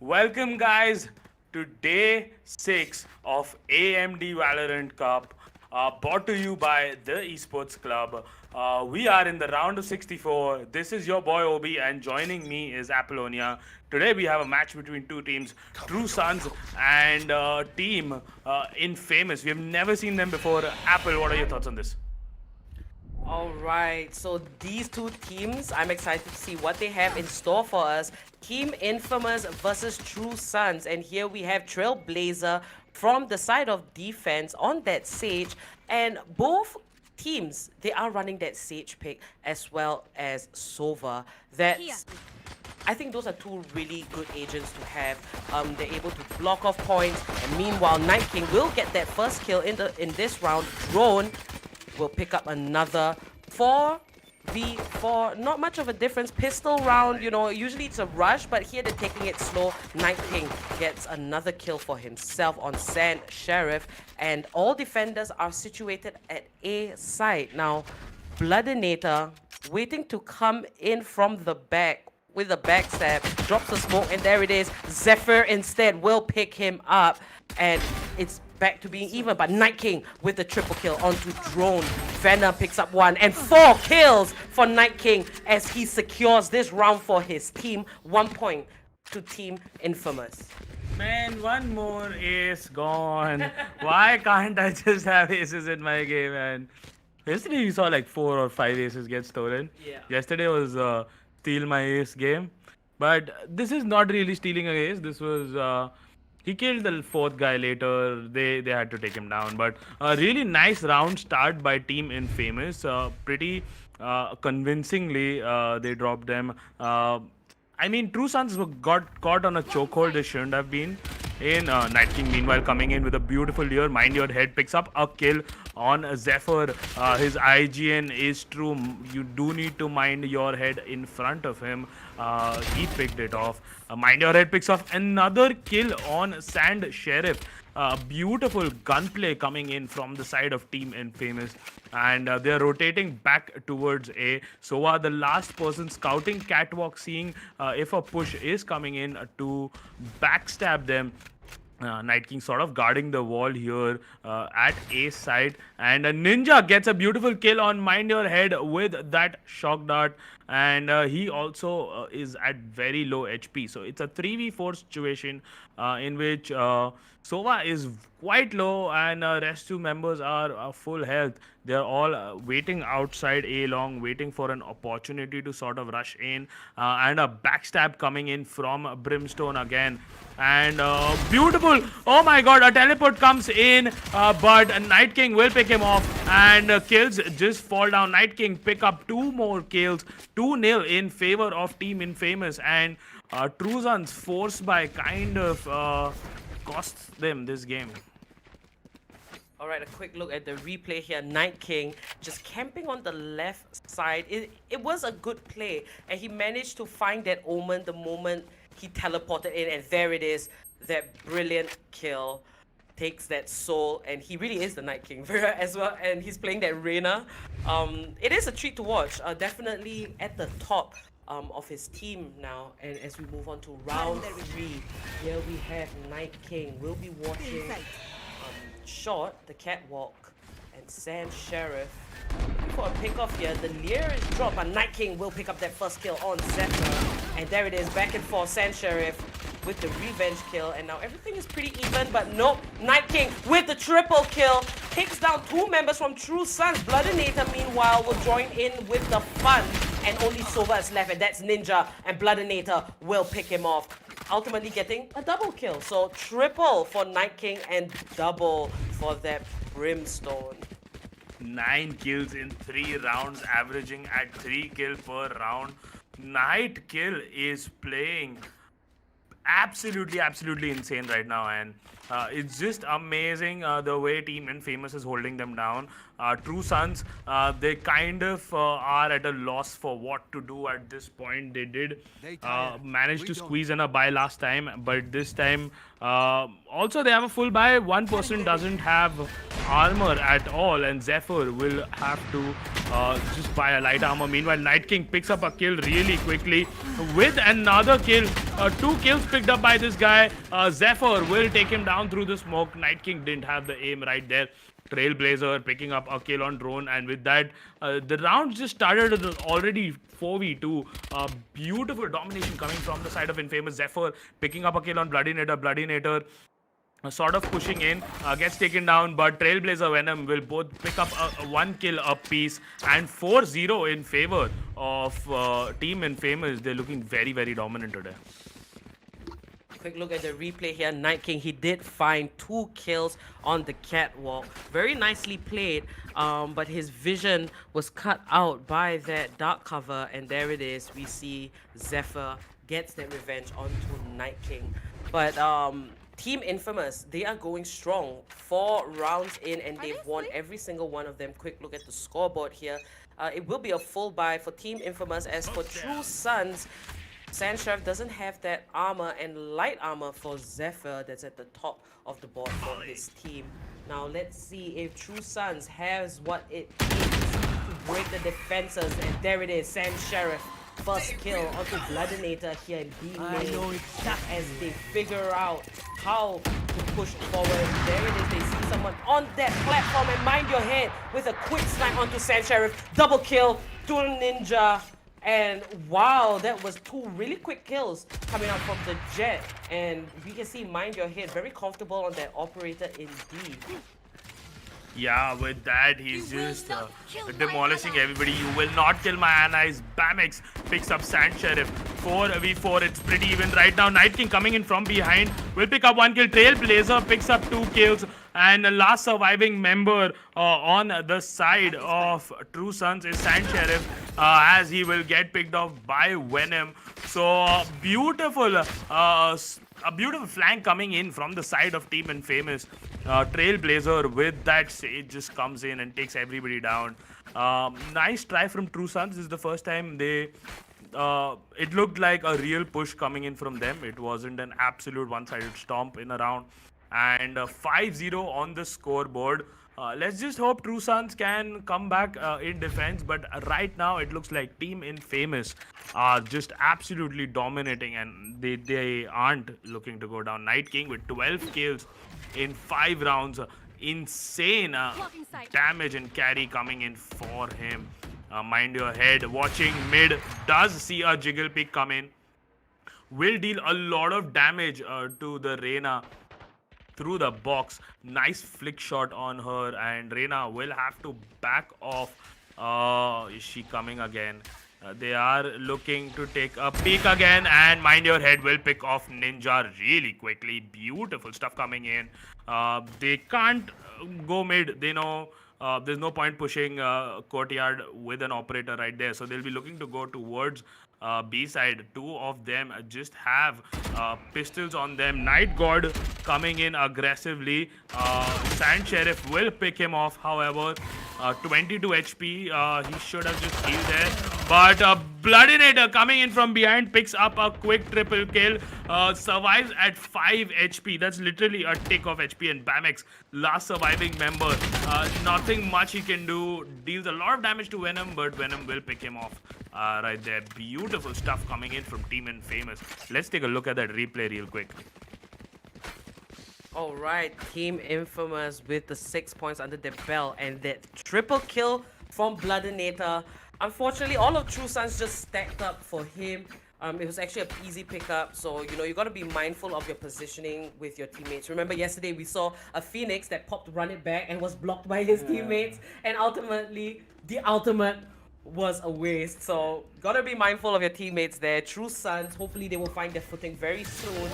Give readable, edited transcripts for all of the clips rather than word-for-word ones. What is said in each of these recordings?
Welcome, guys, to day 6 of AMD Valorant Cup, brought to you by the Esports Club. We are in the round of 64. This is your boy Obi, and joining me is Apollonia. Today, we have a match between two teams, True Sons and Team Infamous. We have never seen them before. Apple, what are your thoughts on this? All right, so these two teams, I'm excited to see what they have in store for us. Team Infamous versus True Sons, and here we have Trailblazer from the side of defense on that Sage, and both teams, they are running that Sage pick as well as Sova. I think those are two really good agents to have. They're able to block off points, and meanwhile, Night King will get that first kill in this round. Drone will pick up another 4v4. Not much of a difference. Pistol round, usually it's a rush, but here they're taking it slow. Night King gets another kill for himself on Sand Sheriff, and all defenders are situated at A side. Now, Bloodinator waiting to come in from the back with a backstab, drops the smoke, and there it is. Zephyr instead will pick him up, and it's back to being even, but Night King with the triple kill onto Drone. Venom picks up one, and 4 kills for Night King as he secures this round for his team. 1 point to Team Infamous. Man, one more ace gone. Why can't I just have aces in my game, man? Yesterday you saw like 4 or 5 aces get stolen. Yeah. Yesterday was steal my ace game. But this is not really stealing an ace. This was he killed the 4th guy later. They had to take him down. But a really nice round start by Team Infamous. Pretty convincingly they dropped them. I mean, True Sons got caught on a chokehold. They shouldn't have been. Night King, meanwhile, coming in with a beautiful lure. Mind Your Head picks up a kill on Zephyr. His IGN is true. You do need to mind your head in front of him. He picked it off. Mind Your Head picks off another kill on Sand Sheriff. Beautiful gunplay coming in from the side of Team Infamous, and they're rotating back towards A. Sova, the last person scouting catwalk, seeing if a push is coming in to backstab them. Night King sort of guarding the wall here at A side, and Ninja gets a beautiful kill on Mind Your Head with that shock dart, and he also is at very low HP. So it's a 3v4 situation in which Sova is quite low, and rest 2 members are full health. They're all waiting outside A long, waiting for an opportunity to sort of rush in, and a backstab coming in from Brimstone again. And beautiful, oh my god, a teleport comes in, but Night King will pick him off, and kills just fall down. Night King pick up 2 more kills, 2-0 in favor of Team Infamous, and True Sons force by kind of costs them this game. All right, a quick look at the replay here. Night King just camping on the left side. It was a good play, and he managed to find that Omen the moment he teleported in, and there it is. That brilliant kill takes that soul, and he really is the Night King as well, and he's playing that Reyna. It is a treat to watch. Definitely at the top of his team now, and as we move on to round 3, here we have Night King. We'll be watching Short, the catwalk, and Sand Sheriff. Looking for a pick off here. The Lear is dropped, but Night King will pick up that first kill on Zephyr. And there it is, back and forth, Sand Sheriff with the revenge kill. And now everything is pretty even, but nope. Night King with the triple kill. Takes down 2 members from True Sons. Bloodinator, meanwhile, will join in with the fun. And only Sova is left, and that's Ninja. And Bloodinator will pick him off, ultimately getting a double kill. So triple for Night King and double for that Brimstone. 9 kills in 3 rounds, averaging at 3 kills per round. Night Kill is playing absolutely insane right now, and it's just amazing the way Team Infamous is holding them down. True Sons, they kind of are at a loss for what to do at this point. They did manage to squeeze in a buy last time, but this time Also, they have a full buy. One person doesn't have armor at all, and Zephyr will have to just buy a light armor. Meanwhile, Night King picks up a kill really quickly with another kill. 2 kills picked up by this guy. Zephyr will take him down through the smoke. Night King didn't have the aim right there. Trailblazer picking up a kill on drone, and with that, the round just started already 4v2. Beautiful domination coming from the side of Infamous. Zephyr picking up a kill on Bloodinator. Bloodinator sort of pushing in, gets taken down, but Trailblazer Venom will both pick up a 1 kill apiece, and 4-0 in favor of Team Infamous. They're looking very, very dominant today. Quick look at the replay here. Night King, he did find 2 kills on the catwalk. Very nicely played, but his vision was cut out by that dark cover, and there it is. We see Zephyr gets that revenge onto Night King. But Team Infamous, they are going strong. 4 rounds in, and they've won every single one of them. Quick look at the scoreboard here. It will be a full buy for Team Infamous. As for True Sons, Sand Sheriff doesn't have that armor and light armor for Zephyr that's at the top of the board for his team. Now let's see if True Sons has what it takes to break the defenses. And there it is, Sand Sheriff. First kill onto Bloodinator here in B lane. As they figure out how to push forward. There it is, they see someone on that platform, and mind your head with a quick snipe onto Sand Sheriff. Double kill, Tool Ninja. And wow, that was 2 really quick kills coming out from the Jet. And we can see Mind Your Head very comfortable on that operator indeed. Yeah, with that, he's just demolishing everybody. You will not kill my Anais. Bamex picks up Sand Sheriff. 4v4, it's pretty even right now. Night King coming in from behind will pick up 1 kill. Trailblazer picks up 2 kills. And the last surviving member on the side of True Sons is Sand Sheriff, as he will get picked off by Venom. So beautiful, a beautiful flank coming in from the side of Team Infamous. Trailblazer with that Sage just comes in and takes everybody down. Nice try from True Sons. This is the first time they it looked like a real push coming in from them. It wasn't an absolute one-sided stomp in a round. And 5-0 on the scoreboard. Let's just hope True Sons can come back in defense. But right now, it looks like Team Infamous are just absolutely dominating, and they aren't looking to go down. Night King with 12 kills in 5 rounds. Insane damage and carry coming in for him. Mind your head. Watching mid, does see a jiggle pick come in. Will deal a lot of damage to the Reyna through the box. Nice flick shot on her, and Reyna will have to back off. Is she coming again? They are looking to take a peek again, and Mind Your Head will pick off Ninja really quickly. Beautiful stuff coming in. They can't go mid. They know there's no point pushing courtyard with an operator right there, so they'll be looking to go towards B side. 2 of them just have pistols on them. Night God coming in aggressively. Sand Sheriff will pick him off, however. 22 HP. He should have just healed there. But Bloodinator coming in from behind picks up a quick triple kill. Survives at 5 HP. That's literally a tick of HP. And Bamex, last surviving member. Nothing much he can do. Deals a lot of damage to Venom, but Venom will pick him off right there. Beautiful stuff coming in from Team Infamous. Let's take a look at that replay real quick. Alright, Team Infamous with the 6 points under their belt, and that triple kill from Bloodinator. Unfortunately, all of True Sons just stacked up for him. It was actually an easy pickup, so you got to be mindful of your positioning with your teammates. Remember yesterday we saw a Phoenix that popped run it back and was blocked by his teammates, and ultimately the ultimate was a waste. So gotta be mindful of your teammates there. True Sons, hopefully they will find their footing very soon.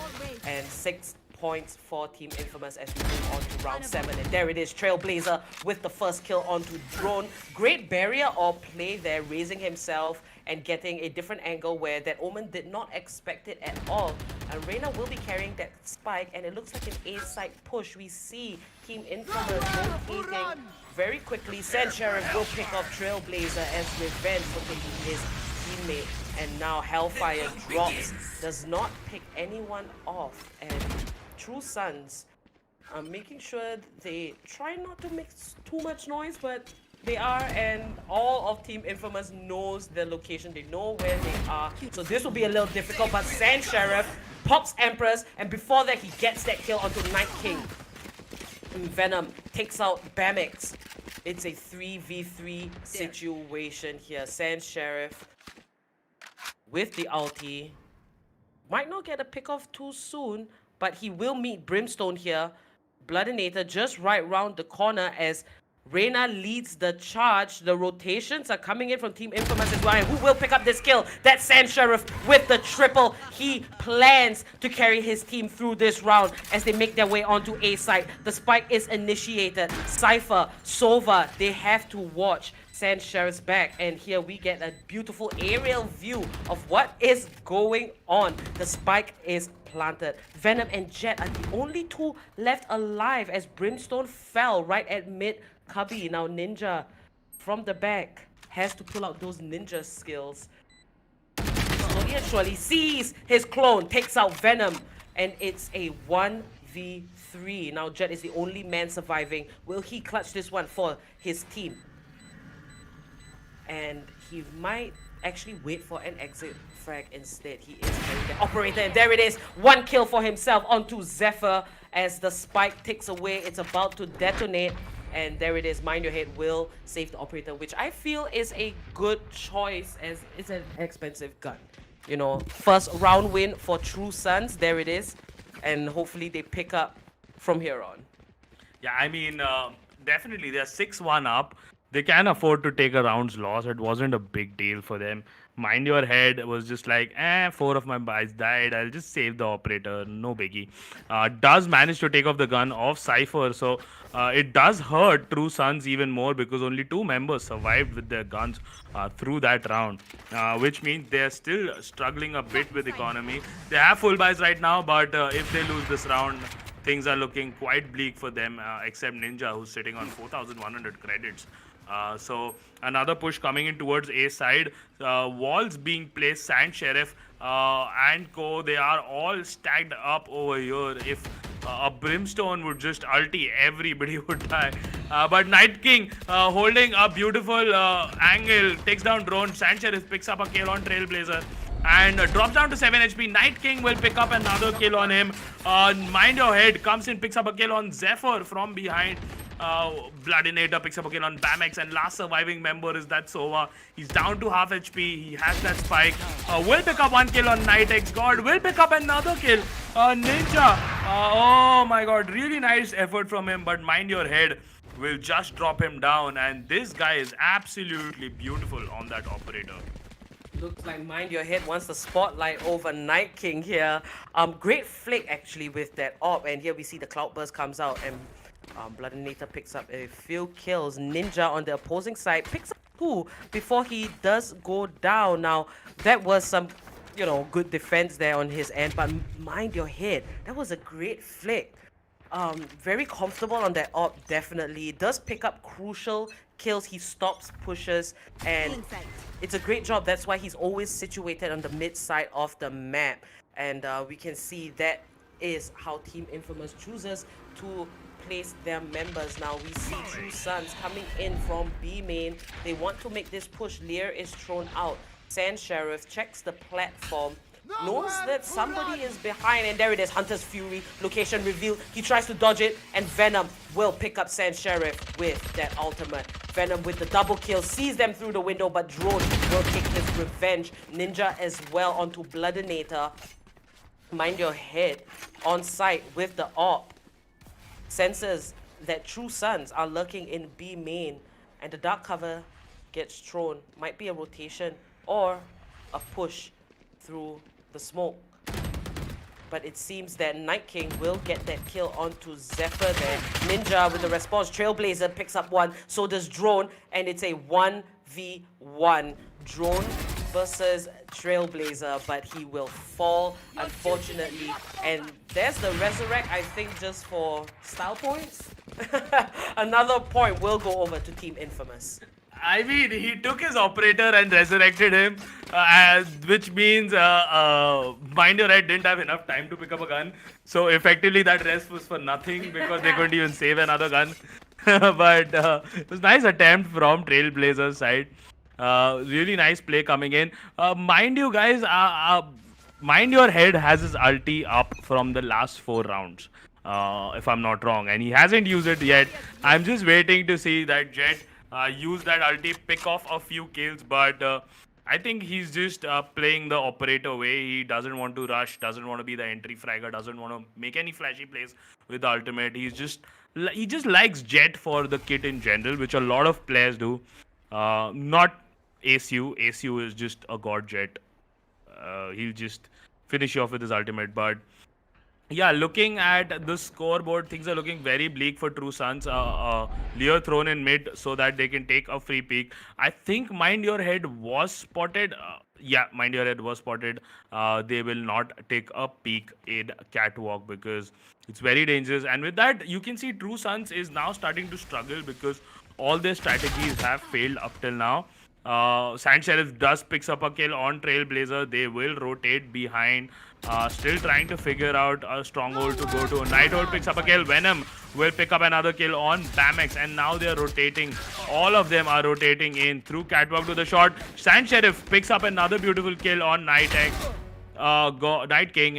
And 6 points for Team Infamous as we move on to round 7. And there it is, Trailblazer with the first kill onto Drone. Great barrier or play there, raising himself and getting a different angle where that Omen did not expect it at all. And Reyna will be carrying that spike, and it looks like an A-side push. We see Team Infamous rotating very quickly. Sand Sheriff will pick off Trailblazer as revenge for taking his teammate. And now Hellfire drops, does not pick anyone off. And True Sons, making sure they try not to make too much noise, but they are, and all of Team Infamous knows their location. They know where they are. So this will be a little difficult, but Sand Sheriff pops Empress, and before that he gets that kill onto Night King. And Venom takes out Bamix. It's a 3v3 situation here. Sand Sheriff with the ulti. Might not get a pick off too soon, but he will meet Brimstone here. Bloodinator just right round the corner as Reyna leads the charge. The rotations are coming in from Team Infamous as well. And who will pick up this kill? That's Sand Sheriff with the triple. He plans to carry his team through this round as they make their way onto A side. The spike is initiated. Cypher, Sova, they have to watch Sand Sheriff's back. And here we get a beautiful aerial view of what is going on. The spike is planted. Venom and Jet are the only two left alive as Brimstone fell right at mid cubby. Now Ninja from the back has to pull out those ninja skills. Slowly and surely sees his clone, takes out Venom, and it's a 1v3. Now Jet is the only man surviving. Will he clutch this one for his team? And he might actually wait for an exit frag instead. He is carrying the operator, and there it is. One kill for himself onto Zephyr as the spike ticks away. It's about to detonate, and there it is. Mind Your Head will save the operator, which I feel is a good choice as it's an expensive gun. You know, first round win for True Sons. There it is, and hopefully they pick up from here on. Yeah, I mean, definitely they're 6-1 up. They can afford to take a round's loss. It wasn't a big deal for them. Mind Your Head was just like, 4 of my guys died. I'll just save the operator. No biggie. Does manage to take off the gun of Cypher. So it does hurt True Sons even more because only 2 members survived with their guns through that round. Which means they're still struggling a bit with economy. They have full buys right now, but if they lose this round, things are looking quite bleak for them, except Ninja, who's sitting on 4,100 credits. So another push coming in towards A side. Walls being placed. Sand Sheriff and co, they are all stacked up over here. If a Brimstone would just ulti, everybody would die. But Night King holding a beautiful angle, takes down drone. Sand Sheriff picks up a kill on Trailblazer and drops down to 7 HP. Night King will pick up another kill on him. Mind Your Head comes in, picks up a kill on Zephyr from behind. Bloodinator picks up a kill on Bamex, and last surviving member is that Sova. He's down to half HP. He has that spike. Will pick up 1 kill on Night X God. Will pick up another kill. Ninja. Oh my god. Really nice effort from him, but Mind Your Head will just drop him down. And this guy is absolutely beautiful on that operator. Looks like Mind Your Head wants the spotlight over Night King here. Great flick actually with that op, and here we see the Cloudburst comes out, and Bloodinator picks up a few kills. Ninja on the opposing side picks up 2 before he does go down. Now that was some, you know, good defense there on his end, but Mind Your Head, that was a great flick. Very comfortable on that op, definitely. Does pick up crucial kills. He stops pushes, and it's a great job. That's why he's always situated on the mid side of the map, and we can see that is how Team Infamous chooses to place their members. Now we see True Sons coming in from B main. They want to make this push. Lear is thrown out. Sand Sheriff checks the platform, knows that somebody is behind, and there it is. Hunter's Fury, location revealed. He tries to dodge it, and Venom will pick up Sand Sheriff with that ultimate. Venom with the double kill, sees them through the window, but Drone will take his revenge. Ninja as well onto Bloodinator. Mind Your Head on site with the op. Senses that True Sons are lurking in B main, and the dark cover gets thrown. Might be a rotation or a push through the smoke. But it seems that Night King will get that kill onto Zephyr there. Ninja with the response. Trailblazer picks up 1, so does Drone, and it's a 1v1. Drone versus Trailblazer, but he will fall, unfortunately. And there's the resurrect, I think, just for style points. Another point will go over to Team Infamous. I mean, he took his operator and resurrected him, which means Mind Your Head didn't have enough time to pick up a gun. So effectively, that rest was for nothing because they couldn't even save another gun. But it was nice attempt from Trailblazers side. Really nice play coming in. Mind you, guys, Mind Your Head has his ulti up from the last 4 rounds, if I'm not wrong, and he hasn't used it yet. I'm just waiting to see that Jet use that ulti, pick off a few kills, but I think he's just playing the operator way. He doesn't want to rush, doesn't want to be the entry fragger, doesn't want to make any flashy plays with the ultimate. He just likes Jet for the kit in general, which a lot of players do. Not ACU. ACU is just a god Jet. He'll just finish you off with his ultimate. But yeah, looking at the scoreboard, things are looking very bleak for True Sons. Leo thrown in mid so that they can take a free peek. I think Mind Your Head was spotted. Yeah, Mind Your Head was spotted. They will not take a peek in Catwalk because it's very dangerous. And with that, you can see True Sons is now starting to struggle because all their strategies have failed up till now. Sand Sheriff does picks up a kill on Trailblazer. They will rotate behind. Still trying to figure out a stronghold to go to. Nighthold picks up a kill. Venom will pick up another kill on Bamex. And now they're rotating. All of them are rotating in through Catwalk to the shot. Sand Sheriff picks up another beautiful kill on Night King.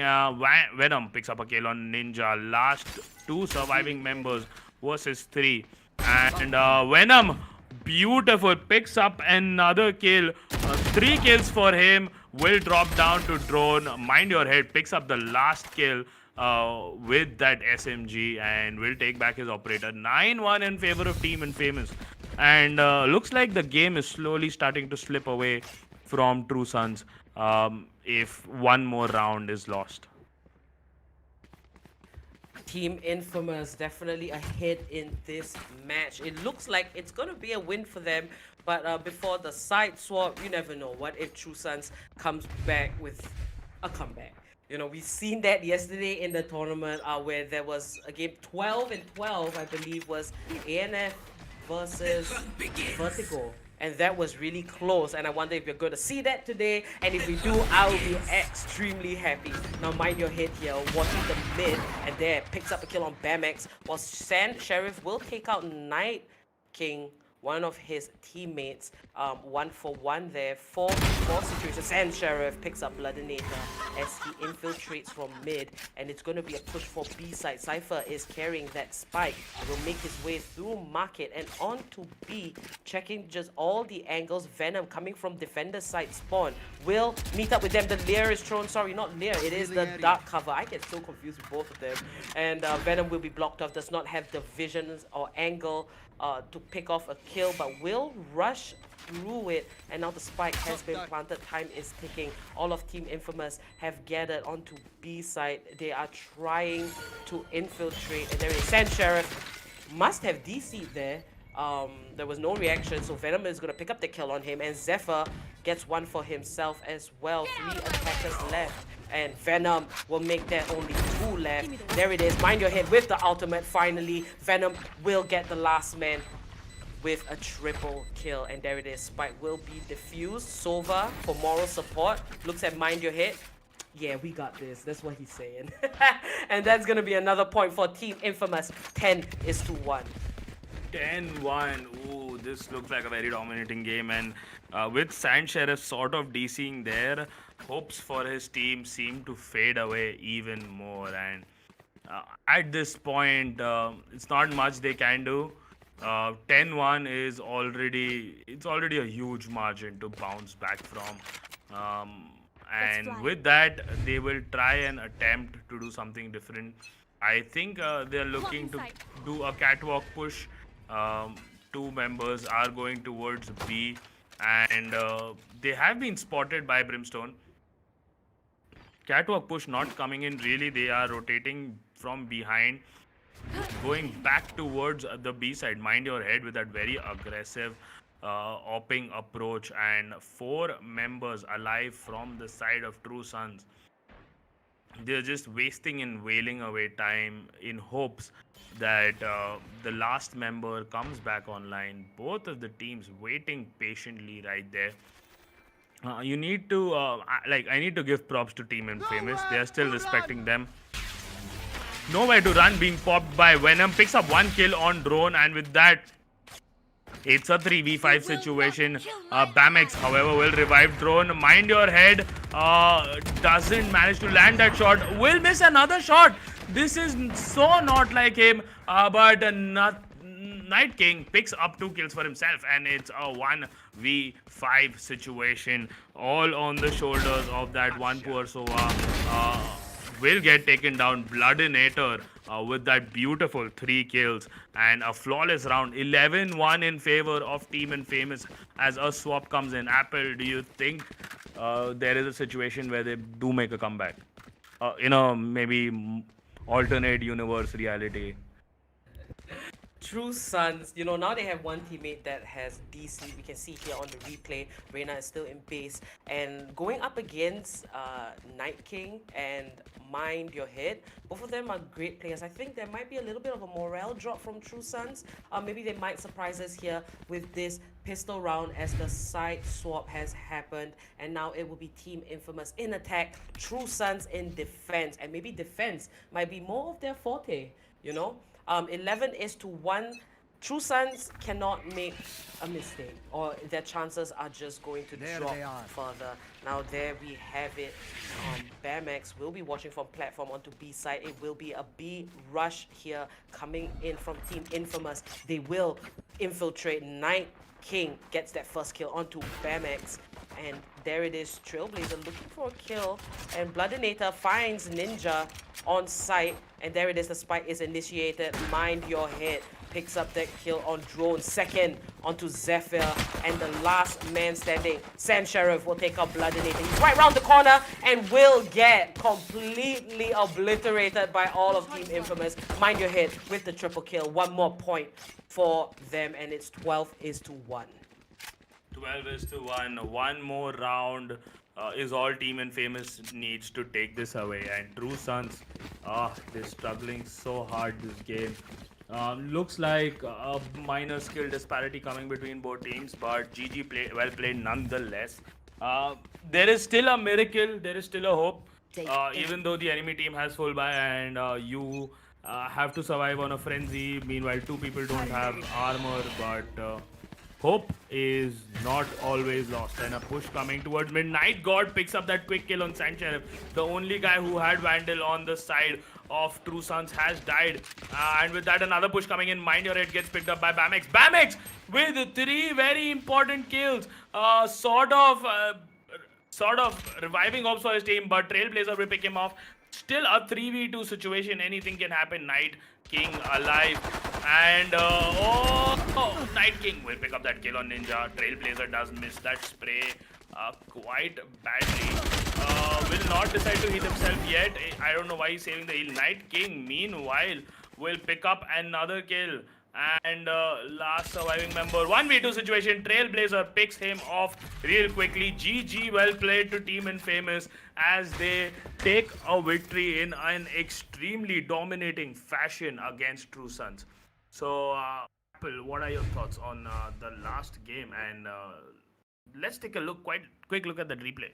Venom picks up a kill on Ninja. Last 2 surviving members versus 3. And Venom, beautiful, picks up another kill. 3 kills for him. Will drop down to drone. Mind Your Head picks up the last kill with that SMG and will take back his operator. 9-1 in favor of Team Infamous. And looks like the game is slowly starting to slip away from True Sons if one more round is lost. Team Infamous definitely ahead in this match. It looks like it's going to be a win for them, but before the side swap, you never know. What if True Sons comes back with a comeback? You know, we've seen that yesterday in the tournament where there was a game 12 and 12, I believe, was ANF versus Vertigo. And that was really close, and I wonder if you're going to see that today, and if we do, I will be extremely happy. Now Mind Your Head here, watching the mid, and there picks up a kill on Bamex, while Sand Sheriff will take out Night King, one of his teammates. 1-for-1 there, 4 situation. Sand Sheriff picks up Bloodinator as he infiltrates from mid, and it's going to be a push for B side. Cypher is carrying that spike, will make his way through market and on to B, checking just all the angles. Venom coming from defender side spawn will meet up with them. The Lear is thrown, sorry, not Lear, it is the dark cover. I get so confused with both of them. And Venom will be blocked off, does not have the visions or angle to pick off a kill, but will rush through it, and now the spike has been planted. Time is ticking. All of Team Infamous have gathered onto B side. They are trying to infiltrate, and there is Sand Sheriff must have DC'd there. There was no reaction, so Venom is gonna pick up the kill on him, and Zephyr gets one for himself as well. 3 attackers left, and Venom will make there only 2 left. There it is, Mind Your Head with the ultimate. Finally, Venom will get the last man with a triple kill, and there it is. Spike will be defused. Sova for moral support looks at Mind Your Head. Yeah, we got this. That's what he's saying. And that's gonna be another point for Team Infamous. 10-1. 10-1. Ooh, this looks like a very dominating game, and with Sand Sheriff sort of DCing there, hopes for his team seem to fade away even more. And at this point, it's not much they can do. 10-1 is already a huge margin to bounce back from. And with that, they will try and attempt to do something different. I think they're looking to do a catwalk push. 2 members are going towards B, and they have been spotted by Brimstone. Catwalk push not coming in really. They are rotating from behind, going back towards the B side. Mind Your Head with that very aggressive opping approach, and 4 members alive from the side of True Sons. they're just wasting and wailing away time in hopes that the last member comes back online. Both of the teams waiting patiently right there. You need to I need to give props to Team Infamous. They are still respecting them. Nowhere to run, being popped by Venom. Picks up one kill on drone, and with that, it's a 3v5 situation. Bamex, however, will revive drone. Mind your head. Doesn't manage to land that shot. Will miss another shot. This is so not like him. But Night King picks up 2 kills for himself, and it's a 1v5 situation. All on the shoulders of that one poor Sova. Will get taken down. Bloodinator with that beautiful 3 kills and a flawless round. 11-1 in favor of Team Infamous as a swap comes in. Apple, do you think there is a situation where they do make a comeback? Maybe alternate universe reality. True Sons, now they have one teammate that has DC. We can see here on the replay, Reina is still in base. And going up against Night King and Mind Your Head, both of them are great players. I think there might be a little bit of a morale drop from True Sons. Maybe they might surprise us here with this pistol round as the side swap has happened. And now it will be Team Infamous in attack, True Sons in defense. And maybe defense might be more of their forte, 11-1. True Sons cannot make a mistake, or their chances are just going to drop further. Now there we have it. Bamex will be watching from platform onto B side. It will be a B rush here coming in from Team Infamous. They will infiltrate. Night King gets that first kill onto Bamex. And there it is, Trailblazer looking for a kill. And Bloodinator finds Ninja on site. And there it is, the spike is initiated. Mind Your Head picks up that kill on drone. Second onto Zephyr. And the last man standing, Sand Sheriff, will take out Bloodinator. He's right around the corner and will get completely obliterated by all of Team Infamous. Mind Your Head with the triple kill. One more point for them, and it's 12-1. 12-1. One more round is all Team Infamous needs to take this away. And True Sons, they're struggling so hard this game. Looks like a minor skill disparity coming between both teams, but GG well played nonetheless. There is still a miracle. There is still a hope. Even though the enemy team has full buy and you have to survive on a frenzy. Meanwhile, two people don't have armor, but hope is not always lost. And a push coming towards mid. Night God picks up that quick kill on Sand Sheriff. The only guy who had Vandal on the side of True Sons has died. And with that, another push coming in. Mind Your Head gets picked up by Bamex. Bamex with 3 very important kills. Sort of reviving hopes for his team, but Trailblazer will pick him off. Still a 3v2 situation. Anything can happen. Night King alive. And Night King will pick up that kill on Ninja. Trailblazer does miss that spray quite badly. Will not decide to heal himself yet. I don't know why he's saving the heal. Night King, meanwhile, will pick up another kill. And last surviving member, 1v2 situation. Trailblazer picks him off real quickly. GG, well played to Team Infamous as they take a victory in an extremely dominating fashion against True Sons. So, Apple, what are your thoughts on the last game? And let's take a quick look at the replay.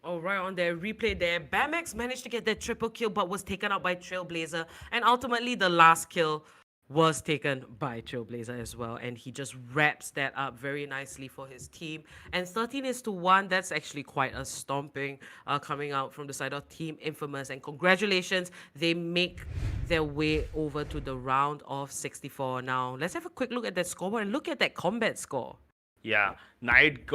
All right, on their replay there, Bamex managed to get that triple kill but was taken out by Trailblazer. And ultimately, the last kill was taken by Trailblazer as well, and he just wraps that up very nicely for his team. And 13-1, that's actually quite a stomping coming out from the side of Team Infamous. And congratulations, they make their way over to the round of 64. Now, let's have a quick look at that scoreboard and look at that combat score. Yeah, Night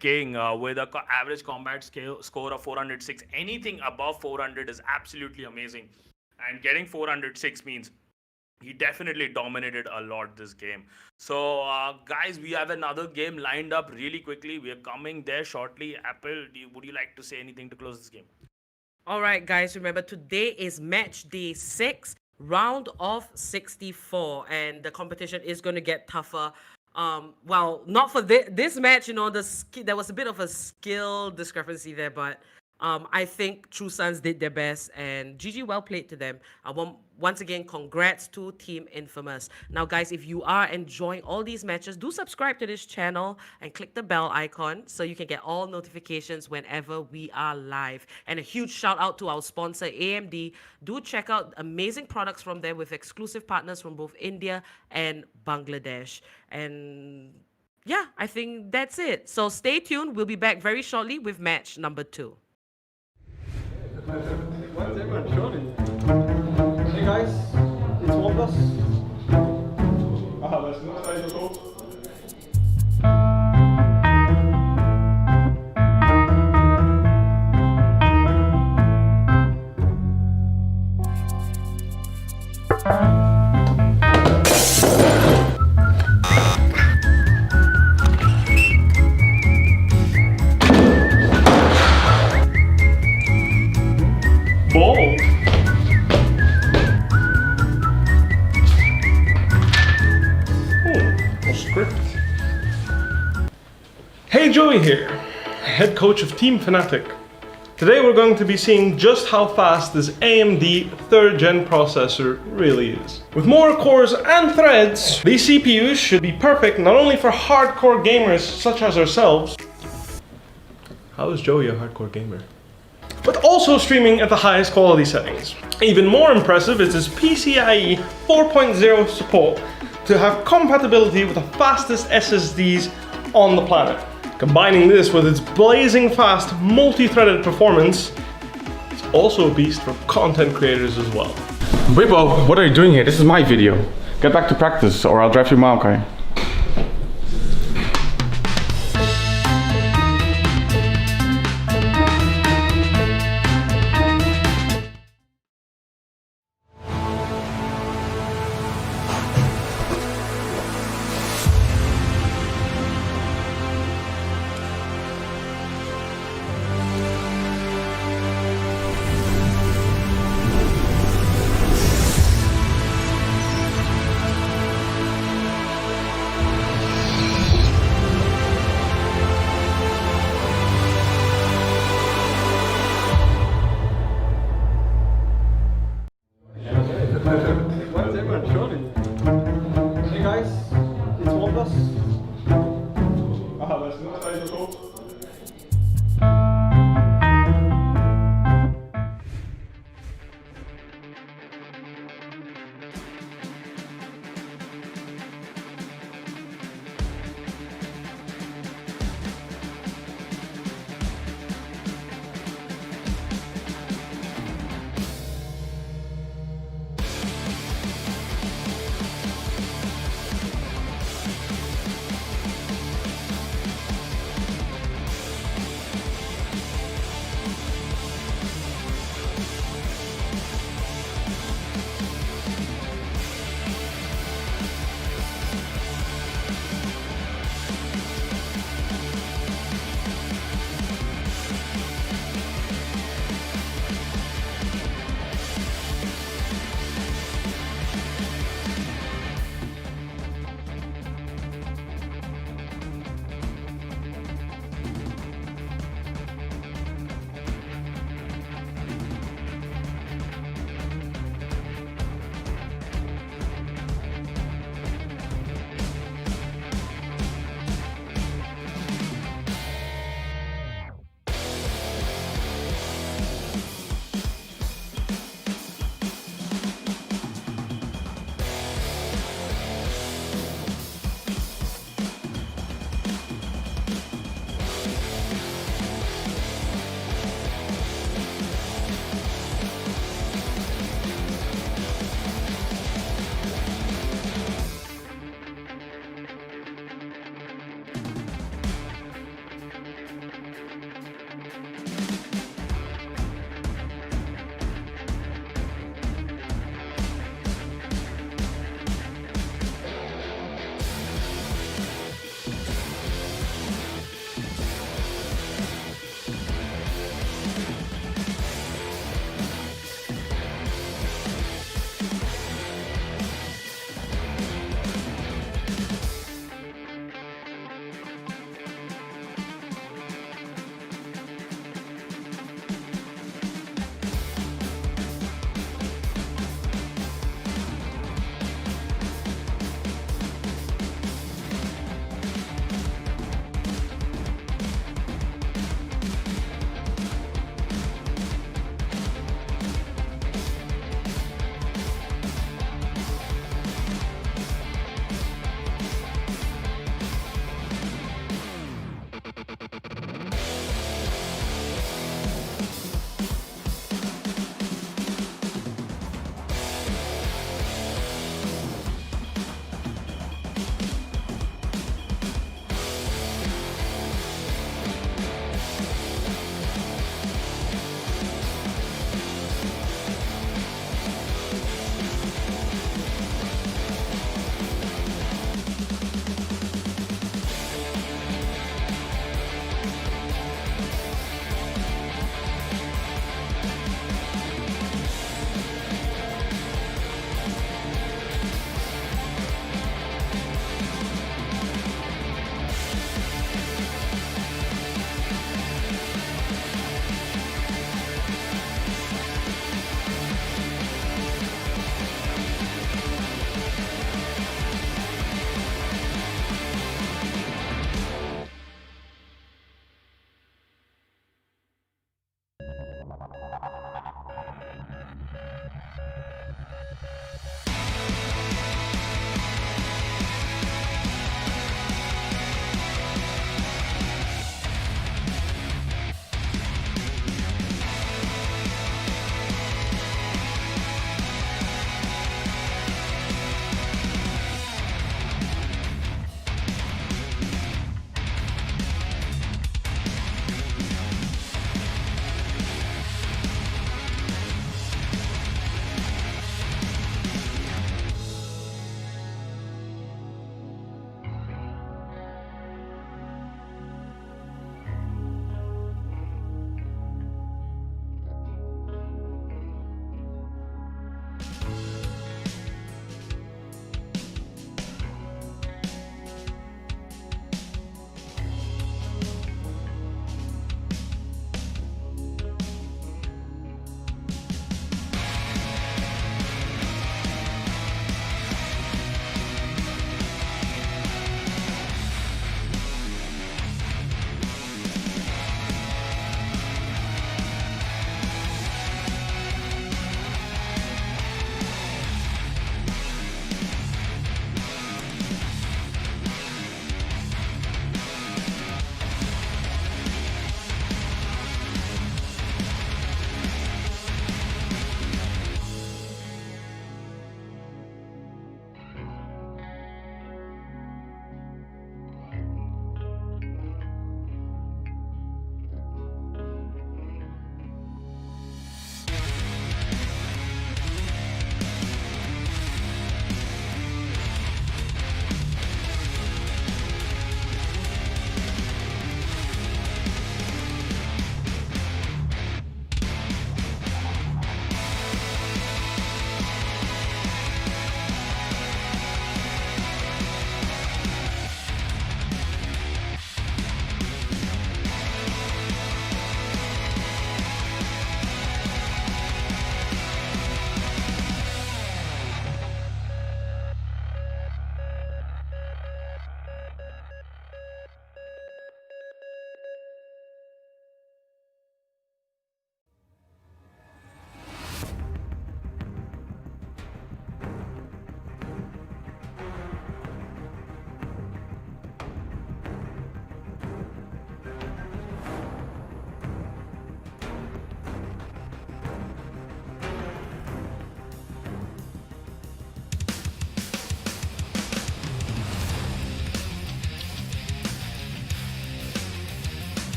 King with a average combat score of 406. Anything above 400 is absolutely amazing. And getting 406 means he definitely dominated a lot this game. So, guys, we have another game lined up really quickly. We are coming there shortly. Apple, would you like to say anything to close this game? All right, guys, remember today is match day 6, round of 64, and the competition is going to get tougher. Well, not for this match, there was a bit of a skill discrepancy there, but I think True Sons did their best, and GG, well played to them. Once again, congrats to Team Infamous. Now, guys, if you are enjoying all these matches, do subscribe to this channel and click the bell icon so you can get all notifications whenever we are live. And a huge shout out to our sponsor, AMD. Do check out amazing products from them with exclusive partners from both India and Bangladesh. And yeah, I think that's it. So stay tuned. We'll be back very shortly with match number 2. Why is everyone shorting? Hey guys, it's one plus. Aha, that's cool. Ball. Oh, script. Hey, Joey here, head coach of Team Fnatic. Today we're going to be seeing just how fast this AMD 3rd gen processor really is. With more cores and threads, these CPUs should be perfect not only for hardcore gamers such as ourselves. How is Joey a hardcore gamer? But also streaming at the highest quality settings. Even more impressive is this PCIe 4.0 support to have compatibility with the fastest SSDs on the planet. Combining this with its blazing fast multi-threaded performance, it's also a beast for content creators as well. Whippo, what are you doing here? This is my video. Get back to practice or I'll drive you mad, okay? Why is everyone shorting? Hey guys, it's one plus. Aha, that's cool.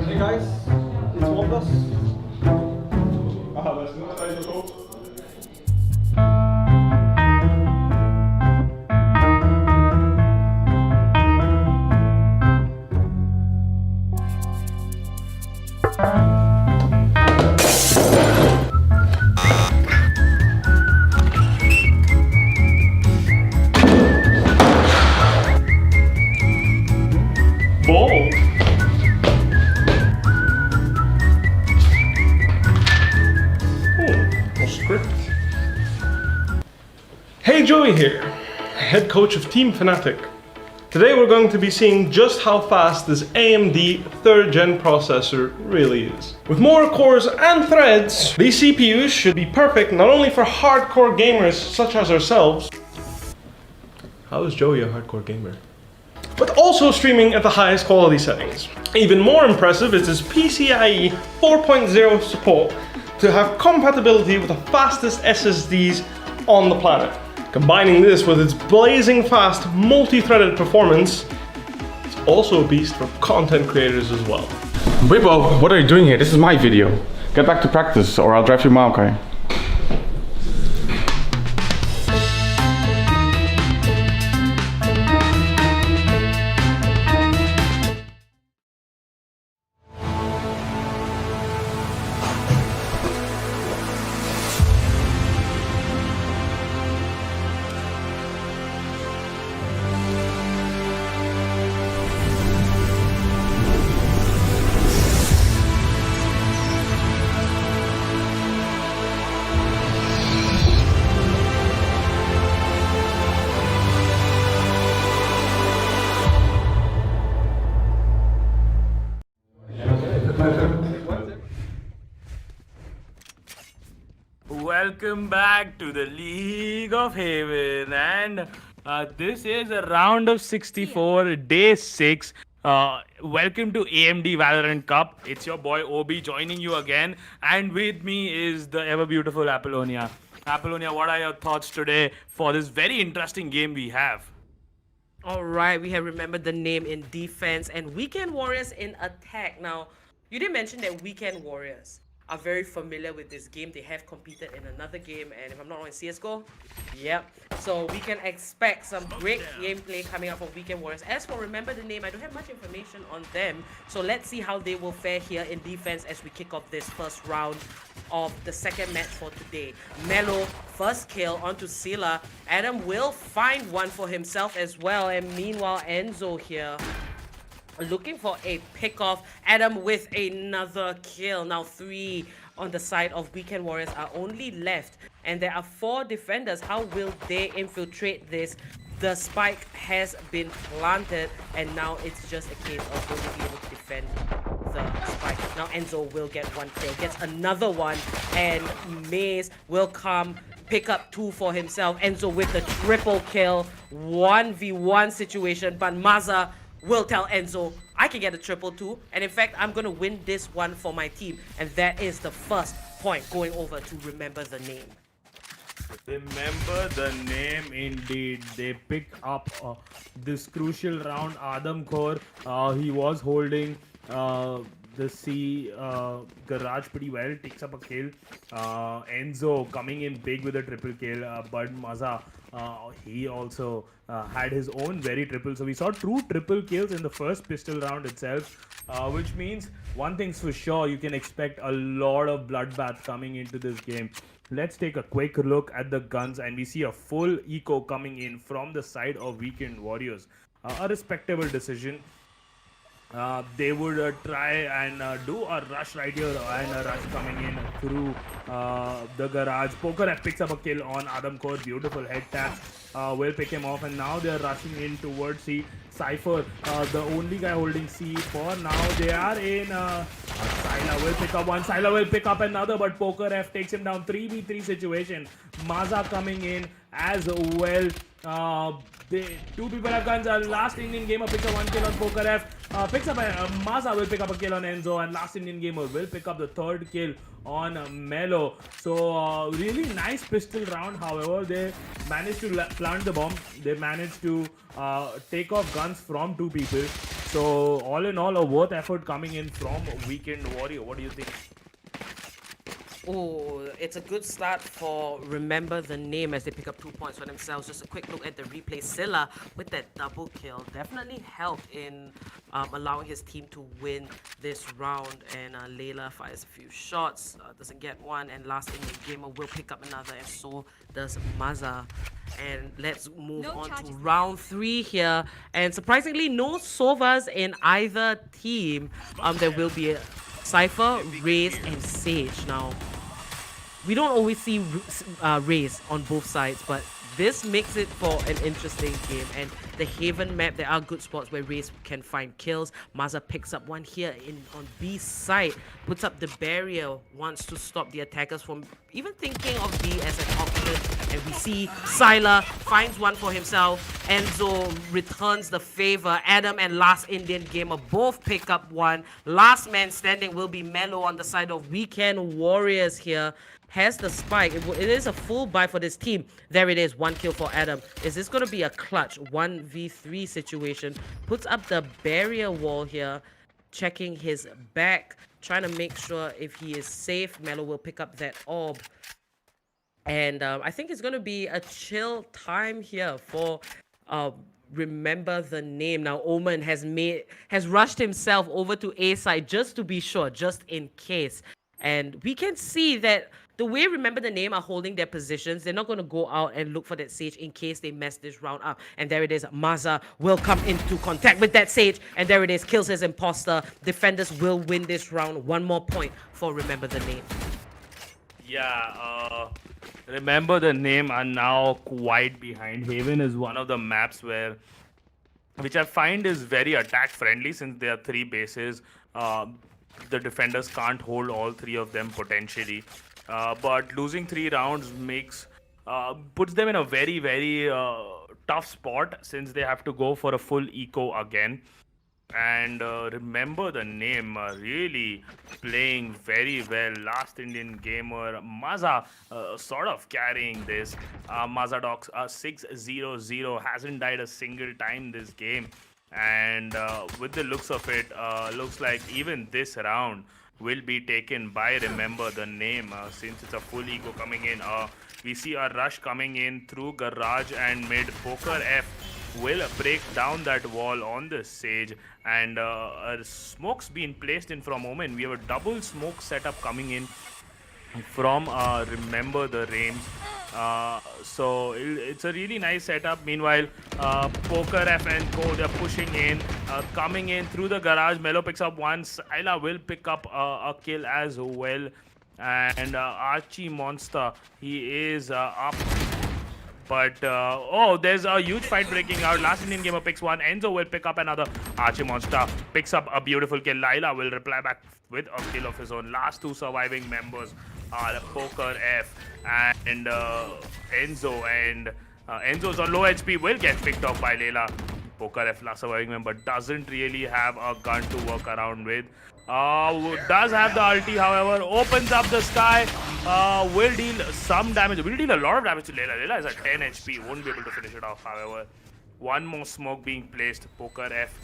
Hey guys, it's one of us. Aha, that's not how you go. Bold. Oh, script. Hey, Joey here, head coach of Team Fnatic. Today we're going to be seeing just how fast this AMD 3rd gen processor really is. With more cores and threads, these CPUs should be perfect not only for hardcore gamers such as ourselves. How is Joey a hardcore gamer? But also streaming at the highest quality settings. Even more impressive is this PCIe 4.0 support to have compatibility with the fastest SSDs on the planet. Combining this with its blazing fast multi-threaded performance, it's also a beast for content creators as well. Whippo, what are you doing here? This is my video. Get back to practice or I'll drive you mad, okay? Welcome back to the League of Haven, and this is a round of 64, day 6. Welcome to AMD Valorant Cup. It's your boy Obi joining you again, and with me is the ever beautiful Apollonia. Apollonia, what are your thoughts today for this very interesting game we have? All right, we have remembered the name in defense and Weekend Warriors in attack. Now, you did mention that Weekend Warriors are very familiar with this game. They have competed in another game, and if I'm not wrong, in CSGO. Yep. So we can expect some great gameplay coming up from Weekend Warriors. As for Remember the Name, I don't have much information on them. So let's see how they will fare here in defense as we kick off this first round of the second match for today. Melo, first kill onto Sila. Adam will find one for himself as well. And meanwhile, Enzo here looking for a pick-off. Adam with another kill. Now 3 on the side of Weekend Warriors are only left. And there are 4 defenders. How will they infiltrate this? The spike has been planted. And now it's just a case of will they be able to defend the spike. Now Enzo will get one kill. Gets another one. And Maze will come pick up 2 for himself. Enzo with the triple kill, 1v1 situation, but Maza will tell Enzo, I can get a triple too, and in fact, I'm gonna win this one for my team, and that is the first point going over to remember the name. Remember the name indeed. They pick up this crucial round. Adam Kaur, he was holding the C garage pretty well, takes up a kill. Enzo coming in big with a triple kill. Bud Maza, he also had his own very triple. So we saw 2 triple kills in the first pistol round itself, which means one thing's for sure, you can expect a lot of bloodbath coming into this game. Let's take a quick look at the guns, and we see a full eco coming in from the side of Weekend Warriors. A respectable decision. They would try and do a rush right here, and a rush coming in through the garage. Poker picks up a kill on Adam Kaur. Beautiful head tap. Will pick him off, and now they're rushing in towards C. Cypher, the only guy holding C for now. They are in. Syla will pick up one. Syla will pick up another, but Poker F takes him down. 3v3 situation. Maza coming in as well. 2 people have guns. Last Indian gamer picks up 1 kill on Poker F. Picks up Maza will pick up a kill on Enzo, and last Indian gamer will pick up the 3rd kill on Melo. So really nice pistol round. However, they managed to plant the bomb. They managed to take off guns from 2 people. So all in all, a worth effort coming in from Weekend Warrior. What do you think? Oh, it's a good start for Remember the Name as they pick up 2 points for themselves. Just a quick look at the replay. Scylla with that double kill definitely helped in allowing his team to win this round. And Layla fires a few shots, doesn't get one, and last Indian gamer will pick up another, and so does Maza. And let's move on to round 3 here. And surprisingly, no Sovas in either team. There will be a Cypher, Raze, and Sage. Now, we don't always see Raze on both sides, but this makes it for an interesting game. And the Haven map, there are good spots where Raze can find kills. Maza picks up one here on B side, puts up the barrier, wants to stop the attackers from even thinking of B as an option. And we see Syla finds one for himself. Enzo returns the favor. Adam and last Indian gamer both pick up one. Last man standing will be Melo on the side of Weekend Warriors here. Has the spike. It is a full buy for this team. There it is, 1 kill for Adam. Is this going to be a clutch 1v3 situation? Puts up the barrier wall here, checking his back, trying to make sure if he is safe. Melo will pick up that orb. And I think it's going to be a chill time here for Remember the Name. Now, Omen has rushed himself over to A side just to be sure, just in case. And we can see that the way Remember the Name are holding their positions, they're not going to go out and look for that Sage in case they mess this round up. And there it is. Maza will come into contact with that Sage. And there it is. Kills his imposter. Defenders will win this round. 1 more point for Remember the Name. Yeah, Remember the Name are now quite behind. Haven is one of the maps which I find is very attack friendly, since there are 3 bases. The defenders can't hold all 3 of them potentially. But losing 3 rounds puts them in a very, very tough spot, since they have to go for a full eco again. And Remember the Name, really playing very well. Last Indian gamer, Maza, sort of carrying this. Mazadox 6-0-0, hasn't died a single time this game. And with the looks of it, looks like even this round will be taken by Remember the Name, since it's a full eco coming in. We see a rush coming in through garage and mid. Poker F will break down that wall on the Sage, and a smoke's been placed in from Omen. We have a double smoke setup coming in from Remember the Name. So it's a really nice setup. Meanwhile, Poker F and Co, they're pushing in, coming in through the garage. Melo picks up one. Syla will pick up a kill as well. And Archie Monster, he is up. But, oh, there's a huge fight breaking out. Last Indian gamer picks one. Enzo will pick up another. Archie Monster picks up a beautiful kill. Laila will reply back with a kill of his own. Last 2 surviving members are Poker F and Enzo, and Enzo's on low HP, will get picked off by Layla. Poker F, last surviving member, doesn't really have a gun to work around with. Does have the ulti, however, opens up the sky, will deal some damage, will deal a lot of damage to Layla. Layla is at 10 HP, won't be able to finish it off, however. One more smoke being placed, Poker F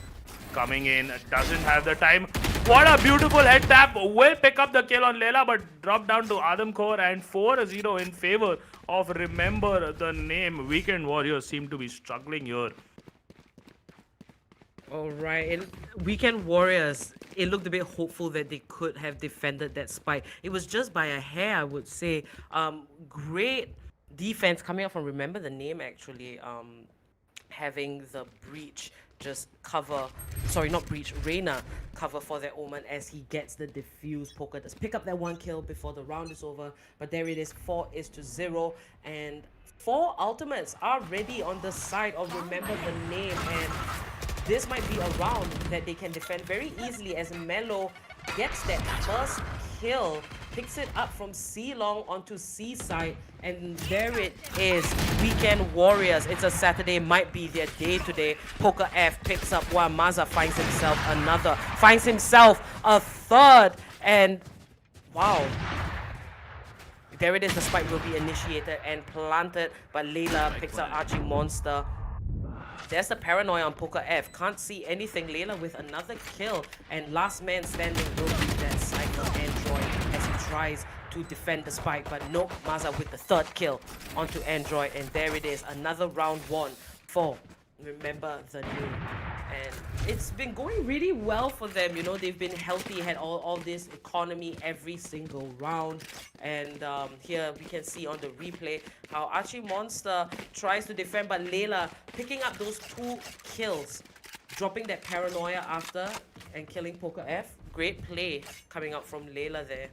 coming in, doesn't have the time. What a beautiful head tap, will pick up the kill on Layla, but drop down to Adam Core, and 4-0 in favor of Remember the Name. Weekend Warriors seem to be struggling here. Alright, and Weekend Warriors, it looked a bit hopeful that they could have defended that spike. It was just by a hair, I would say. Great defense coming up from Remember the Name, actually. Having the breach just cover, sorry, not breach, Reyna cover for their Omen as he gets the defuse. Poker does pick up that one kill before the round is over, but there it is, 4-0, and 4 ultimates are ready on the side of Remember the Name, and this might be a round that they can defend very easily as Melo gets that first kill, picks it up from C long onto C side, and there it is. Weekend Warriors. It's a Saturday, might be their day today. Poker F picks up one. Maza finds himself another, finds himself a third, and wow. There it is. The spike will be initiated and planted, but Layla picks up Archie Monster. There's the paranoia on Poker F. Can't see anything. Layla with another kill. And last man standing will be that Cycle Android as he tries to defend the spike. But nope, Maza with the third kill onto Android. And there it is. Another round one for Remember the Name. And it's been going really well for them. You know, they've been healthy, had all this economy every single round. And here we can see on the replay how Archie Monster tries to defend, but Layla picking up those 2 kills, dropping that paranoia after and killing Poker F. Great play coming out from Layla there.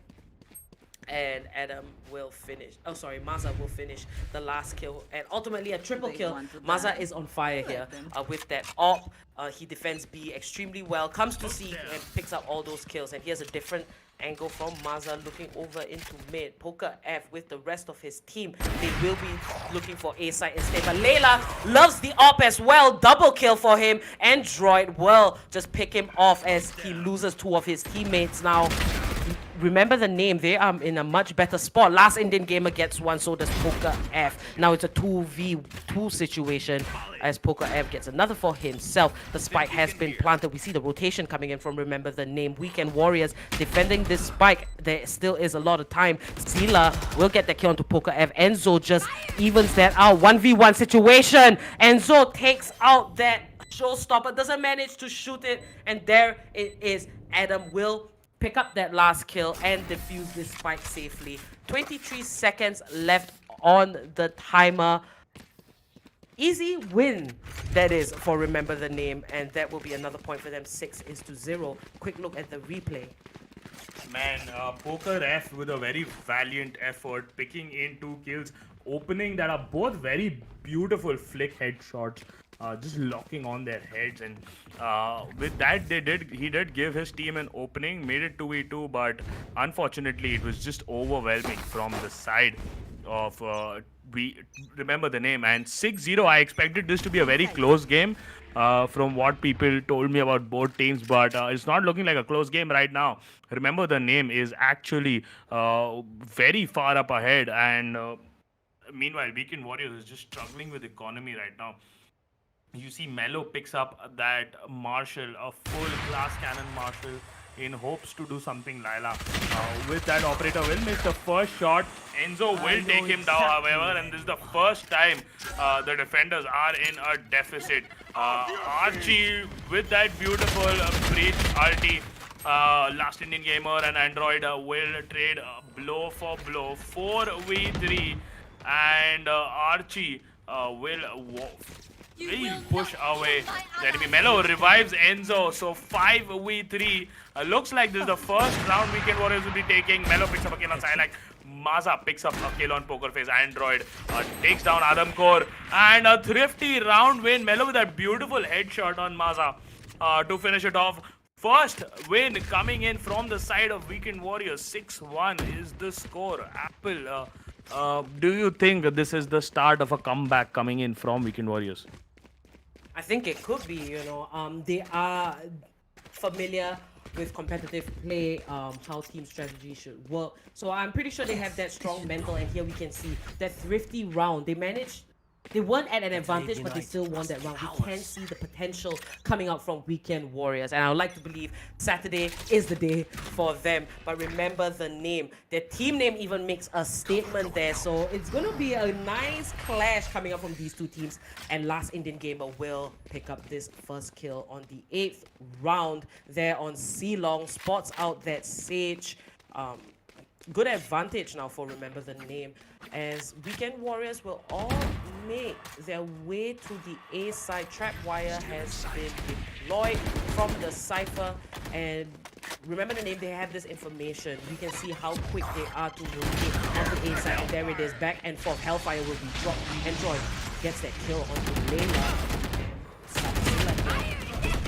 And Adam will finish. Oh, sorry, Maza will finish the last kill. And ultimately a triple kill. Maza is on fire here with that AWP. He defends B extremely well. Comes to C and picks up all those kills. And here's a different angle from Maza looking over into mid. Poker F with the rest of his team. They will be looking for A side instead. But Layla loves the AWP as well. Double kill for him. Android will just pick him off as he loses 2 of his teammates now. Remember the Name, they are in a much better spot. Last Indian gamer gets 1, so does Poker F. Now it's a 2v2 situation as Poker F gets another for himself. The spike has been planted. We see the rotation coming in from Remember the Name. Weekend Warriors defending this spike. There still is a lot of time. Sela will get the kill onto Poker F. Enzo just evens that out. 1v1 situation. Enzo takes out that showstopper, doesn't manage to shoot it, and there it is. Adam will pick up that last kill and defuse this spike safely. 23 seconds left on the timer. Easy win, that is, for Remember the Name, and that will be another point for them. 6-0. Quick look at the replay. Man, Poker F with a very valiant effort, picking in 2 kills, opening that are both very beautiful flick headshots. Just locking on their heads, and with that he did give his team an opening, made it 2v2, but unfortunately it was just overwhelming from the side of we Remember the Name. And 6-0, I expected this to be a very close game from what people told me about both teams, but it's not looking like a close game right now. Remember the Name is actually very far up ahead, and meanwhile Weekend Warriors is just struggling with economy right now. You see Melo picks up that Marshall, a full glass cannon Marshall, in hopes to do something Layla. With that, Operator will miss the first shot. Enzo will take him down, however, and this is the first time the defenders are in a deficit. Archie with that beautiful breach ulti. Last Indian gamer and Android will trade blow for blow. 4v3, and Archie will push away the enemy. Melo revives Enzo, so 5v3. Looks like this is the first round Weekend Warriors will be taking. Melo picks up a kill on Silak. Maza picks up a kill on Poker Face. Android takes down Adam Core, and a thrifty round win. Melo with that beautiful headshot on Maza to finish it off. First win coming in from the side of Weekend Warriors. 6-1 is the score. Apple, do you think this is the start of a comeback coming in from Weekend Warriors? I think it could be, they are familiar with competitive play, how team strategy should work. So I'm pretty sure they have that strong mental, and here we can see that thrifty round. They weren't at an advantage, but they still won that round. We can see the potential coming out from Weekend Warriors, and I would like to believe Saturday is the day for them. But remember the name. Their team name even makes a statement there, so it's going to be a nice clash coming up from these two teams, and Last Indian Gamer will pick up this first kill on the 8th round there on C-Long. Spots out that Sage. Good advantage now for Remember the Name, as Weekend Warriors will all make their way to the A side. Trapwire has been deployed from the Cypher, and Remember the Name, they have this information. We can see how quick they are to rotate on the A side, and there it is, back and forth. Hellfire will be dropped. Android gets that kill onto Layla.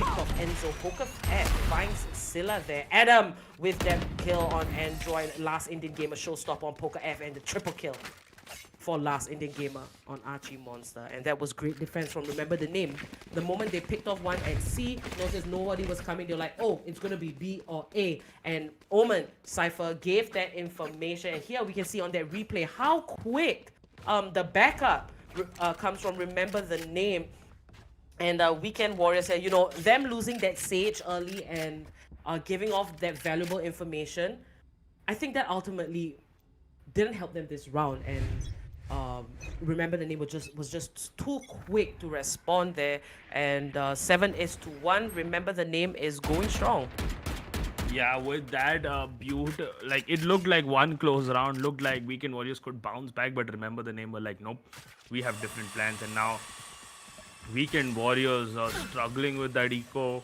Off Enzo. Poker F finds Scylla there. Adam with that kill on Android. Last Indian Gamer showstop on Poker F, and the triple kill for Last Indian Gamer on Archie Monster. And that was great defense from Remember the Name. The moment they picked off one at C, noticed nobody was coming, they're like, oh, it's gonna be B or A. And Omen Cypher gave that information. And here we can see on that replay how quick the backup comes from Remember the Name. And Weekend Warriors here, them losing that Sage early and giving off that valuable information, I think that ultimately didn't help them this round. And Remember the Name was just too quick to respond there. And 7-1. Remember the Name is going strong. Yeah, with that butte, like it looked like one close round, looked like Weekend Warriors could bounce back, but Remember the Name were like, nope, we have different plans. And now Weekend Warriors are struggling with that eco,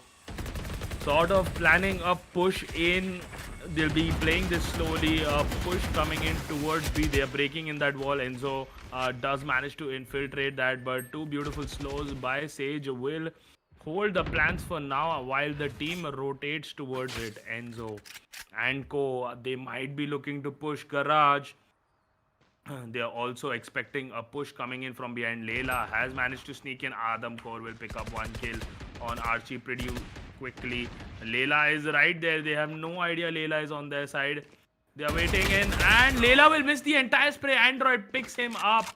sort of planning a push in. They'll be playing this slowly, a push coming in towards B. They are breaking in that wall. Enzo does manage to infiltrate that, but two beautiful slows by Sage will hold the plans for now while the team rotates towards it. Enzo and Co, they might be looking to push Garage. They are also expecting a push coming in from behind. Layla has managed to sneak in. Adam Core will pick up one kill on Archie pretty quickly. Layla is right there. They have no idea Layla is on their side. They are waiting in, and Layla will miss the entire spray. Android picks him up.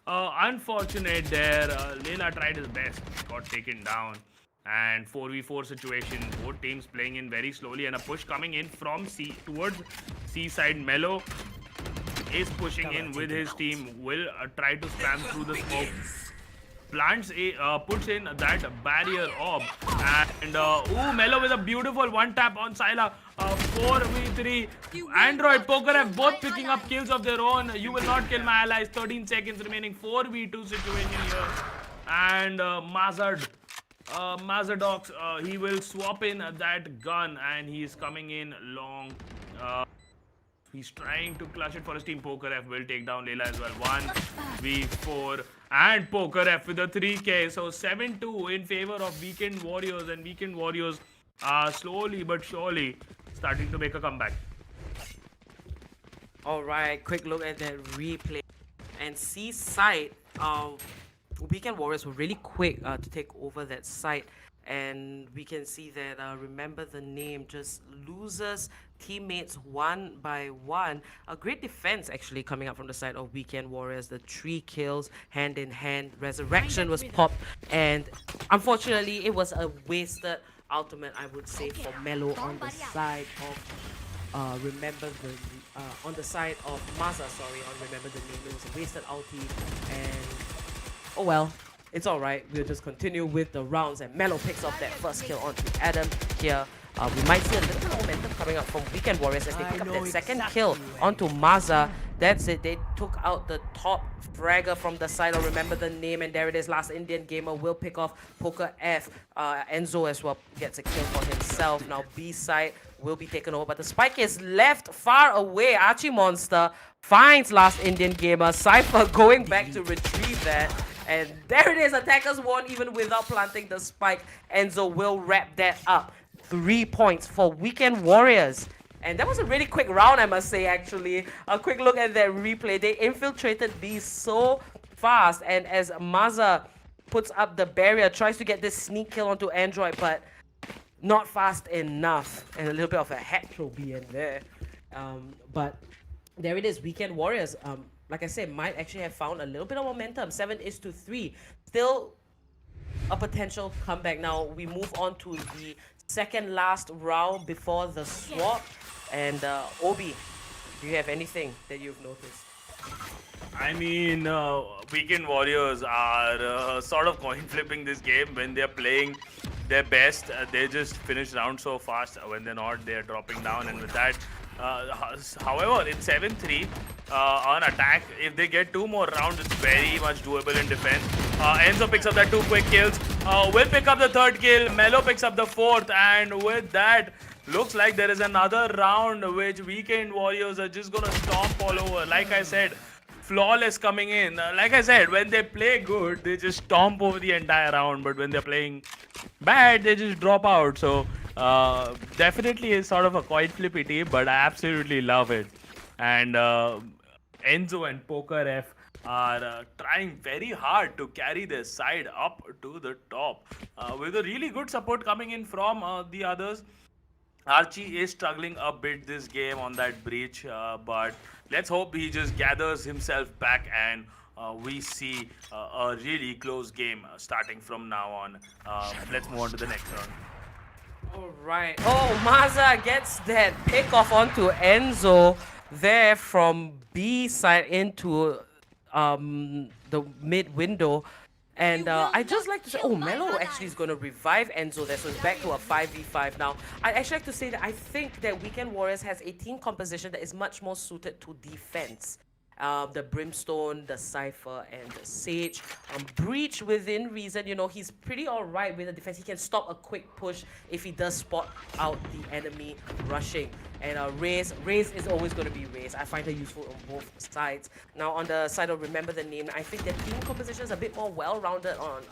Unfortunate there. Layla tried his best, got taken down. And 4v4 situation, both teams playing in very slowly, and a push coming in from C towards C side. Mellow is pushing in with his team, will try to spam through the smoke. Plants puts in that barrier orb, and Mellow with a beautiful one tap on Syla. 4v3. Android, Poker have both picking up kills of their own. You will not kill my allies. 13 seconds remaining. 4v2 situation here, and Mazadox, he will swap in that gun, and he is coming in long. He's trying to clutch it for his team. Poker F will take down Layla as well. 1v4. And Poker F with a 3k. So 7-2 in favor of Weekend Warriors. And Weekend Warriors are slowly but surely starting to make a comeback. Alright, quick look at that replay. And C side, Weekend Warriors were really quick to take over that site. And we can see that Remember the Name just loses teammates one by one. A great defense actually coming up from the side of Weekend Warriors. The 3 kills hand in hand. Resurrection was popped, and unfortunately it was a wasted ultimate, I would say, for Mellow on the side of Remember the on the side of Maza, on Remember the Name. It was a wasted ulti, and oh well. It's alright, we'll just continue with the rounds, and Mellow picks up that first kill onto Adam here. We might see a little bit of momentum coming up from Weekend Warriors as they pick up that second kill onto Maza. That's it, they took out the top fragger from the side of Remember the Name, and there it is. Last Indian Gamer will pick off Poker F. Enzo as well gets a kill for himself. Now B side will be taken over, but the spike is left far away. Archie Monster finds Last Indian Gamer. Cypher going back to retrieve that. And there it is, attackers won even without planting the spike. Enzo will wrap that up. 3 points for Weekend Warriors. And that was a really quick round, I must say, actually. A quick look at that replay. They infiltrated B so fast. And as Maza puts up the barrier, tries to get this sneak kill onto Android, but not fast enough. And a little bit of a head throw B in there. But there it is, Weekend Warriors. Like I said, might actually have found a little bit of momentum. 7-3. Still a potential comeback. Now we move on to the second last round before the swap. And Obi, do you have anything that you've noticed? I mean, Weekend Warriors are sort of coin flipping this game when they're playing their best. They just finish round so fast. When they're not, they're dropping down. And with that, however, it's 7-3 on attack. If they get 2 more rounds, it's very much doable in defense. Enzo picks up that 2 quick kills. Will pick up the 3rd kill. Melo picks up the 4th. And with that, looks like there is another round which Weekend Warriors are just gonna stomp all over. Like I said, flawless coming in. Like I said, when they play good, they just stomp over the entire round. But when they're playing bad, they just drop out. So definitely is sort of a coin flippy team, but I absolutely love it. And Enzo and Poker F are trying very hard to carry their side up to the top with a really good support coming in from the others. Archie is struggling a bit this game on that breach, but let's hope he just gathers himself back and we see a really close game starting from now on. Let's move on to the next round. Alright. Oh, Maza gets that pick off onto Enzo there from B side into the mid window. And I just like to say, oh, Melo actually is going to revive Enzo there, so it's back to a 5v5 now. I actually like to say that I think that Weekend Warriors has a team composition that is much more suited to defense. The Brimstone, the Cypher, and the Sage. Breach within reason, you know, he's pretty alright with the defense. He can stop a quick push if he does spot out the enemy rushing. And Raze is always going to be Raze. I find her useful on both sides. Now on the side of Remember the Name, I think the team composition is a bit more well-rounded on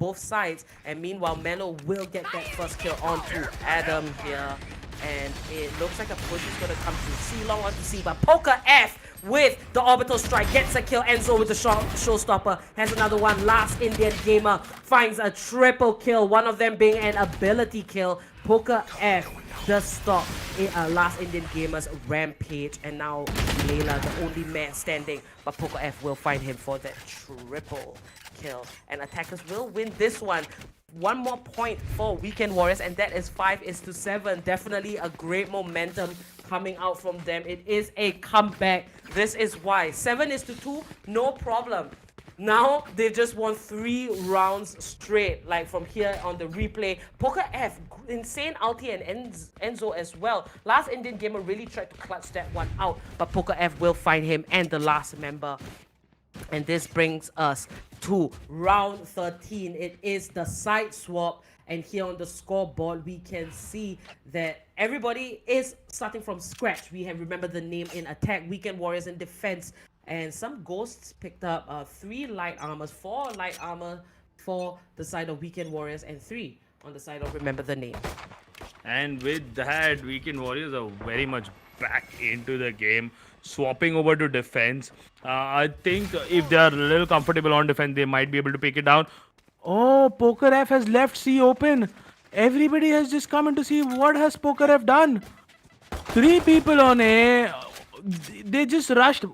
both sides. And meanwhile, Melo will get that first kill onto Adam here. And it looks like a push is going to come through. C-Long onto C, but Poker F with the orbital strike gets a kill. Enzo with the showstopper has another one. Last Indian Gamer finds a triple kill, one of them being an ability kill. Poker F does stop Last Indian Gamer's rampage, and now Layla, the only man standing, but Poker F will find him for that triple kill. And attackers will win this one. One more point for Weekend Warriors, and that is 5-7. Definitely a great momentum coming out from them. It is a comeback. This is why. 7-2, no problem. Now they've just won 3 rounds straight, like from here on the replay. Poker F, insane ulti, and Enzo as well. Last Indian Gamer really tried to clutch that one out, but Poker F will find him and the last member. And this brings us to round 13. It is the side swap, and here on the scoreboard we can see that everybody is starting from scratch. We have Remember the Name in attack, Weekend Warriors in defense, and some ghosts picked up 3 light armors, 4 light armor for the side of Weekend Warriors, and 3 on the side of Remember the Name. And with that, Weekend Warriors are very much back into the game, swapping over to defense. I think if they are a little comfortable on defense, they might be able to pick it down. Oh, Poker F has left C open. Everybody has just come in to see what has Poker F done. 3 people on A. They just rushed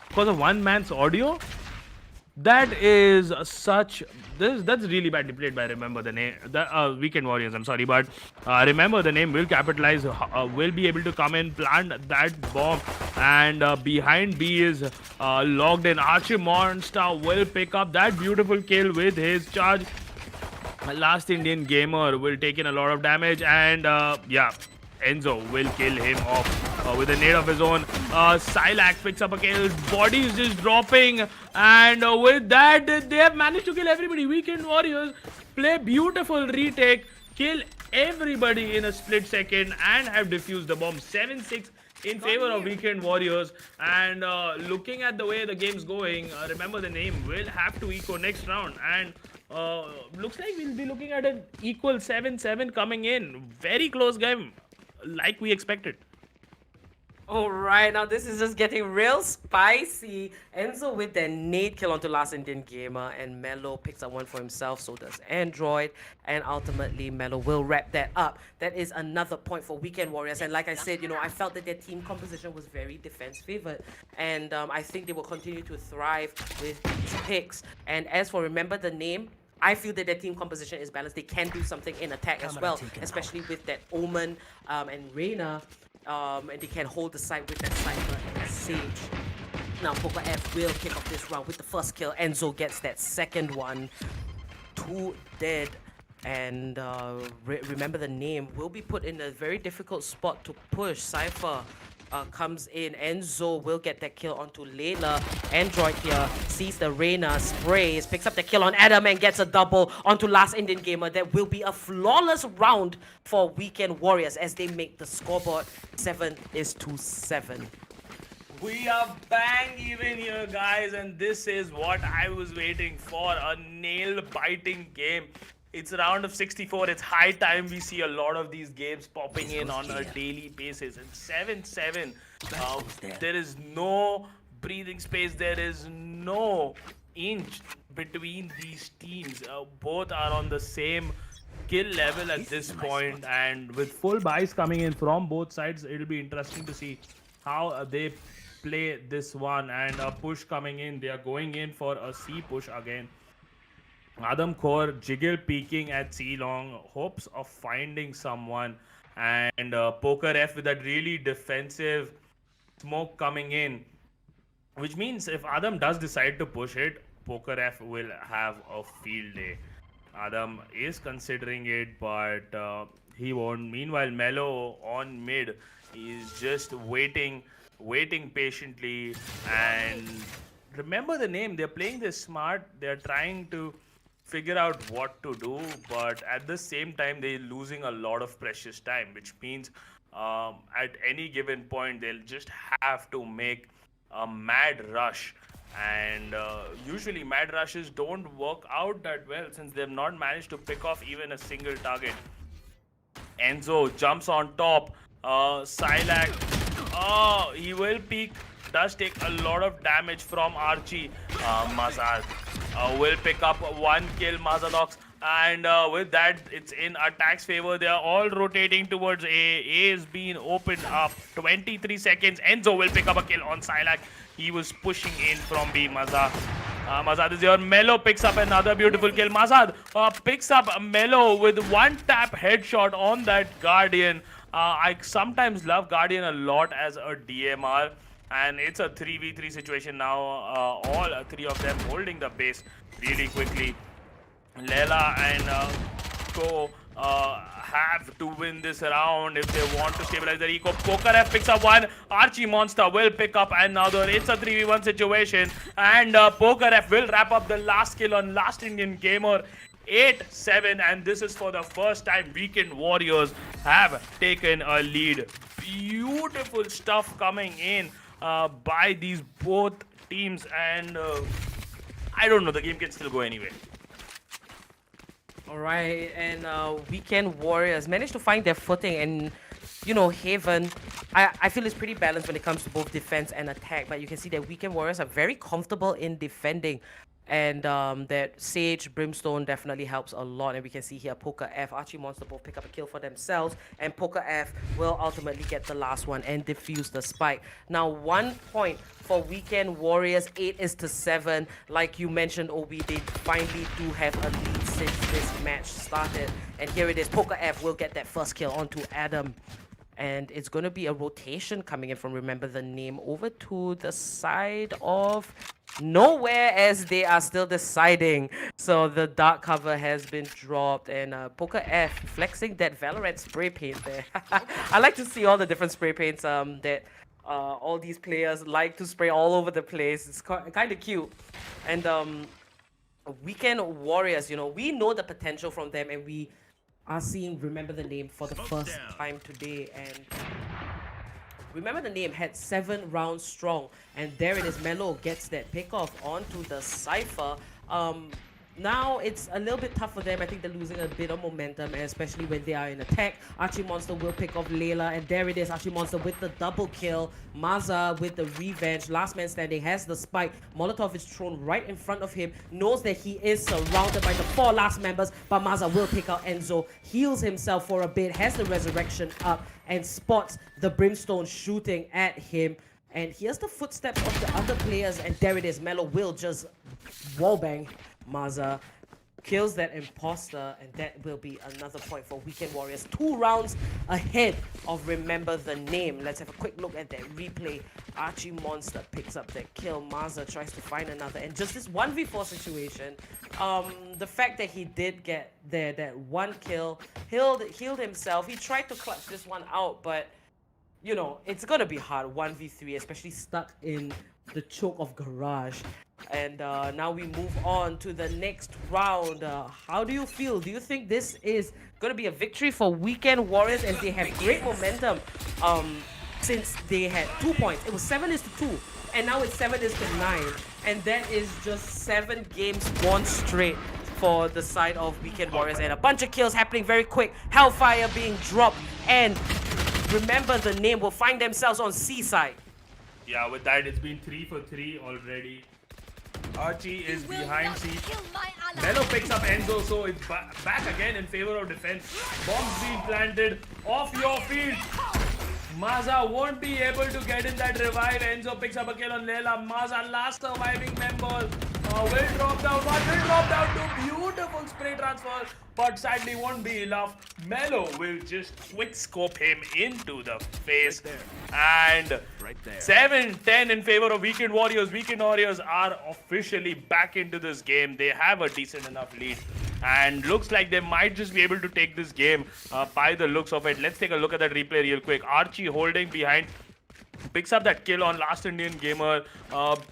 because of one man's audio. That is that's really badly played by Remember the Name, the Weekend Warriors. I'm sorry, but Remember the Name will capitalize, will be able to come in, plant that bomb, and behind B is logged in. Archie Monster will pick up that beautiful kill with his charge. Last Indian Gamer will take in a lot of damage, and yeah, Enzo will kill him off with a nade of his own. Silac picks up a kill. Body is just dropping. And with that, they have managed to kill everybody. Weekend Warriors play beautiful retake, kill everybody in a split second, and have defused the bomb. 7-6 in favor of Weekend Warriors. And looking at the way the game's going, Remember the Name will have to eco next round. And Looks like we'll be looking at an equal 7-7 coming in. Very close game, like we expected. Alright, now this is just getting real spicy. Enzo with the nade kill onto Last Indian Gamer, and Melo picks up one for himself, so does Android, and ultimately Melo will wrap that up. That is another point for Weekend Warriors, and like I said, you know, I felt that their team composition was very defense favored, and I think they will continue to thrive with these picks. And as for Remember the Name, I feel that their team composition is balanced. They can do something in attack as well, especially with that Omen and Reyna. And they can hold the side with that Cypher and Sage. Now Poker F will kick off this round with the first kill. Enzo gets that second one. 2 dead. And Remember the Name will be put in a very difficult spot to push. Cypher comes in. Enzo will get that kill onto Layla. Android here sees the Reyna, sprays, picks up the kill on Adam and gets a double onto Last Indian Gamer. That will be a flawless round for Weekend Warriors as they make the scoreboard 7-7. We are bang even here, guys, and this is what I was waiting for, a nail-biting game. It's a round of 64. It's high time we see a lot of these games popping in on a daily basis. And 7-7, there is no breathing space. There is no inch between these teams. Both are on the same kill level at this point. And with full buys coming in from both sides, it'll be interesting to see how they play this one. And a push coming in. They are going in for a C push again. Adam Core, Jiggle peeking at C long, hopes of finding someone, and Poker F with that really defensive smoke coming in, which means if Adam does decide to push it, Poker F will have a field day. Adam is considering it, but he won't. Meanwhile, Melo on mid is just waiting patiently. And remember the name, they're playing this smart, they're trying to figure out what to do, but at the same time they're losing a lot of precious time, which means at any given point they'll just have to make a mad rush. And usually mad rushes don't work out that well since they've not managed to pick off even a single target. Enzo jumps on top. Silac, he will peek. Does take a lot of damage from Archie. Mazad will pick up one kill, Mazadox, and with that it's in attack's favor. They are all rotating towards A. A is being opened up. 23 seconds. Enzo will pick up a kill on Silac. He was pushing in from B. Mazad is here. Melo picks up another beautiful kill. Mazad picks up Melo with one tap headshot on that Guardian. I sometimes love Guardian a lot as a DMR. And it's a 3v3 situation now. All three of them holding the base really quickly. Layla and Ko have to win this round if they want to stabilize their eco. Poker F picks up one. Archie Monster will pick up another. It's a 3v1 situation. And Poker F will wrap up the last kill on Last Indian Gamer. 8-7, and this is for the first time Weekend Warriors have taken a lead. Beautiful stuff coming in by these both teams, and I don't know, the game can still go anyway. Alright, and Weekend Warriors managed to find their footing, and you know, Haven, I feel it's pretty balanced when it comes to both defense and attack, but you can see that Weekend Warriors are very comfortable in defending. And that Sage Brimstone definitely helps a lot, and we can see here Poker F, Archie Monster both pick up a kill for themselves, and Poker F will ultimately get the last one and defuse the spike. Now 1 point for Weekend Warriors, 8-7. Like you mentioned, Obi, they finally do have a lead since this match started, and here it is. Poker F will get that first kill onto Adam. And it's going to be a rotation coming in from Remember the Name over to the side of Nowhere as they are still deciding. So the dark cover has been dropped, and Poker F flexing that Valorant spray paint there. I like to see all the different spray paints that all these players like to spray all over the place. It's kind of cute. And Weekend Warriors, you know, we know the potential from them, and we are seeing Remember the Name for the first time today. And Remember the Name had 7 rounds strong, and there it is. Melo gets that pick off onto the Cypher. Now it's a little bit tough for them. I think they're losing a bit of momentum, and especially when they are in attack. Archie Monster will pick off Layla, and there it is. Archie Monster with the double kill. Maza with the revenge. Last man standing has the spike. Molotov is thrown right in front of him. Knows that he is surrounded by the 4 last members, but Maza will pick out Enzo. Heals himself for a bit, has the resurrection up, and spots the Brimstone shooting at him. And here's the footsteps of the other players, and there it is. Melo will just wallbang Maza, kills that imposter, and that will be another point for Weekend Warriors. 2 rounds ahead of Remember the Name. Let's have a quick look at that replay. Archie Monster picks up that kill. Maza tries to find another, and just this 1v4 situation, the fact that he did get there, that 1 kill, healed himself. He tried to clutch this one out, but you know, it's gonna be hard 1v3, especially stuck in the choke of Garage. And now we move on to the next round. How do you feel? Do you think this is gonna be a victory for Weekend Warriors, as they have great momentum since they had 2 points? It was 7-2, and now it's 7-9, and that is just 7 games won straight for the side of Weekend Warriors, and a bunch of kills happening very quick. Hellfire being dropped, and Remember the Name will find themselves on C side. Yeah, with that, it's been 3 for 3 already. Archie is behind C. Melo picks up Enzo, so it's back again in favor of defense. Bombs being planted off your field. Maza won't be able to get in that revive. Enzo picks up a kill on Layla. Maza, last surviving member, will drop down. One will drop down. 2 beautiful spray transfers, but sadly won't be enough. Melo will just quick scope him into the face. And 7-10 in favor of Weekend Warriors. Weekend Warriors are officially back into this game. They have a decent enough lead, and looks like they might just be able to take this game by the looks of it. Let's take a look at that replay real quick. Archie holding behind, picks up that kill on Last Indian Gamer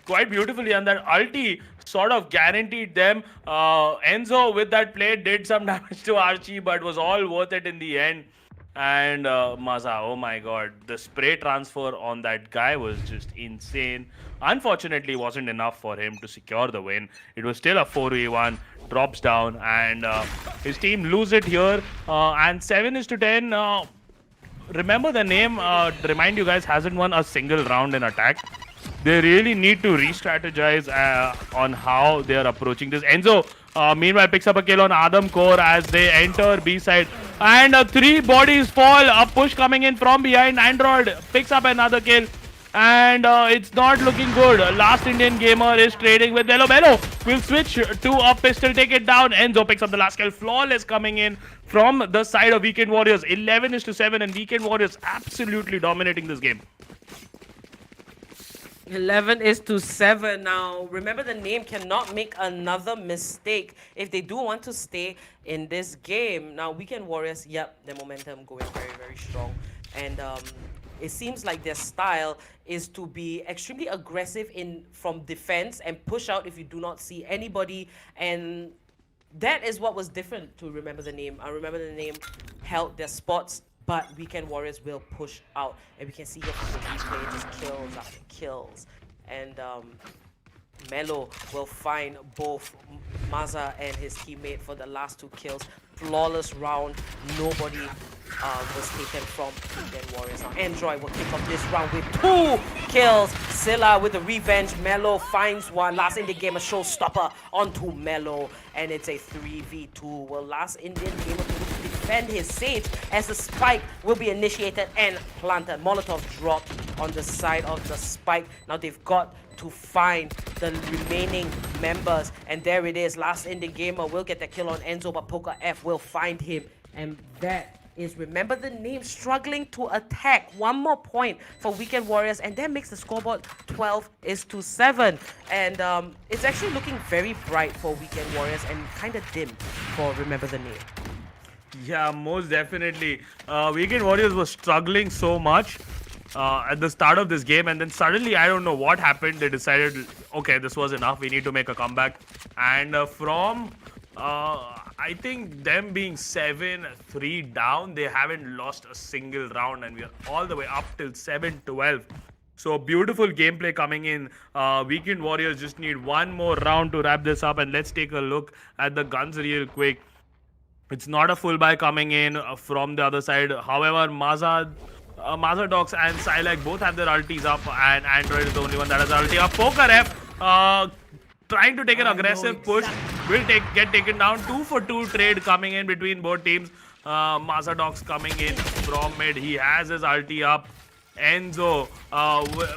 quite beautifully, and that ulti sort of guaranteed them. Enzo with that play did some damage to Archie, but was all worth it in the end. And Maza, oh my god, the spray transfer on that guy was just insane. Unfortunately, wasn't enough for him to secure the win. It was still a 4v1, drops down, and his team lose it here. And 7-10. Remember the Name, remind you guys, hasn't won a single round in attack. They really need to re-strategize on how they are approaching this. Enzo, meanwhile, picks up a kill on Adam Core as they enter B side. And 3 bodies fall. A push coming in from behind. Android picks up another kill. And it's not looking good. Last Indian Gamer is trading with Melo. Melo will switch to a pistol, take it down. Enzo picks up the last kill. Flawless coming in from the side of Weekend Warriors. 11-7, and Weekend Warriors absolutely dominating this game. 11-7 now. Remember the Name cannot make another mistake if they do want to stay in this game. Now, Weekend Warriors, yep, their momentum going very, very strong. And it seems like their style is to be extremely aggressive from defense and push out if you do not see anybody. And that is what was different to Remember the Name. I Remember the Name held their spots, but Weekend Warriors will push out. And we can see here from the replay, just kills after kills. And Melo will find both Maza and his teammate for the last 2 kills. Flawless round. Nobody was taken from Weekend Warriors. Now Android will kick off this round with 2 kills. Scylla with the revenge. Melo finds one. Last Indian Gamer showstopper onto Melo. And it's a 3v2. Will Last Indian Gamer defend his Sage as the spike will be initiated and planted. Molotov dropped on the side of the spike. Now they've got to find the remaining members, and there it is. Last Indian Gamer will get the kill on Enzo, but Poker F will find him, and that is Remember the Name struggling to attack. 1 more point for Weekend Warriors, and that makes the scoreboard 12-7. And it's actually looking very bright for Weekend Warriors and kind of dim for Remember the Name. Yeah, most definitely. Weekend Warriors was struggling so much at the start of this game, and then suddenly, I don't know what happened. They decided, okay, this was enough. We need to make a comeback. And from I think them being 7-3 down, they haven't lost a single round, and we are all the way up till 7-12. So beautiful gameplay coming in. Weekend Warriors just need one more round to wrap this up, and let's take a look at the guns real quick. It's not a full buy coming in from the other side. However, Mazadox and Silek both have their ultis up, and Android is the only one that has ulti up. Poker F trying to take an aggressive push will get taken down. 2-for-2 trade coming in between both teams. Mazadox coming in from mid. He has his ulti up. Enzo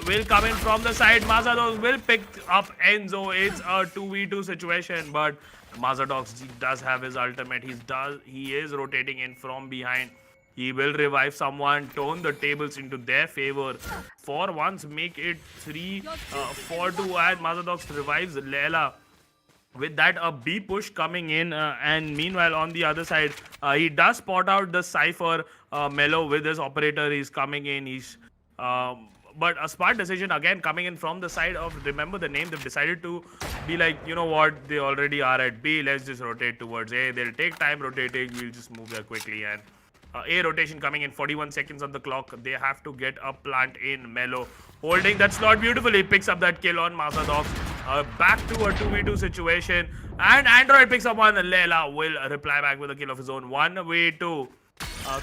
will come in from the side. Mazadox will pick up Enzo. It's a 2v2 situation, but Mazadox does have his ultimate. He is rotating in from behind. He will revive someone, turn the tables into their favor. For once, make it 3-4-2, and Mazadox revives Layla. With that, a B push coming in, and meanwhile on the other side, he does spot out the Cypher Mellow with his operator. He's coming in. But a smart decision again coming in from the side of, remember the name, they've decided to be like, you know what, they already are at B, let's just rotate towards A. They'll take time rotating, we'll just move there quickly. And A rotation coming in, 41 seconds on the clock. They have to get a plant in. Mellow holding that slot beautifully, picks up that kill on Mazadox. Back to a 2v2 situation, and Android picks up one. Layla will reply back with a kill of his own. 1v2.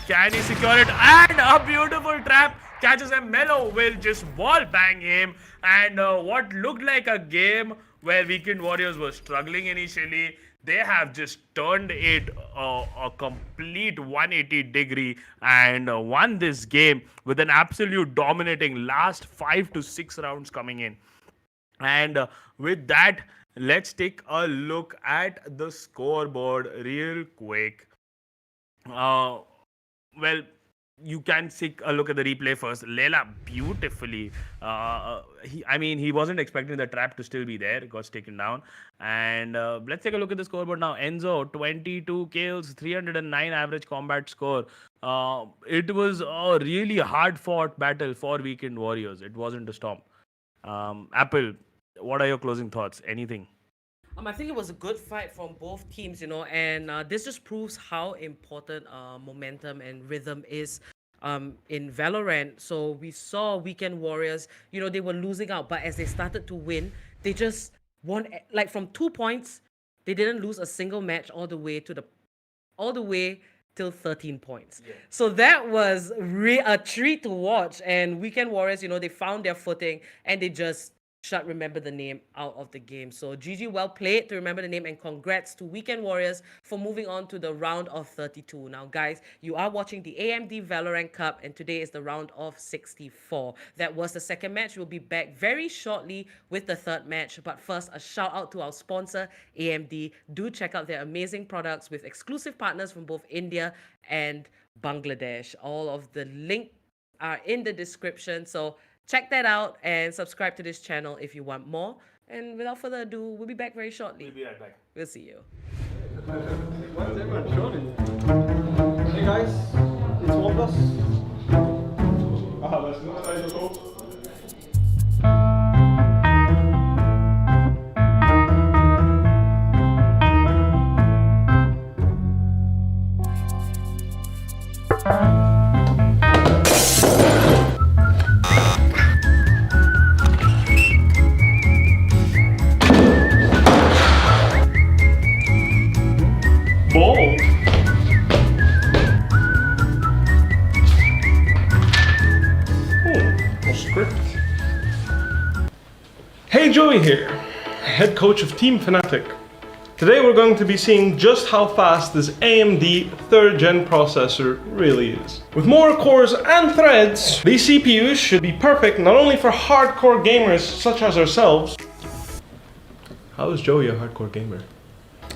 Can he secure it? And a beautiful trap catches him. Mellow will just wall bang him. And what looked like a game where Weekend Warriors were struggling initially, they have just turned it a complete 180 degree and won this game with an absolute dominating last 5 to 6 rounds coming in. And with that, let's take a look at the scoreboard real quick. Well, you can take a look at the replay first. Layla beautifully. He wasn't expecting the trap to still be there. It got taken down. And let's take a look at the scoreboard now. Enzo, 22 kills, 309 average combat score. It was a really hard-fought battle for Weekend Warriors. It wasn't a storm. Apple, what are your closing thoughts? Anything? I think it was a good fight from both teams, and this just proves how important momentum and rhythm is in Valorant. So we saw Weekend Warriors, they were losing out, but as they started to win, they just won, like from 2 points, they didn't lose a single match all the way till 13 points. Yeah. So that was a treat to watch. And Weekend Warriors, they found their footing and they just shut Remember the Name out of the game. So GG, well played to Remember the Name, and congrats to Weekend Warriors for moving on to the round of 32. Now guys, you are watching the AMD Valorant Cup, and today is the round of 64. That was the second match. We'll be back very shortly with the third match, but first a shout out to our sponsor AMD. Do check out their amazing products with exclusive partners from both India and Bangladesh. All of the links are in the description, so check that out and subscribe to this channel if you want more. And without further ado, we'll be back very shortly. We'll be right back. We'll see you. Hey guys, it's one plus. Let's go. Ball. Oh, script. Hey, Joey here, head coach of Team Fnatic. Today we're going to be seeing just how fast this AMD 3rd gen processor really is. With more cores and threads, these CPUs should be perfect not only for hardcore gamers such as ourselves. How is Joey a hardcore gamer?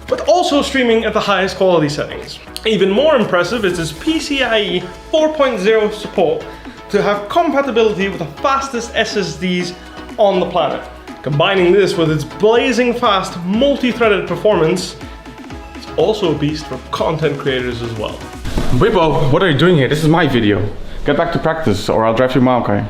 But also streaming at the highest quality settings. Even more impressive is its PCIe 4.0 support to have compatibility with the fastest SSDs on the planet. Combining this with its blazing fast multi-threaded performance, it's also a beast for content creators as well. Weibo, what are you doing here? This is my video. Get back to practice or I'll drive you mile, okay?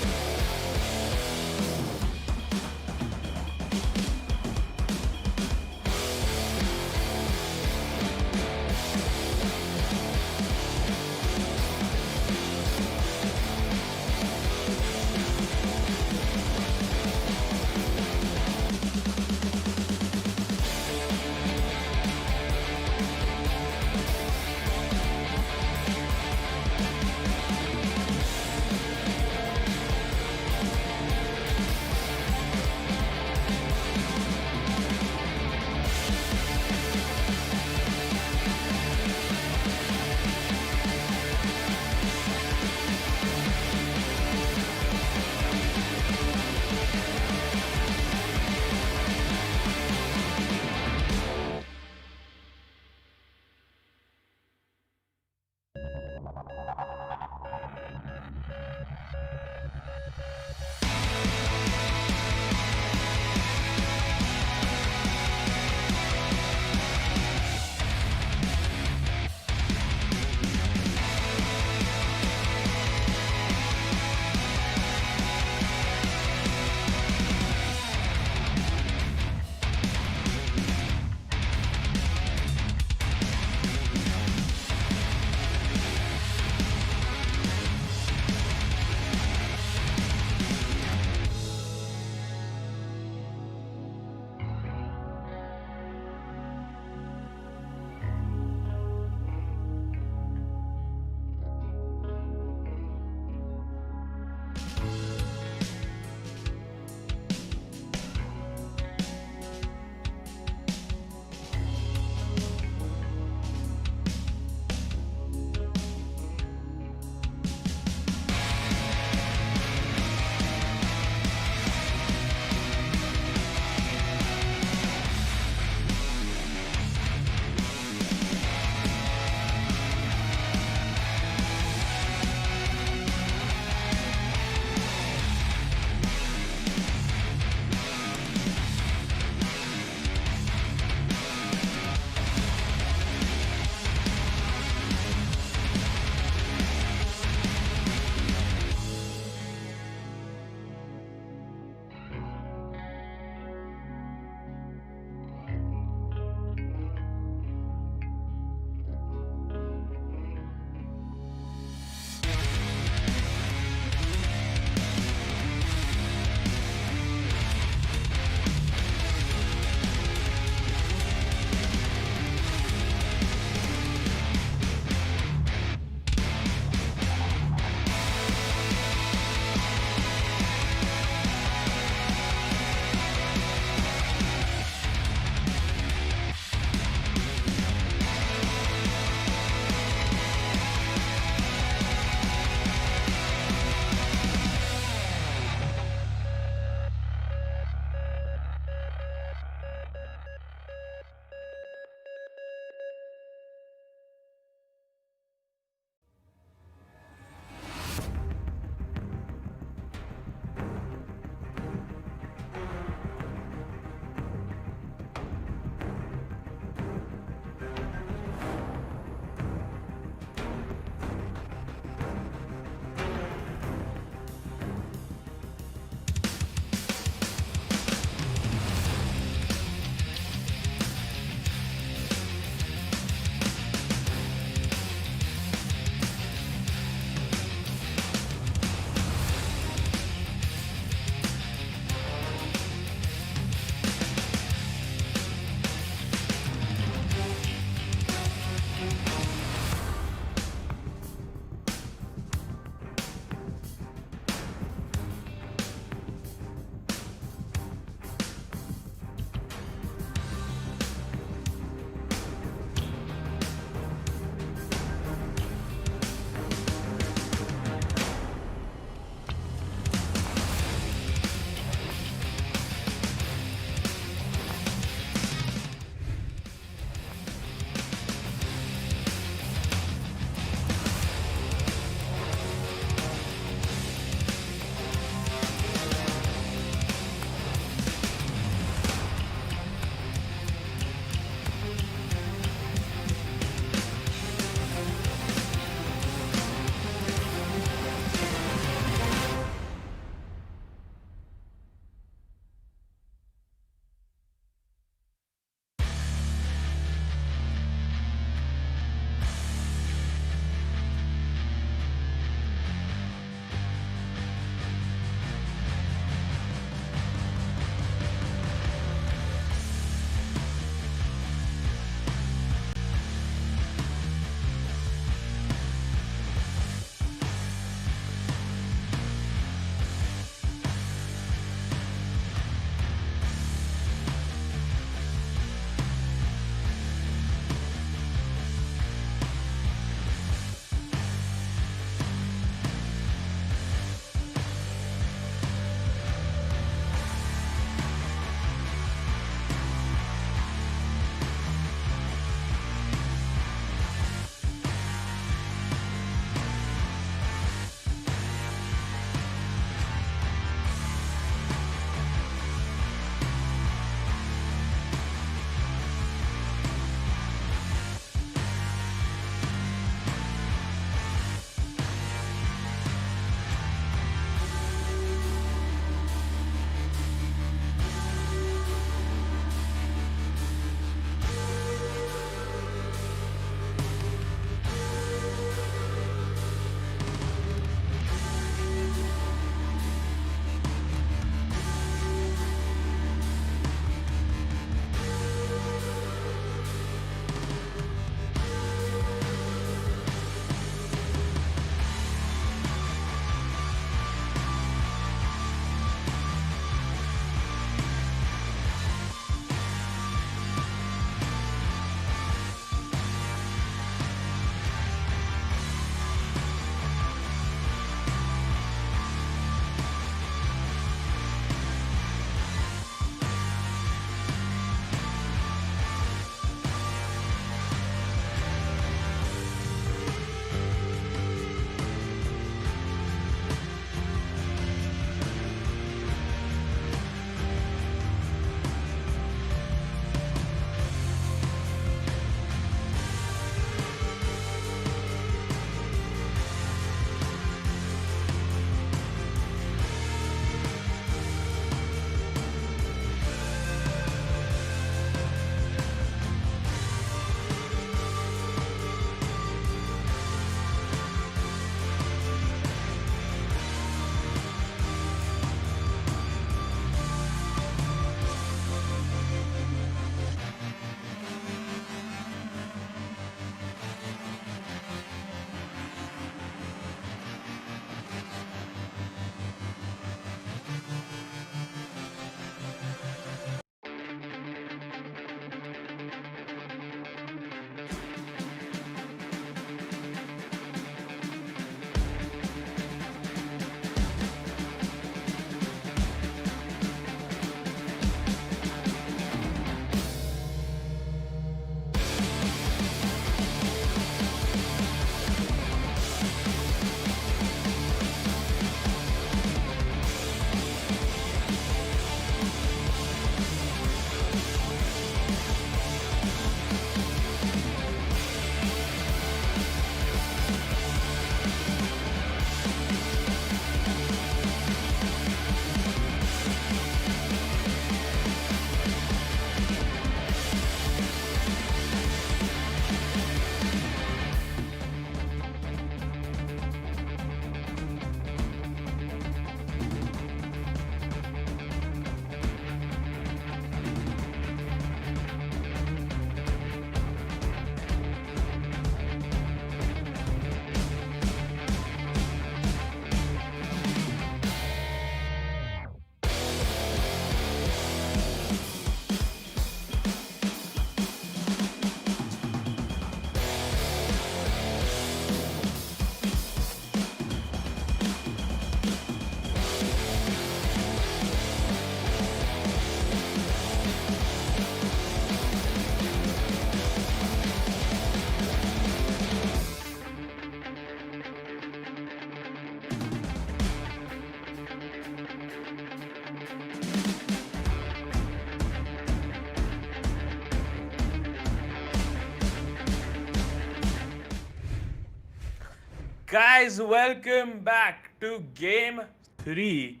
Guys, welcome back to game 3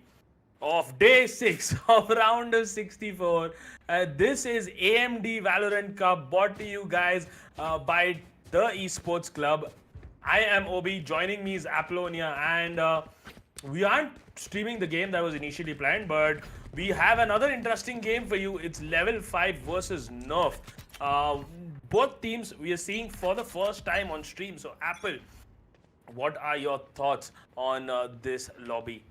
of day 6 of round of 64. This is AMD Valorant Cup brought to you guys by the Esports Club. I am Obi, joining me is Apollonia, and we aren't streaming the game that was initially planned, but we have another interesting game for you. It's level 5 versus Nerf. Both teams we are seeing for the first time on stream. So Apple, what are your thoughts on this lobby?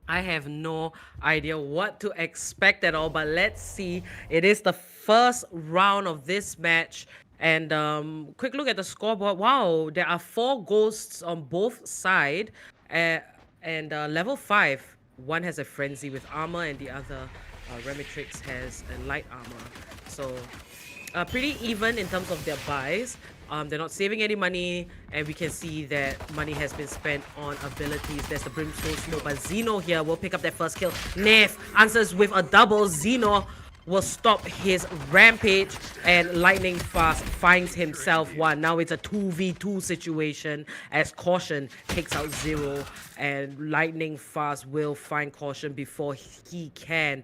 I have no idea what to expect at all, but let's see. It is the first round of this match. And quick look at the scoreboard. Wow, there are 4 ghosts on both sides. And level 5, one has a frenzy with armor, and the other, Remitrix, has a light armor. So pretty even in terms of their buys. They're not saving any money, and we can see that money has been spent on abilities. There's the Brimstone Smoke, but Xeno here will pick up that first kill. Nef answers with a double. Xeno will stop his rampage, and Lightning Fast finds himself one. Now it's a 2v2 situation as Caution takes out Zero, and Lightning Fast will find Caution before he can.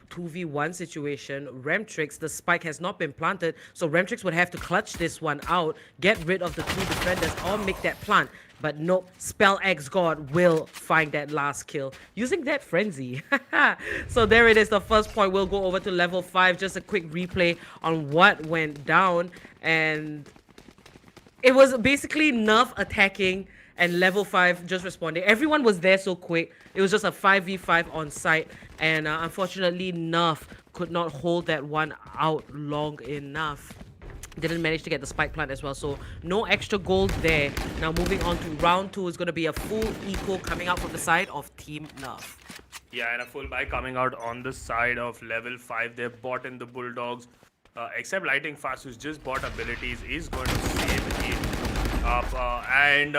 2v1 situation. Remtrix, the spike has not been planted, so Remtrix would have to clutch this one out, get rid of the 2 defenders, or make that plant. But no, Spell X God will find that last kill using that frenzy. So there it is, the first point. We'll go over to level 5. Just a quick replay on what went down, and it was basically Nerf attacking and level 5 just responding. Everyone was there so quick. It was just a 5v5 on site, and unfortunately Nerf could not hold that one out long enough. Didn't manage to get the spike plant as well, so no extra gold there. Now moving on to round 2 is going to be a full eco coming out from the side of Team Nerf. Yeah, and a full buy coming out on the side of level 5. They've bought in the Bulldogs, except Lightning Fast, who's just bought abilities, is going to save him up. And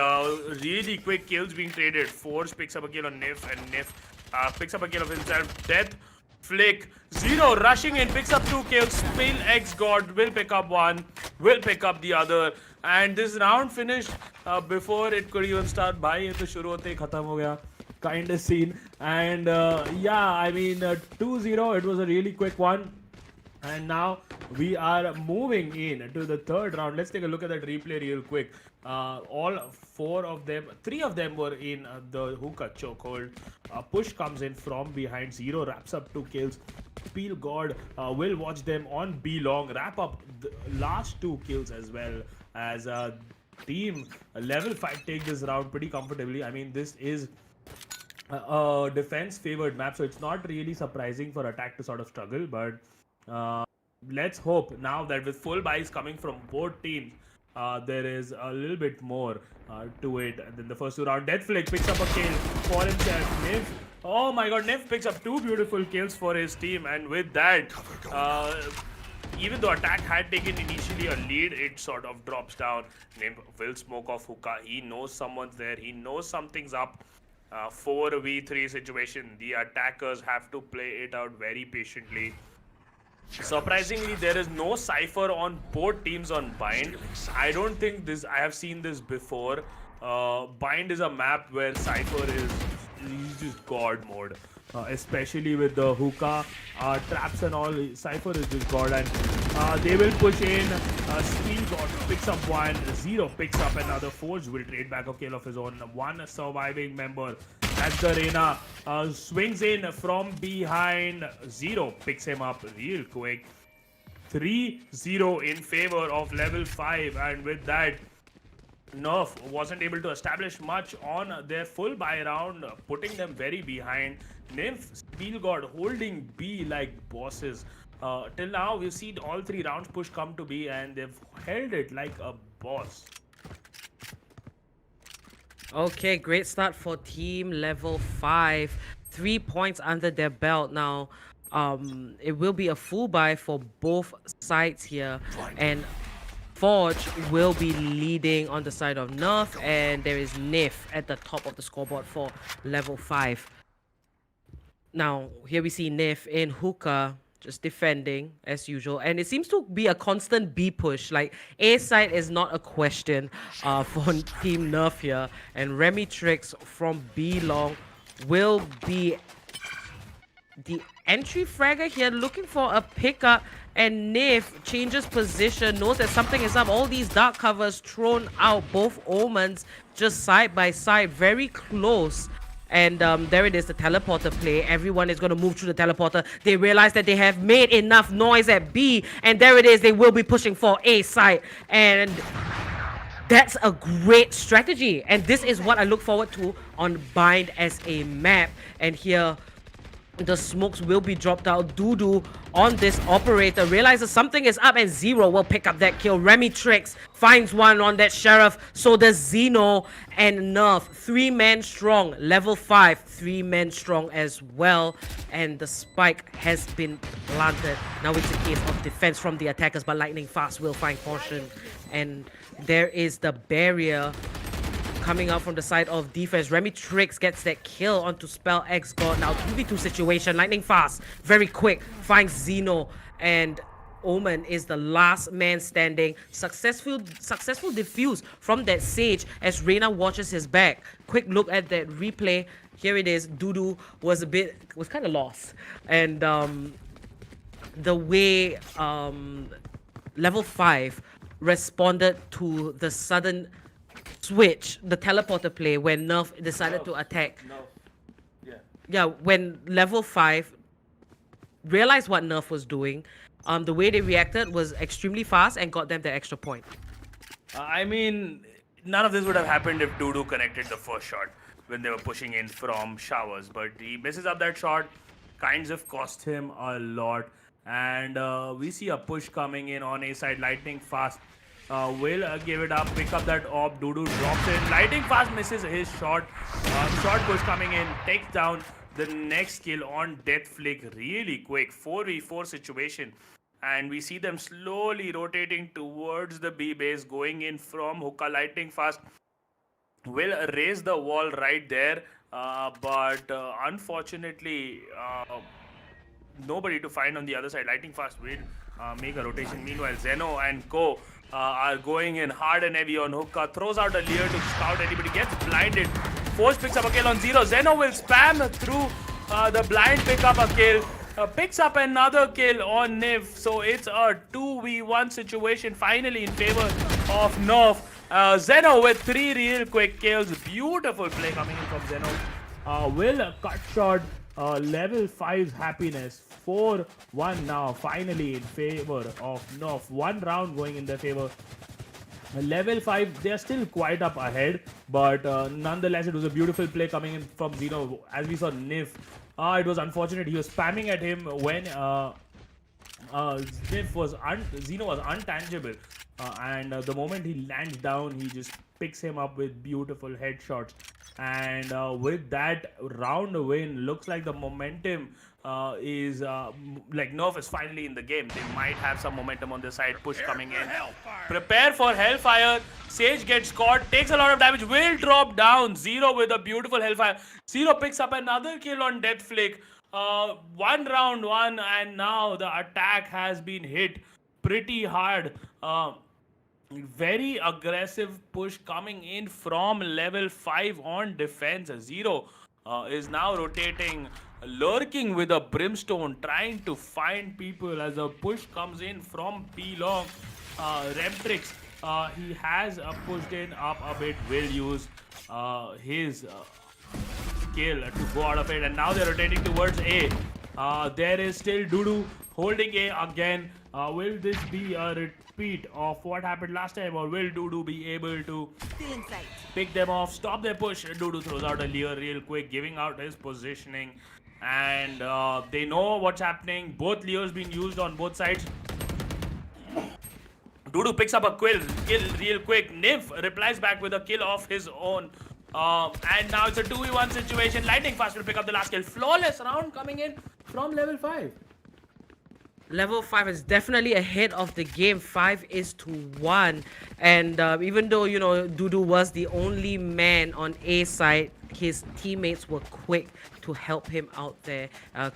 really quick kills being traded. Forge picks up a kill on Nif, and Nif picks up a kill of himself. Death, Flick, Zero rushing in, picks up 2 kills. Spill X God will pick up one, will pick up the other. And this round finished before it could even start. Bhai, ye to shuru hote hi khatam ho gaya kind of scene. And yeah, I mean 2-0, it was a really quick one. And now we are moving in to the third round. Let's take a look at that replay real quick. All 4 of them, 3 of them were in the hookah chokehold. Push comes in from behind. Zero wraps up 2 kills. Peel God will watch them on B long, wrap up the last 2 kills as well, as team level 5 take this round pretty comfortably. I mean, this is a defense favored map, so it's not really surprising for attack to sort of struggle, but let's hope now that with full buys coming from both teams, there is a little bit more to it than the first 2 rounds. Deathflick picks up a kill for himself. Nif, oh my god, Nif picks up 2 beautiful kills for his team, and with that, even though attack had taken initially a lead, it sort of drops down. Nif will smoke off hookah. He knows someone's there. He knows something's up. 4v3 situation. The attackers have to play it out very patiently. Surprisingly, there is no Cypher on both teams on Bind. I don't think this, I have seen this before. Bind is a map where Cypher is, he's just God mode. Especially with the hookah traps and all, Cypher is just God, and they will push in. Steel God picks up one, Zero picks up another. Forge will trade back a kill of his own. One surviving member as the Reina swings in from behind. Zero picks him up real quick. 3-0 in favor of level 5, and with that, Nerf wasn't able to establish much on their full buy round, putting them very behind. Nymph, Steel God holding B like bosses. Till now, we've seen all 3 rounds push come to B, and they've held it like a boss. Okay, great start for team level 5. 3 points under their belt now. It will be a full buy for both sides here, and Forge will be leading on the side of Nerf, and there is Nif at the top of the scoreboard for level 5. Now, here we see Nif in hookah. just defending as usual, and it seems to be a constant B push. Like A side is not a question for Team Nerf here, and Remy Tricks from B long will be the entry fragger here, looking for a pickup, and Nif changes position, knows that something is up. All these dark covers thrown out, both Omens just side by side, very close. And there it is, the teleporter play. Everyone is going to move through the teleporter. They realize that they have made enough noise at B, and there it is, they will be pushing for A side. And that's a great strategy, and this is what I look forward to on Bind as a map. And here the smokes will be dropped out. Dudu on this operator realizes something is up, and Zero will pick up that kill. Remy Tricks finds one on that Sheriff. So does Zeno and Nerf. 3-man strong. Level 5. 3-man strong as well. And the spike has been planted. Now it's a case of defense from the attackers, but Lightning Fast will find portion. And there is the barrier coming out from the side of defense. Remy Tricks gets that kill onto Spell X God. Now 2v2 situation. Lightning Fast, very quick, finds Zeno, and Omen is the last man standing. Successful defuse from that Sage as Reyna watches his back. Quick look at that replay. Here it is. Dudu was kind of lost, and the way level 5 responded to the sudden switch, the teleporter play, when Nerf decided to attack. Yeah, when level 5 realized what Nerf was doing, the way they reacted was extremely fast and got them the extra point. I mean, none of this would have happened if Dudu connected the first shot when they were pushing in from showers, but he misses up that shot, kinds of cost him a lot. And we see a push coming in on A side. Lightning Fast will give it up, pick up that op. Dudu drops in. Lightning Fast misses his shot. Short push coming in, takes down the next kill on Death Flick really quick. 4v4 situation. And we see them slowly rotating towards the B base, going in from hookah. Lightning Fast will raise the wall right there. But unfortunately, nobody to find on the other side. Lightning Fast will make a rotation. Meanwhile, Zeno and Co are going in hard and heavy on hookah. Throws out a leer to scout anybody. Gets blinded. Force picks up a kill on Zero. Zeno will spam through the blind, pick up a kill. Picks up another kill on Niv. So it's a 2v1 situation finally in favor of Nerf. Zeno with 3 real quick kills. Beautiful play coming in from Zeno. Will cut short level 5's happiness. 4-1 now finally in favor of Nerf. 1 round going in their favor. Level 5, they are still quite up ahead, but nonetheless, it was a beautiful play coming in from Zeno. As we saw Nif, it was unfortunate. He was spamming at him when Zeno was untangible. And the moment he lands down, he just picks him up with beautiful headshots. And with that round win, looks like the momentum is like Nerf is finally in the game. They might have some momentum on the side. Push coming in. Prepare for Hellfire. Sage gets caught, takes a lot of damage, will drop down. Zero with a beautiful Hellfire. Zero picks up another kill on Death Flick. 1 round 1, and now the attack has been hit pretty hard. Very aggressive push coming in from level 5 on defense. Zero is now rotating, lurking with a brimstone, trying to find people as a push comes in from P long. Remtrix, he has pushed in up a bit, will use his skill to go out of it, and now they're rotating towards A. There is still Dudu holding A again. Will this be a repeat of what happened last time, or will Dudu be able to pick them off, stop their push? Dudu throws out a leer real quick, giving out his positioning, and they know what's happening. Both leers being used on both sides. Dudu picks up a kill real quick. Niv replies back with a kill of his own. And now it's a 2v1 situation. Lightning Fast will pick up the last kill. Flawless round coming in from level 5. Level 5 is definitely ahead of the game. 5-1. And even though, you know, Dudu was the only man on A side, his teammates were quick to help him out there.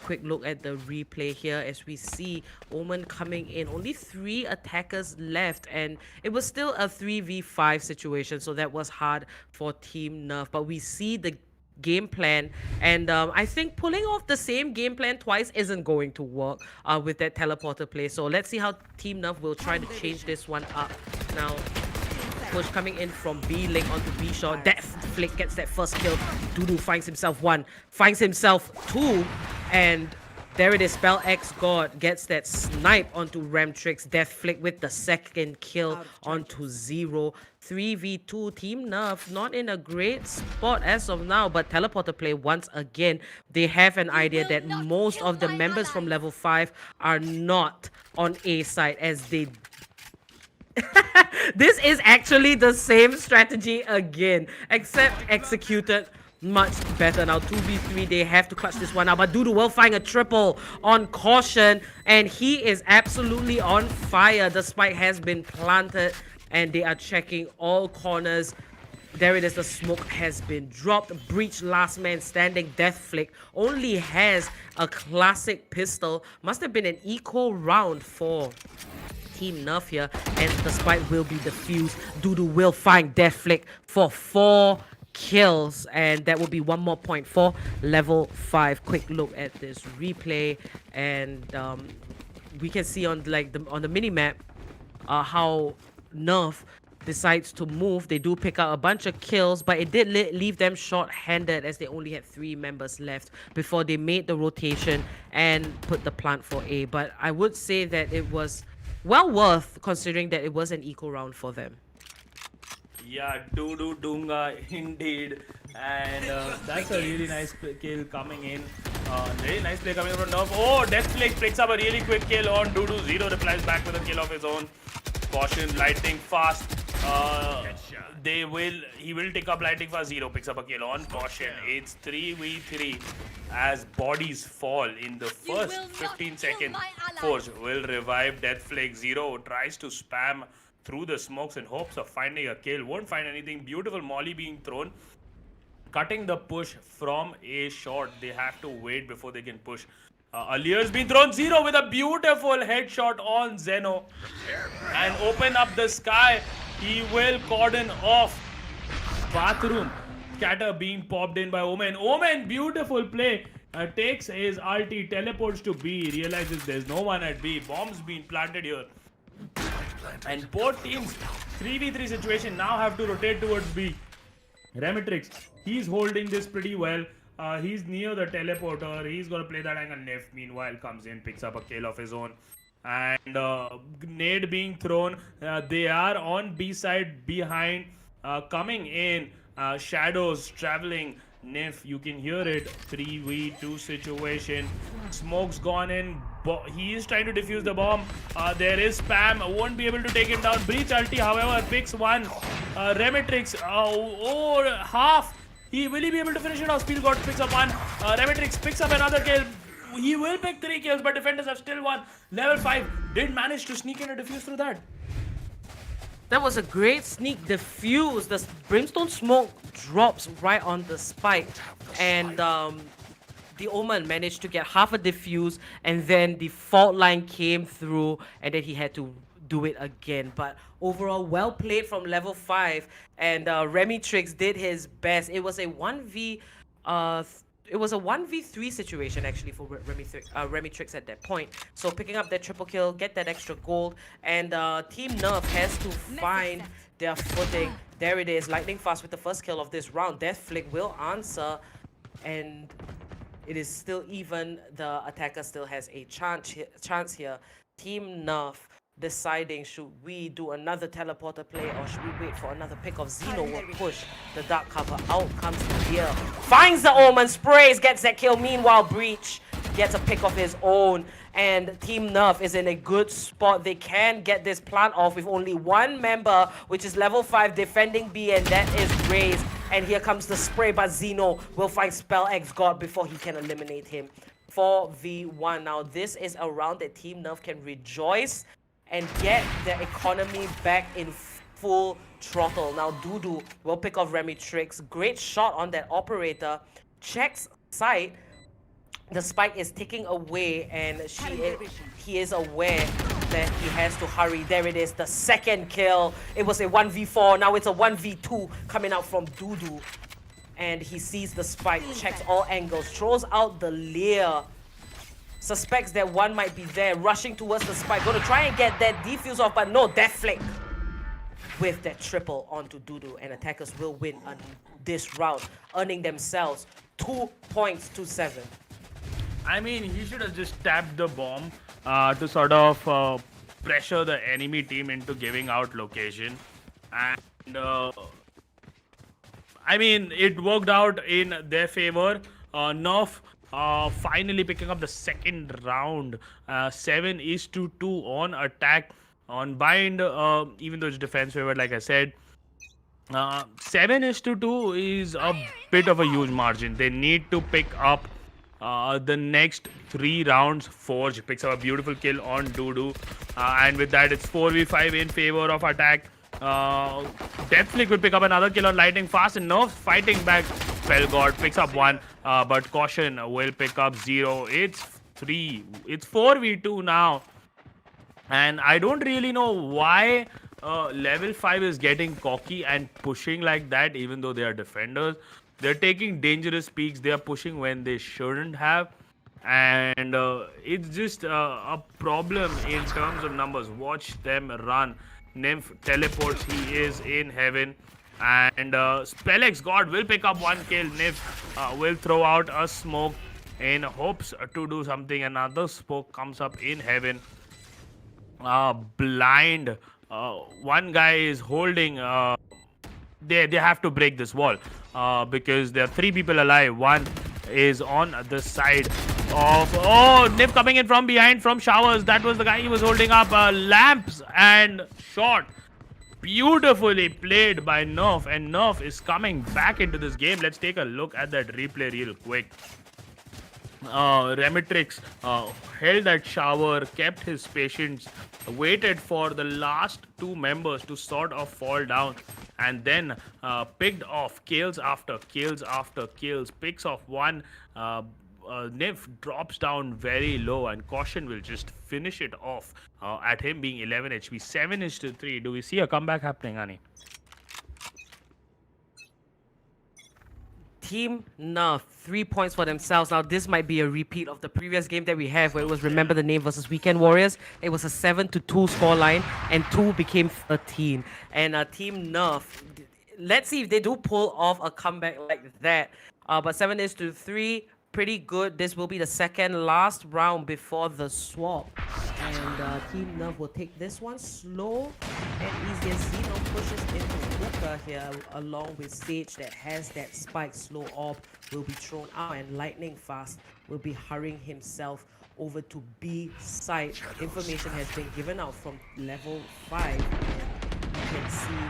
Quick look at the replay here as we see Omen coming in. Only 3 attackers left, and it was still a 3v5 situation, so that was hard for Team Nerf. But we see the game plan, and I think pulling off the same game plan twice isn't going to work with that teleporter play. So let's see how Team Nerf will try to change this one up. Now, push coming in from B link onto B short. That flick gets that first kill. Dudu finds himself 1, finds himself 2, and there it is. Spell X God gets that snipe onto Remtrix. Death Flick with the second kill onto 0. 3v2. Team Nerf not in a great spot as of now, but teleporter play once again. They have an idea that most of the members from level 5 are not on A side, as they this is actually the same strategy again, except executed much better. Now 2v3, they have to clutch this one out, but Dudu will find a triple on Caution, and he is absolutely on fire. The spike has been planted, and they are checking all corners. There it is, the smoke has been dropped. Breach, last man standing. Death Flick only has a classic pistol. Must have been an eco round for Team Nerf here, and the spike will be defused. Dudu will find Death Flick for 4 kills, and that will be 1 more point for level 5. Quick look at this replay, and we can see on on the mini map how Nerf decides to move. They do pick up a bunch of kills, but it did leave them short-handed, as they only had 3 members left before they made the rotation and put the plant for A. But I would say that it was well worth, considering that it was an eco round for them. Yeah, Dudu Dunga indeed, and that's a really nice kill coming in. Very nice play coming from Nerf. Oh, Death Flick picks up a really quick kill on Dudu. 0 replies back with a kill of his own. Caution, lightning fast. He will take up lightning fast. 0 picks up a kill on Caution. It's 3v3 as bodies fall in the first 15 seconds. Forge will revive Death Flick. 0 tries to spam through the smokes in hopes of finding a kill. Won't find anything. Beautiful molly being thrown, cutting the push from A short. They have to wait before they can push. Aliyah's been thrown. 0 with a beautiful headshot on Zeno and open up the sky. He will cordon off bathroom. Scatter being popped in by Omen. Omen, beautiful play. Takes his ulti, teleports to B, realizes there's no one at B. Bombs being planted here. And both teams, 3v3 situation, now have to rotate towards B. Remitrix, he's holding this pretty well. He's near the teleporter. He's going to play that angle. Nef, meanwhile, comes in, picks up a kill of his own. And nade being thrown. They are on B side behind. Coming in. Shadows traveling. Nif, you can hear it. 3v2 situation. Smoke's gone in. He is trying to defuse the bomb. There is spam. Won't be able to take him down. Breach ulti, however, picks one. Remitrix. Half. Will he be able to finish it off? Speed God picks up one. Remitrix picks up another kill. He will pick 3 kills, but defenders have still won. Level 5 did manage to sneak in a defuse through that. That was a great sneak defuse. The brimstone smoke drops right on the spike, and the Omen managed to get half a defuse, and then the fault line came through, and then he had to do it again. But overall, well played from level 5, and Remitrix did his best. It was a 1v3 situation actually for Remitrix at that point. So picking up that triple kill, get that extra gold, and Team Nerf has to find their footing. There it is, lightning fast with the first kill of this round. Death Flick will answer, and it is still even. The attacker still has a chance here. Team Nerf deciding, should we do another teleporter play or should we wait for another pick of Zeno? Will push the dark cover. Out comes here. Finds the Omen, sprays, gets that kill. Meanwhile, Breach gets a pick of his own, and Team Nerf is in a good spot. They can get this plant off with only 1 member, which is level 5 defending B, and that is Raze. And here comes the spray, but Zeno will find Spell X God before he can eliminate him. 4v1. Now this is a round that Team Nerf can rejoice and get their economy back in full throttle. Now Dudu will pick off Remy Tricks. Great shot on that operator. Checks sight. The spike is ticking away, and he is aware that he has to hurry. There it is, the second kill. It was a 1v4, now it's a 1v2 coming out from Dudu. And he sees the spike, checks all angles, throws out the leer. Suspects that one might be there, rushing towards the spike. Gonna try and get that defuse off, but no, Death Flick with that triple onto Dudu. And attackers will win this round, earning themselves 2 points to 7. I mean, he should have just tapped the bomb to sort of pressure the enemy team into giving out location. And I mean, it worked out in their favor. Nerf finally picking up the second round. 7-2 on attack. On bind, even though it's defense favored, like I said. 7-2 is a bit of a huge margin. They need to pick up the next 3 rounds. Forge picks up a beautiful kill on Dudu, and with that it's 4v5 in favor of attack. Death Flick will pick up another kill on Lightning Fast, and Nerf fighting back. Spell God picks up 1, but Caution will pick up 0. It's 4v2 now, and I don't really know why level 5 is getting cocky and pushing like that, even though they are defenders. They're taking dangerous peaks. They are pushing when they shouldn't have. And it's just a problem in terms of numbers. Watch them run. Nymph teleports. He is in heaven. And Spellex God will pick up 1 kill. Nymph will throw out a smoke in hopes to do something. Another smoke comes up in heaven. Blind. One guy is holding... They have to break this wall because there are 3 people alive. One is on the side of... Oh, Nip coming in from behind from showers. That was the guy he was holding up. Lamps and shot. Beautifully played by Nerf, and Nerf is coming back into this game. Let's take a look at that replay real quick. Remitrix held that shower, kept his patience, waited for the last 2 members to sort of fall down, and then picked off kills after kills after kills. Picks off 1. Niv drops down very low, and Caution will just finish it off at him being 11 HP. 7-3. Do we see a comeback happening, Ani? Team Nerf, 3 points for themselves. Now, this might be a repeat of the previous game that we have, where it was Remember the Name versus Weekend Warriors. It was a 7-2 scoreline, and 2 became 13. And Team Nerf, let's see if they do pull off a comeback like that. But 7-3, pretty good. This will be the second last round before the swap. And Team Nerf will take this one slow and easy, as Zeno pushes into Luca here, along with Sage that has that spike. Slow off will be thrown out, and Lightning Fast will be hurrying himself over to B side. Information has been given out from level 5, and you can see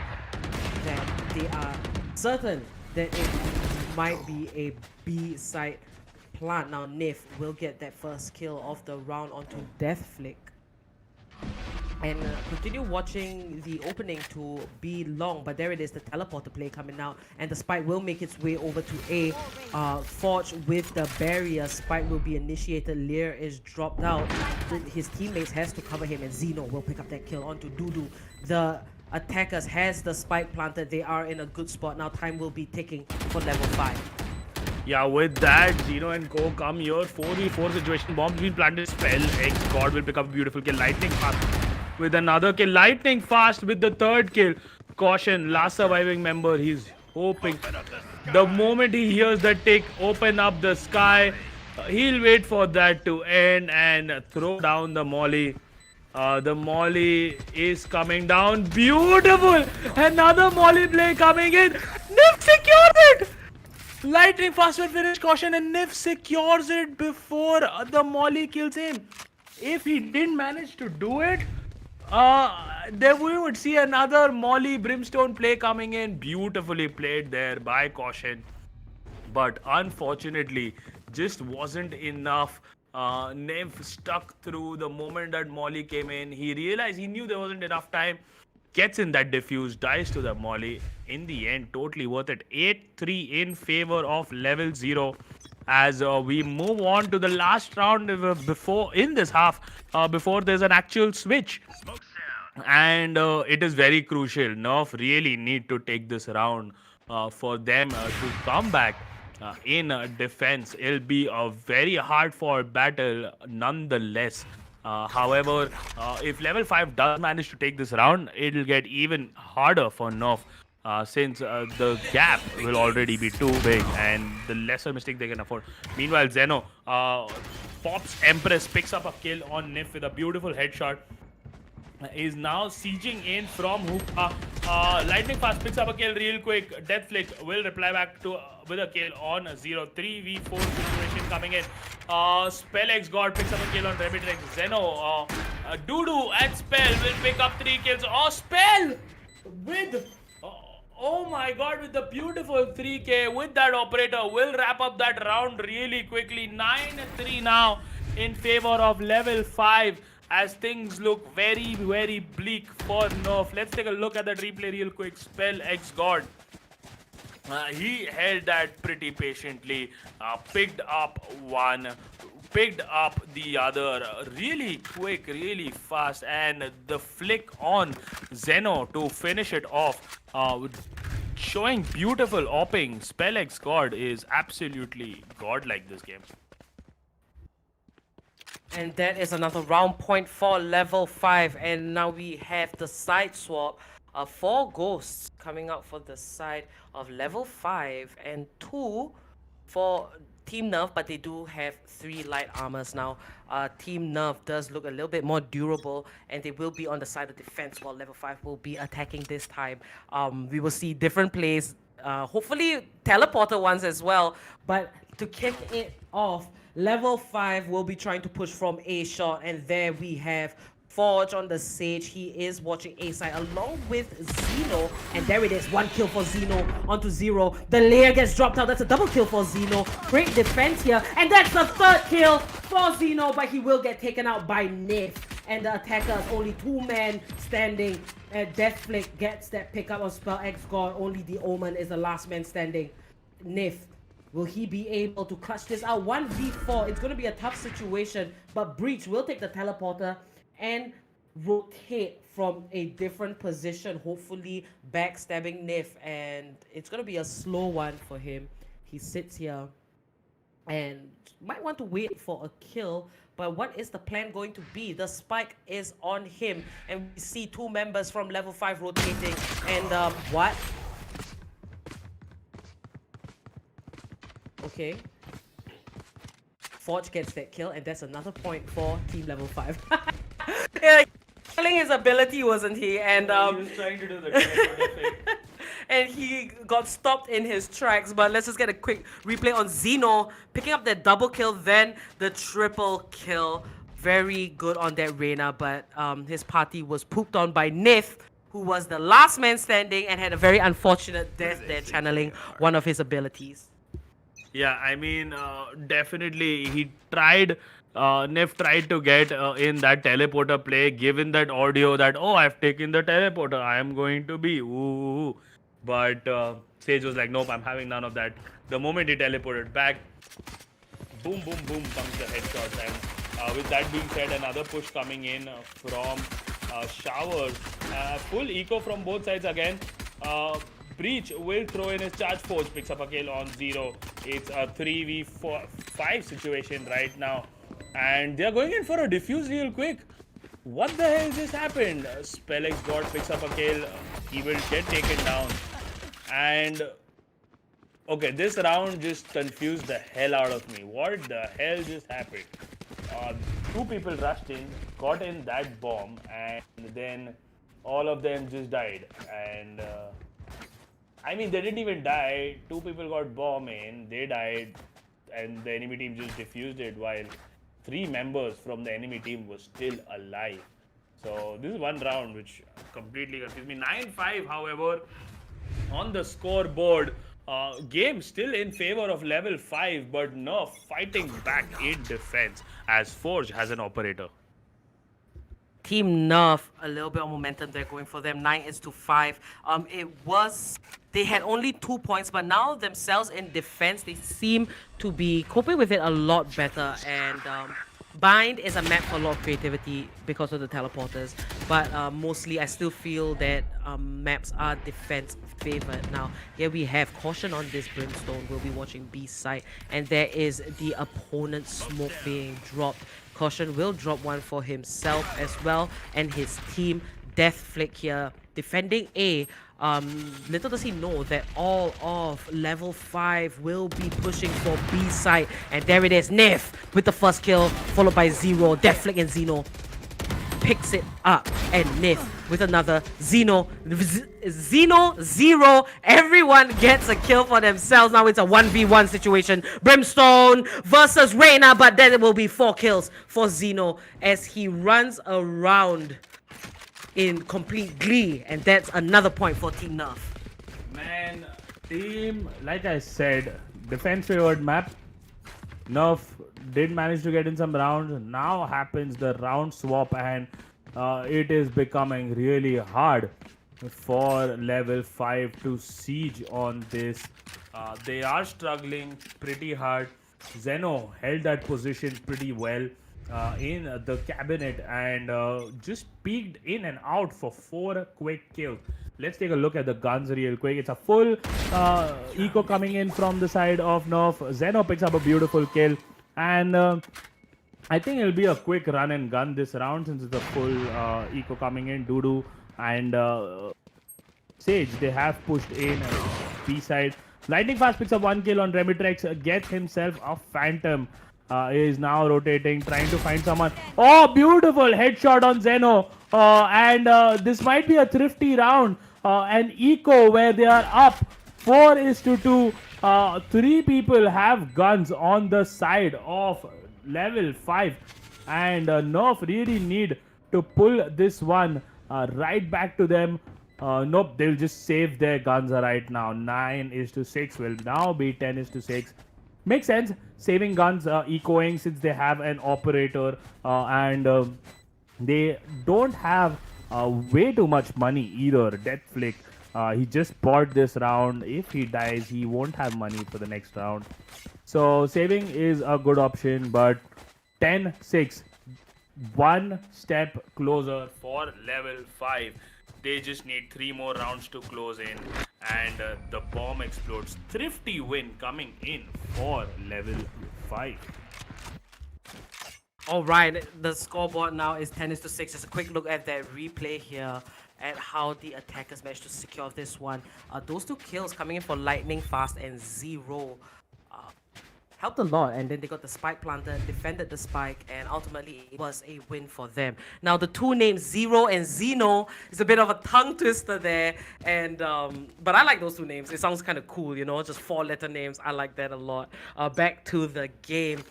that they are certain that it might be a B side plant. Now Nif will get that first kill of the round onto Death Flick. And continue watching the opening to be long, but there it is, the teleporter play coming out, and the spike will make its way over to A. Forge with the barrier, spike will be initiated, Lear is dropped out, his teammates has to cover him, and Zeno will pick up that kill onto Dudu. The attackers has the spike planted, they are in a good spot. Now time will be ticking for level 5. Yeah, with that, Zeno and Co come here. 4v4 situation. Bombs being planted. Spell X God will pick up a beautiful kill. Lightning Fast with another kill. Lightning Fast with the 3rd kill. Caution, last surviving member. He's hoping. The moment he hears the tick, open up the sky. He'll wait for that to end and throw down the molly. The molly is coming down. Beautiful! Another molly play coming in. Nip secures it! Lightning Fast will finish Caution, and Nif secures it before the molly kills him. If he didn't manage to do it, then we would see another molly brimstone play coming in. Beautifully played there by Caution. But unfortunately, just wasn't enough. Nev stuck through the moment that molly came in. He realized, he knew there wasn't enough time. gets in that diffuse, dies to the molly. In the end, totally worth it. 8-3 in favor of level 0 as we move on to the last round before in this half before there's an actual switch. And it is very crucial. Nerf really need to take this round for them to come back in defense. It'll be a very hard fought battle nonetheless. However, if level 5 does manage to take this round, it'll get even harder for Nerf. Since the gap will already be too big and the lesser mistake they can afford. Meanwhile, Zeno pops Empress, picks up a kill on Nif with a beautiful headshot. Is now sieging in from hookah. Lightning fast picks up a kill real quick. Death Flick will reply back to with a kill on 0. 3v4 situation coming in. Spell God picks up a kill on Remitrex. Zeno, Doodoo and Spell will pick up 3 kills. Oh, Spell with oh my god, with the beautiful 3k with that operator will wrap up that round really quickly. 9-3 now in favor of level 5 as things look very, very bleak for Nerf. Let's take a look at that replay real quick. Spell X God. He held that pretty patiently, picked up one, picked up the other really quick, really fast, and the flick on Zeno to finish it off, showing beautiful opping. Spell X God is absolutely godlike this game. And that is another round point for level 5. And now we have the side swap. 4 ghosts coming out for the side of level 5 and 2 for Team Nerf, but they do have 3 light armors now. Team Nerf does look a little bit more durable, and they will be on the side of defense while level 5 will be attacking this time. We will see different plays, hopefully teleporter ones as well, but to kick it off, level 5 will be trying to push from A shot, and there we have Forge on the Sage. He is watching A side along with Zeno, and there it is. 1 kill for Zeno onto 0. The layer gets dropped out. That's a double kill for Zeno. Great defense here, and that's the 3rd kill for Zeno, but he will get taken out by Nif. And the attacker is only 2 men standing. Death Flick gets that pickup of Spell X God. Only the Omen is the last man standing. Nif, will he be able to clutch this out? 1v4. It's going to be a tough situation, but Breach will take the teleporter and rotate from a different position, hopefully backstabbing Nif, and it's going to be a slow one for him. He sits here and might want to wait for a kill, but what is the plan going to be? The spike is on him, and we see 2 members from level 5 rotating, and what? Okay. Forge gets that kill, and that's another point for team level 5. Yeah, killing his ability, wasn't he? And he was trying to do the thing. and he got stopped in his tracks. But let's just get a quick replay on Zeno picking up that double kill, then the triple kill. Very good on that Reyna, but his party was pooped on by Nif, who was the last man standing and had a very unfortunate death there, channeling one of his abilities. Yeah, I mean, definitely he tried, Nif tried to get in that teleporter play, given that audio that, oh, I've taken the teleporter, I am going to be, ooh. But Sage was like, nope, I'm having none of that. The moment he teleported back, boom, boom, boom comes the headshots. And with that being said, another push coming in from Showers. Full eco from both sides again. Breach will throw in his charge force, picks up a kill on 0. It's a 3v5 situation right now. And they're going in for a diffuse real quick. What the hell just happened? Spellex God picks up a kill. He will get taken down. And okay, this round just confused the hell out of me. What the hell just happened? 2 people rushed in, got in that bomb, and then all of them just died. And I mean, they didn't even die. 2 people got bomb in, they died, and the enemy team just defused it while 3 members from the enemy team were still alive. So this is one round which completely confused me. 9-5, however, on the scoreboard. Game still in favor of level 5, but Nerf fighting back in defense as Forge has an operator. Team Nerf, a little bit of momentum there going for them. 9-5. They had only 2 points, but now themselves in defense, they seem to be coping with it a lot better. And Bind is a map for a lot of creativity because of the teleporters, but mostly I still feel that maps are defense favored. Now, here we have Caution on this Brimstone. We'll be watching B side, and there is the opponent's smoke being dropped. Caution will drop one for himself as well, and his team. Death Flick here defending A. Little does he know that all of level 5 will be pushing for B side, and there it is, Nif with the first kill, followed by Zero. Death Flick and Zeno picks it up, and Nif with another. Zeno, Zero. Everyone gets a kill for themselves. Now it's a 1v1 situation. Brimstone versus Reyna, but then it will be 4 kills for Zeno as he runs around in complete glee, and that's another point for Team Nerf. Man, team, like I said, defense favored map. Nerf did manage to get in some rounds. Now happens the round swap, and it is becoming really hard for level 5 to siege on this. They are struggling pretty hard. Zeno held that position pretty well in the cabinet, and just peeked in and out for 4 quick kills. Let's take a look at the guns real quick. It's a full eco coming in from the side of Nerf. Zeno picks up a beautiful kill, and I think it'll be a quick run and gun this round since it's a full eco coming in. Dudu and Sage, they have pushed in B side. Lightning Fast picks up 1 kill on Remitrex, gets himself a Phantom. Is now rotating, trying to find someone. Oh, beautiful headshot on Zeno. And this might be a thrifty round. An eco where they are up 4-2. 3 people have guns on the side of level 5. And Nerf really need to pull this one right back to them. Nope, they'll just save their guns right now. 9-6 will now be 10-6. Makes sense, saving guns, ecoing since they have an operator, and they don't have way too much money either. Death Flick, he just bought this round. If he dies, he won't have money for the next round. So saving is a good option, but 10-6, 1 step closer for level 5. They just need 3 more rounds to close in, and the bomb explodes. Thrifty win coming in for level 5. All right, the scoreboard now is 10-6. Just a quick look at that replay here at how the attackers managed to secure this one. Those 2 kills coming in for Lightning Fast and Zero helped a lot, and then they got the spike planted, defended the spike, and ultimately it was a win for them. Now the 2 names Zero and Zeno is a bit of a tongue twister there, and but I like those 2 names. It sounds kind of cool, you know, just 4-letter names. I like that a lot. Back to the game.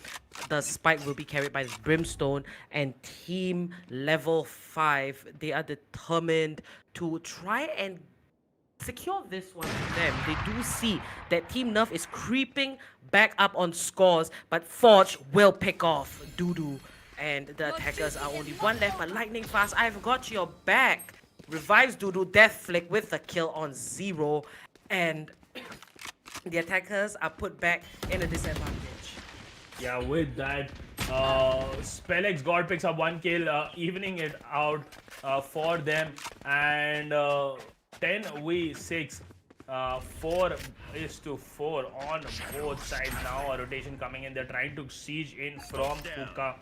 The spike will be carried by Brimstone, and team level 5, they are determined to try and secure this one for them. They do see that Team Nerf is creeping back up on scores, but Forge will pick off Dudu, and the attackers are only 1 left, but Lightning Fast, I've got your back. Revives Dudu. Death Flick with the kill on Zero, and the attackers are put back in a disadvantage. Yeah, with that, Spellex God picks up 1 kill, evening it out for them, and 10-6, 4-4 on both sides now. A rotation coming in. They're trying to siege in from Puka.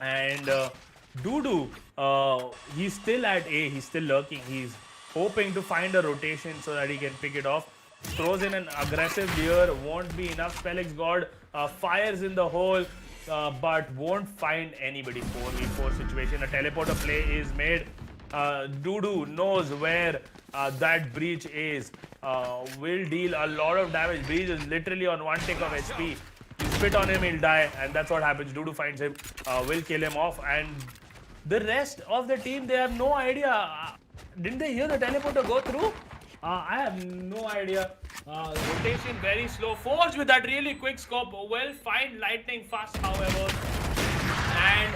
And Dudu, he's still at A. He's still lurking. He's hoping to find a rotation so that he can pick it off. Throws in an aggressive deer. Won't be enough. Spellex God fires in the hole, but won't find anybody. 4v4 situation. A teleporter play is made. Dudu knows where that breach is. Will deal a lot of damage. Breach is literally on 1 tick of HP. You spit on him, he'll die, and that's what happens. Dudu finds him, will kill him off, and the rest of the team, they have no idea. Didn't they hear the teleporter go through? I have no idea. Rotation very slow. Forge with that really quick scope. Well, find Lightning Fast, however. And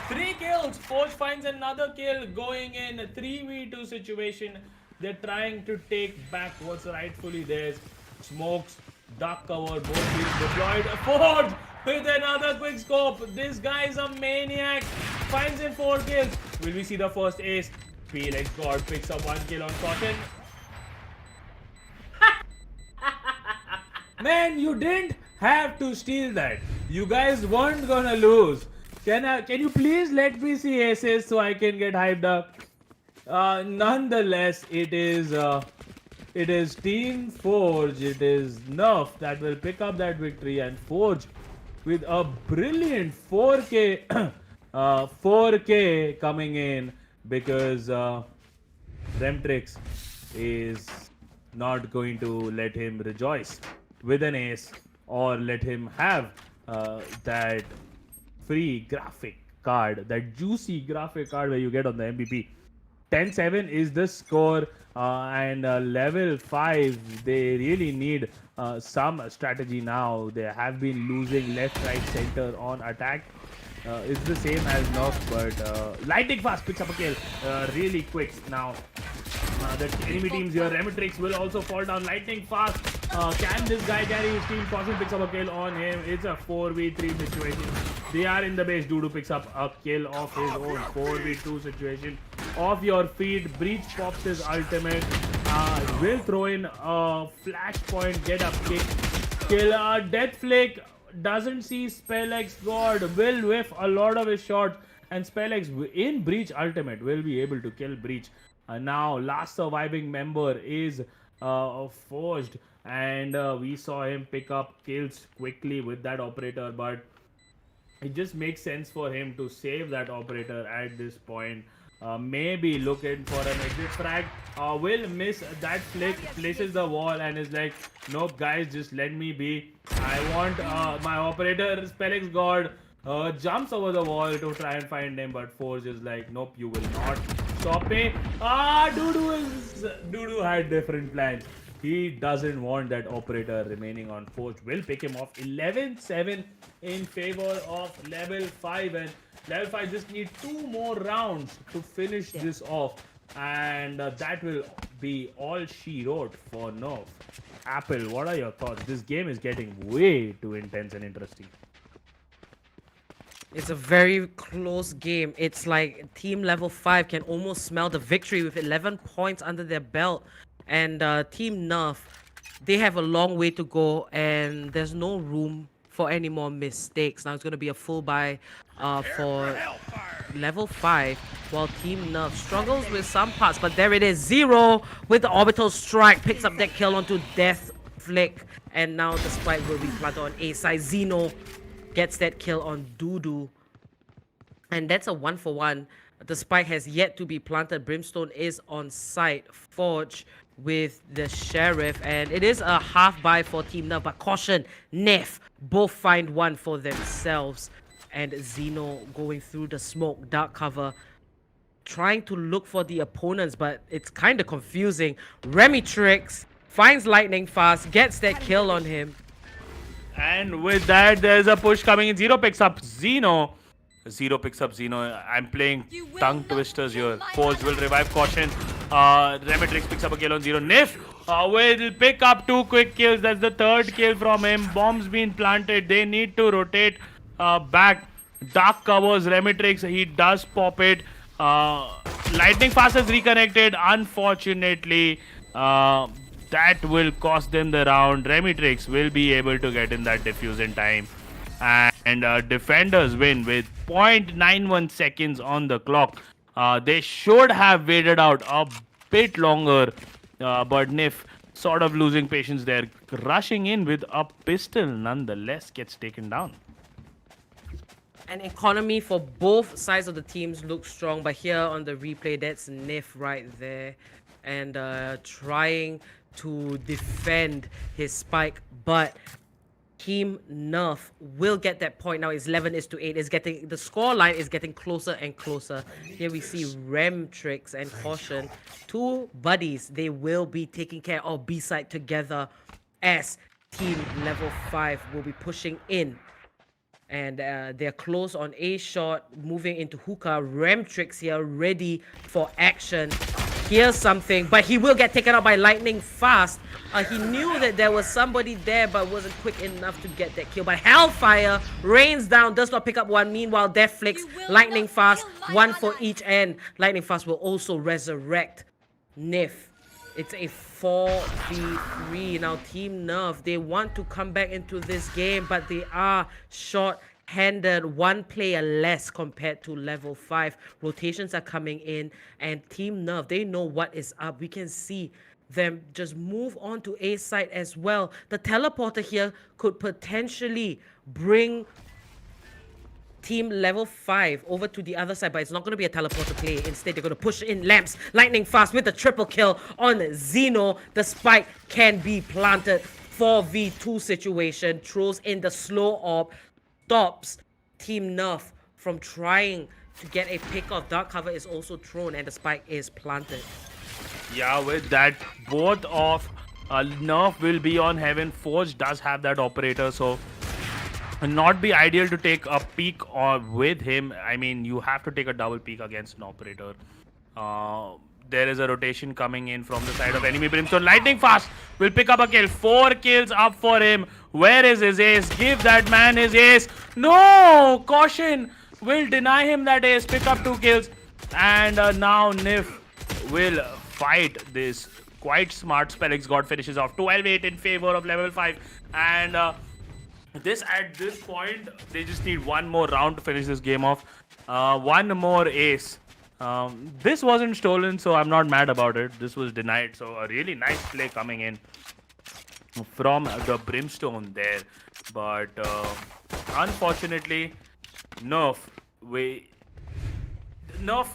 3 kills smokes. Forge finds another kill, going in a 3v2 situation. They're trying to take back what's rightfully theirs. Smokes, duck cover, both being deployed. Forge with another quick scope. This guy is a maniac. Finds in 4 kills. Will we see the first ace? Felix God picks up 1 kill on Caution. Man, you didn't have to steal that. You guys weren't gonna lose. Can you please let me see aces so I can get hyped up? Nonetheless, it is Team Forge. It is Nerf that will pick up that victory, and Forge with a brilliant 4K 4K coming in because Remtrix is not going to let him rejoice with an ace or let him have that free graphic card, that juicy graphic card where you get on the MVP. 10-7 is the score, and level 5, they really need some strategy now. They have been losing left, right, center on attack. It's the same as Nerf, but Lightning Fast picks up a kill really quick now. The enemy teams here, Remitrix will also fall down. Lightning Fast. Can this guy carry his team? Caution picks up a kill on him. It's a 4v3 situation. They are in the base. Dudu picks up a kill of his own. 4v2 situation. Off your feet. Breach pops his ultimate. Will throw in a flashpoint. Get up kick. Kill. Death Flake doesn't see Spellx God. Will whiff a lot of his shots. And Spellx in Breach ultimate will be able to kill Breach. Now, last surviving member is Forged, and we saw him pick up kills quickly with that operator, but it just makes sense for him to save that operator at this point. Maybe looking for an exit frag. Will miss that flick, places the wall, and is like, nope, guys, just let me be. I want my operator, Spellx God, jumps over the wall to try and find him, but Forge is like, nope, you will not stop me. Dudu had different plans. He doesn't want that operator remaining on Forge. Will pick him off. 11-7 in favor of level 5, and level 5 just need 2 more rounds to finish this off, and that will be all she wrote for Nerf. Apple, what are your thoughts? This game is getting way too intense and interesting. It's a very close game. It's like team level 5 can almost smell the victory with 11 points under their belt. And team Nerf, they have a long way to go, and there's no room for any more mistakes. Now it's going to be a full buy for level 5, while team Nerf struggles with some parts. But there it is, Zero with the orbital strike, picks up that kill onto Death Flick. And now the spike will be planted on A side. Zeno gets that kill on Dudu, and that's a 1-for-1. The spike has yet to be planted. Brimstone is on site. Forge with the Sheriff, and it is a half buy for Team Nerf, but caution, Nef both find one for themselves, and Zeno going through the smoke, dark cover, trying to look for the opponents, but it's kind of confusing. Remitrix finds Lightning Fast, gets that kill on him. And with that, there's a push coming in. Zero picks up Zeno. Zero picks up Zeno. I'm playing tongue twisters here. Forge will revive Caution. Remitrix picks up a kill on Zero. Nif will pick up 2 quick kills. That's the 3rd kill from him. Bombs being planted. They need to rotate back. Dark covers Remitrix. He does pop it. Lightning Fast is reconnected. Unfortunately, that will cost them the round. Remitrix will be able to get in that defuse in time. And defenders win with 0.91 seconds on the clock. They should have waited out a bit longer, but Nif sort of losing patience there. Rushing in with a pistol nonetheless gets taken down. An economy for both sides of the teams looks strong, but here on the replay, that's Nif right there. And trying to defend his spike, but Team Nerf will get that point now. It's 11-8. It's getting, the score line is getting closer and closer. Here we see Remtrix and Caution, 2 buddies. They will be taking care of B-side together as Team Level 5 will be pushing in. And they're close on A short, moving into hookah. Remtrix here, ready for action. Here's something, but he will get taken out by lightning fast. He knew that there was somebody there, but wasn't quick enough to get that kill. But Hellfire rains down, does not pick up one. Meanwhile, Death Flicks, lightning fast, one for each end. Lightning fast will also resurrect Nif. It's a 4v3. Now, Team Nerf, they want to come back into this game, but they are short-handed, one player less compared to level 5. Rotations are coming in, and Team Nerf, they know what is up. We can see them just move on to A side as well. The teleporter here could potentially bring Team level 5 over to the other side, but it's not going to be a teleporter play. Instead, they're going to push in Lamps lightning fast with the triple kill on Xeno. The spike can be planted. 4v2 situation. Throws in the slow orb. Stops Team Nerf from trying to get a pick off. Dark cover is also thrown and the spike is planted. Yeah, with that, both of Nerf will be on Heaven. Forge does have that operator, so not be ideal to take a peek or with him. I mean, you have to take a double peek against an operator. There is a rotation coming in from the side of enemy Brimstone. Lightning fast will pick up a kill. 4 kills up for him. Where is his ace? Give that man his ace. No! Caution will deny him that ace. Pick up 2 kills. And now Nif will fight this quite smart Spellix God finishes off 12-8 in favor of level 5. And at this point, they just need one more round to finish this game off. One more ace. This wasn't stolen, so I'm not mad about it. This was denied, so a really nice play coming in from the Brimstone there. But unfortunately, Nerf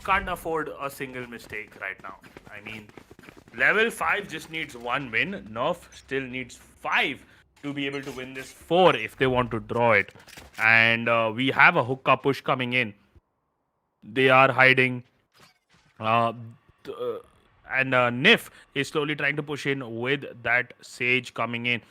can't afford a single mistake right now. I mean, level 5 just needs one win. Nerf still needs 5 to be able to win this 4 if they want to draw it. And we have a hookah push coming in. They are hiding. And Nif is slowly trying to push in with that Sage coming in.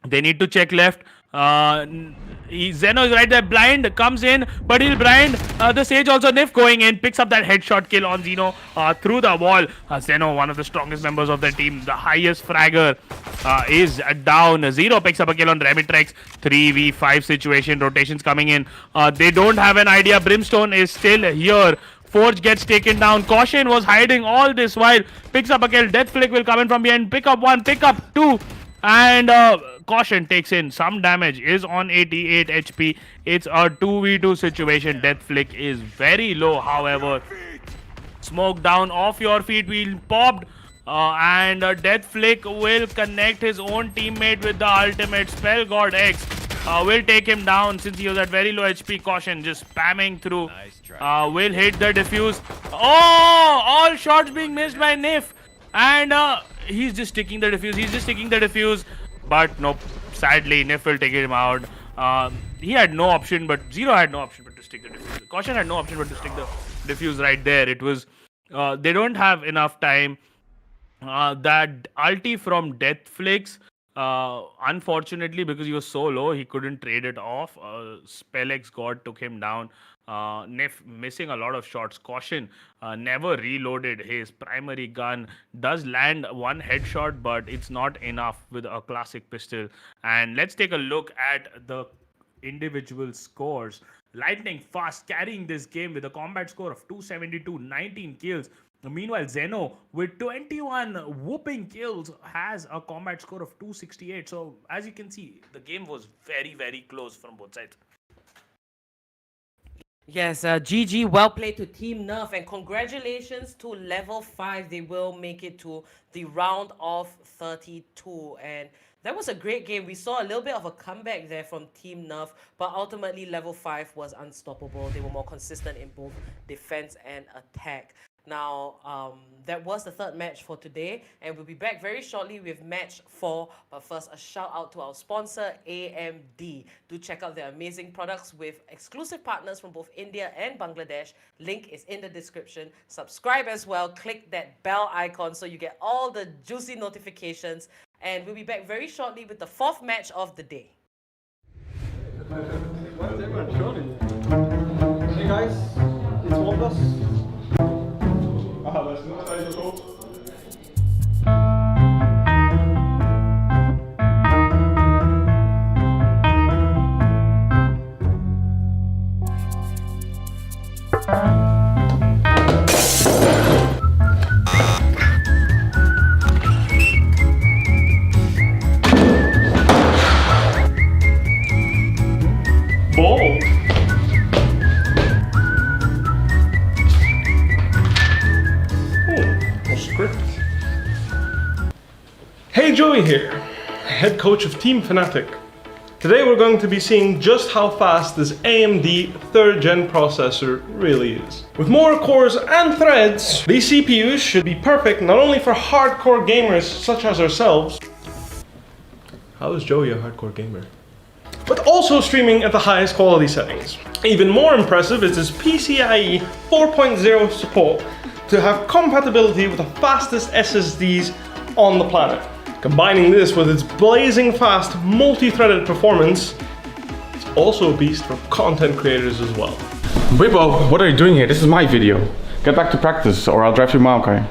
They need to check left. Zeno is right there. Blind comes in, but he'll blind. The Sage also. Nif going in, picks up that headshot kill on Zeno through the wall. Zeno, one of the strongest members of the team, the highest fragger, is down. Zero picks up a kill on Remitrex. 3v5 situation. Rotations coming in. They don't have an idea. Brimstone is still here. Forge gets taken down. Caution was hiding all this while. Picks up a kill. Death Flick will come in from behind. Pick up 1, pick up 2. And Caution takes in some damage. Is on 88 HP. It's a 2v2 situation. Death Flick is very low, however. Smoke down off your feet. Wheel popped. And Death Flick will connect his own teammate with the ultimate Spell God X. Will take him down since he was at very low HP. Caution just spamming through. Will hit the defuse. Oh! All shots being missed by Nif. And he's just taking the defuse. But nope. Sadly, Nif will take him out. He had no option, but Zero had no option but to stick the defuse. Caution had no option but to stick the defuse right there. It was... they don't have enough time. That ulti from Death Flicks, unfortunately, because he was so low, he couldn't trade it off. Spellix God took him down. Nif missing a lot of shots. Caution never reloaded his primary gun. Does land one headshot, but it's not enough with a classic pistol. And let's take a look at the individual scores. Lightning fast carrying this game with a combat score of 272, 19 kills. Meanwhile, Zeno with 21 whooping kills has a combat score of 268. So as you can see, the game was very, very close from both sides. Yes, GG, well played to Team Nerf, and congratulations to level 5. They will make it to the round of 32. And that was a great game. We saw a little bit of a comeback there from Team Nerf, but ultimately level 5 was unstoppable. They were more consistent in both defense and attack. Now, that was the third match for today, and we'll be back very shortly with match 4. But first, a shout out to our sponsor, AMD. Do check out their amazing products with exclusive partners from both India and Bangladesh. Link is in the description. Subscribe as well. Click that bell icon so you get all the juicy notifications. And we'll be back very shortly with the 4th match of the day. Why is everyone showing? Hey guys, it's one of us. Aha, that's not nice at all. Bold. Script. Hey, Joey here, head coach of Team Fnatic. Today we're going to be seeing just how fast this AMD 3rd gen processor really is. With more cores and threads, these CPUs should be perfect not only for hardcore gamers such as ourselves. How is Joey a hardcore gamer? But also streaming at the highest quality settings. Even more impressive is this PCIe 4.0 support to have compatibility with the fastest SSDs on the planet. Combining this with its blazing fast multi-threaded performance, it's also a beast for content creators as well. Whippo, what are you doing here? This is my video. Get back to practice or I'll drive you Maokai.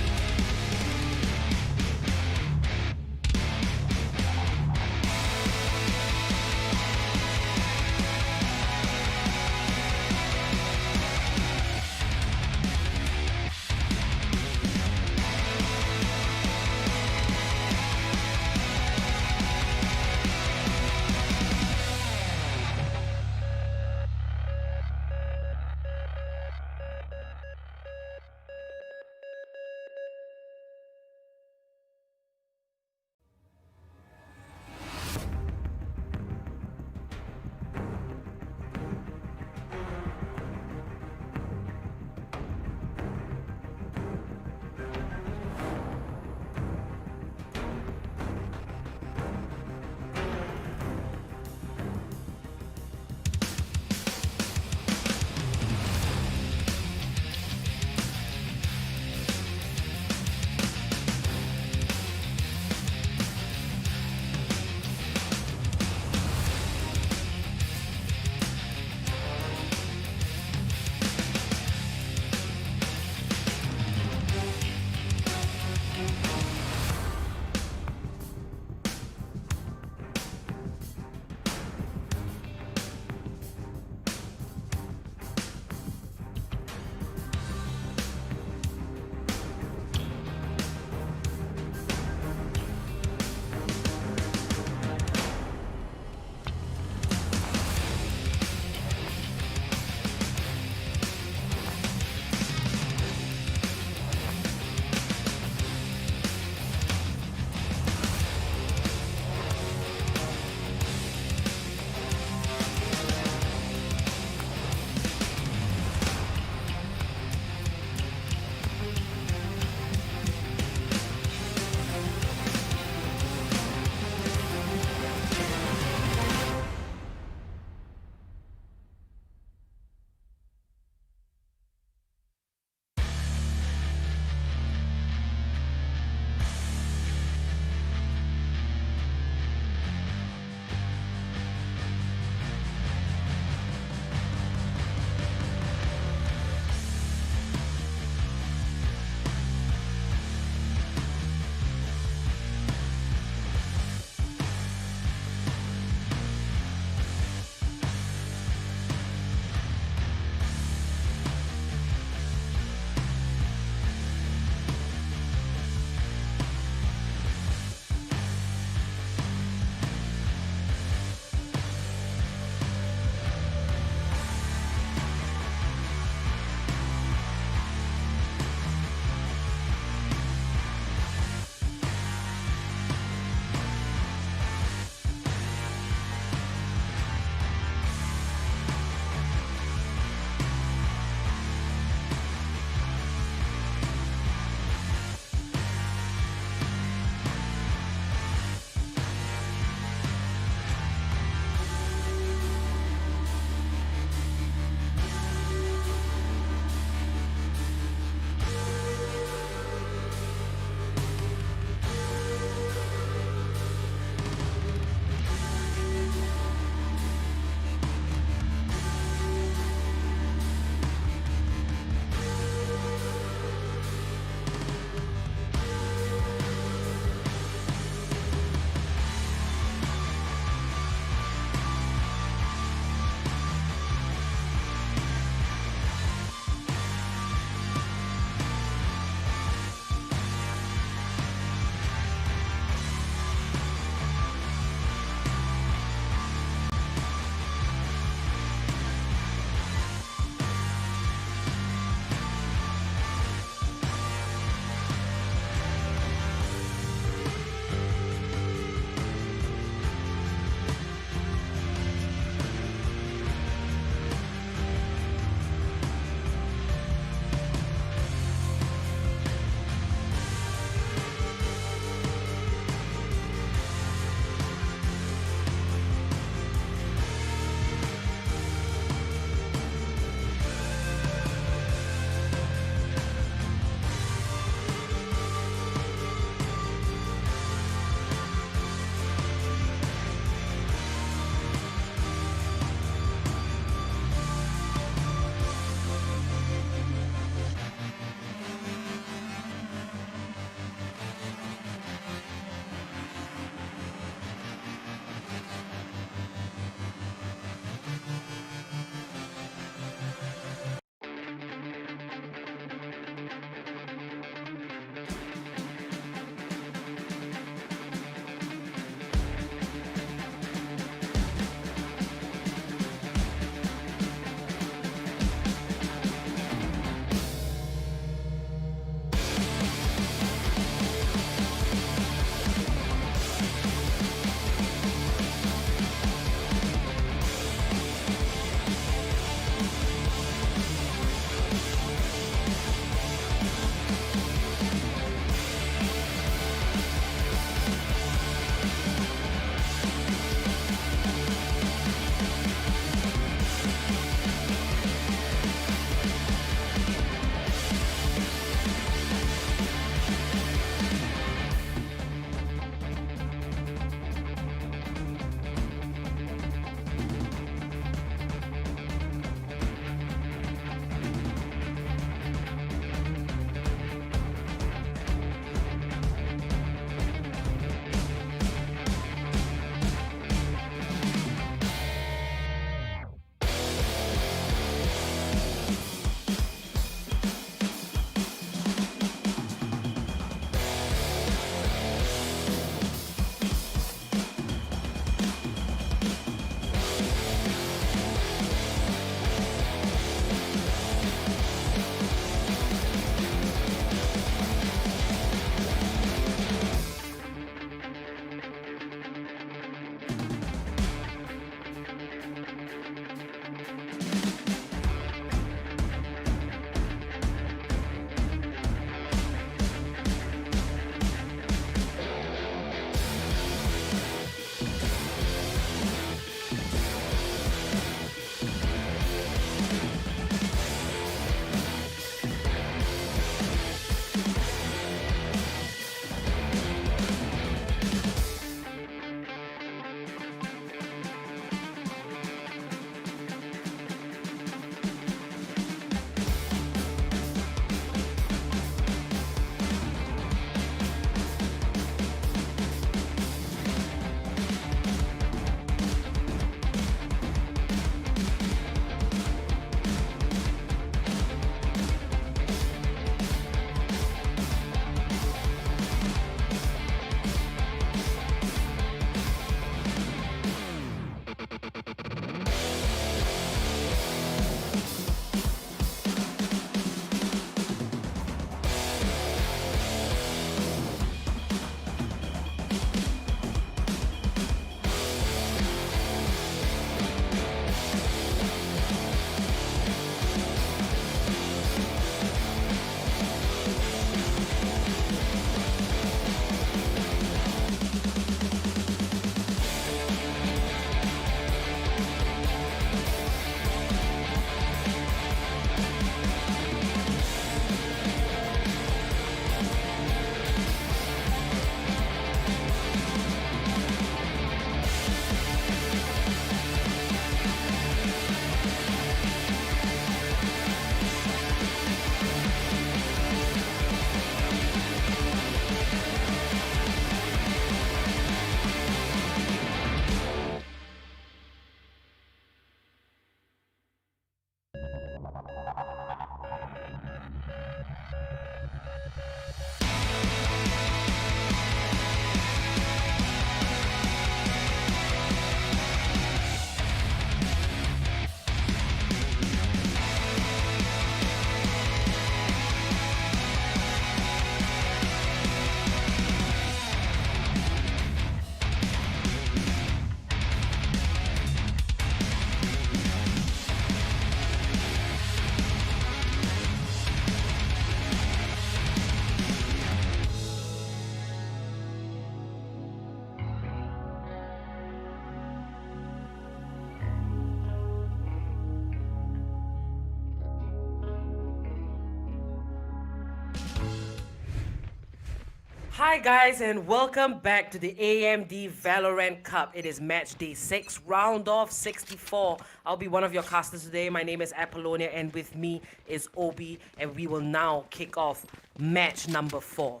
Hi guys and welcome back to the AMD Valorant Cup. It is match day 6, round of 64. I'll be one of your casters today. My name is Apollonia and with me is Obi, and we will now kick off match number 4.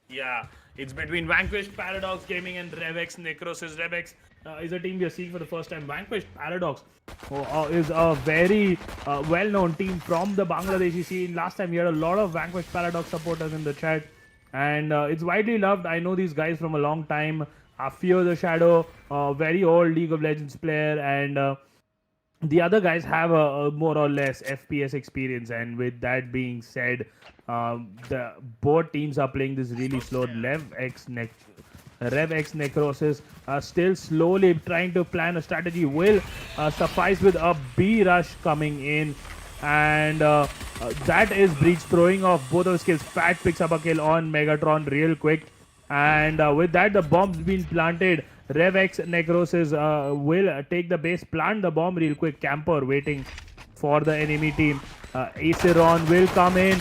Yeah, it's between Vanquish, Paradox Gaming, and Revex Necrosis. Revex is a team we are seeing for the first time. Vanquish Paradox is a very well-known team from the Bangladeshi scene. Last time we had a lot of Vanquish Paradox supporters in the chat, and it's widely loved. I know these guys from a long time. Fear the Shadow, very old League of Legends player, and the other guys have a more or less FPS experience. And with that being said, the both teams are playing this really slow. Rev X Necrosis still slowly trying to plan a strategy. Will suffice with a B rush coming in, and that is Breach throwing off both of his kills. Fat picks up a kill on Megatron real quick, and with that the bomb's been planted. Revex Necrosis will take the base, plant the bomb real quick. Camper waiting for the enemy team. Aceron will come in,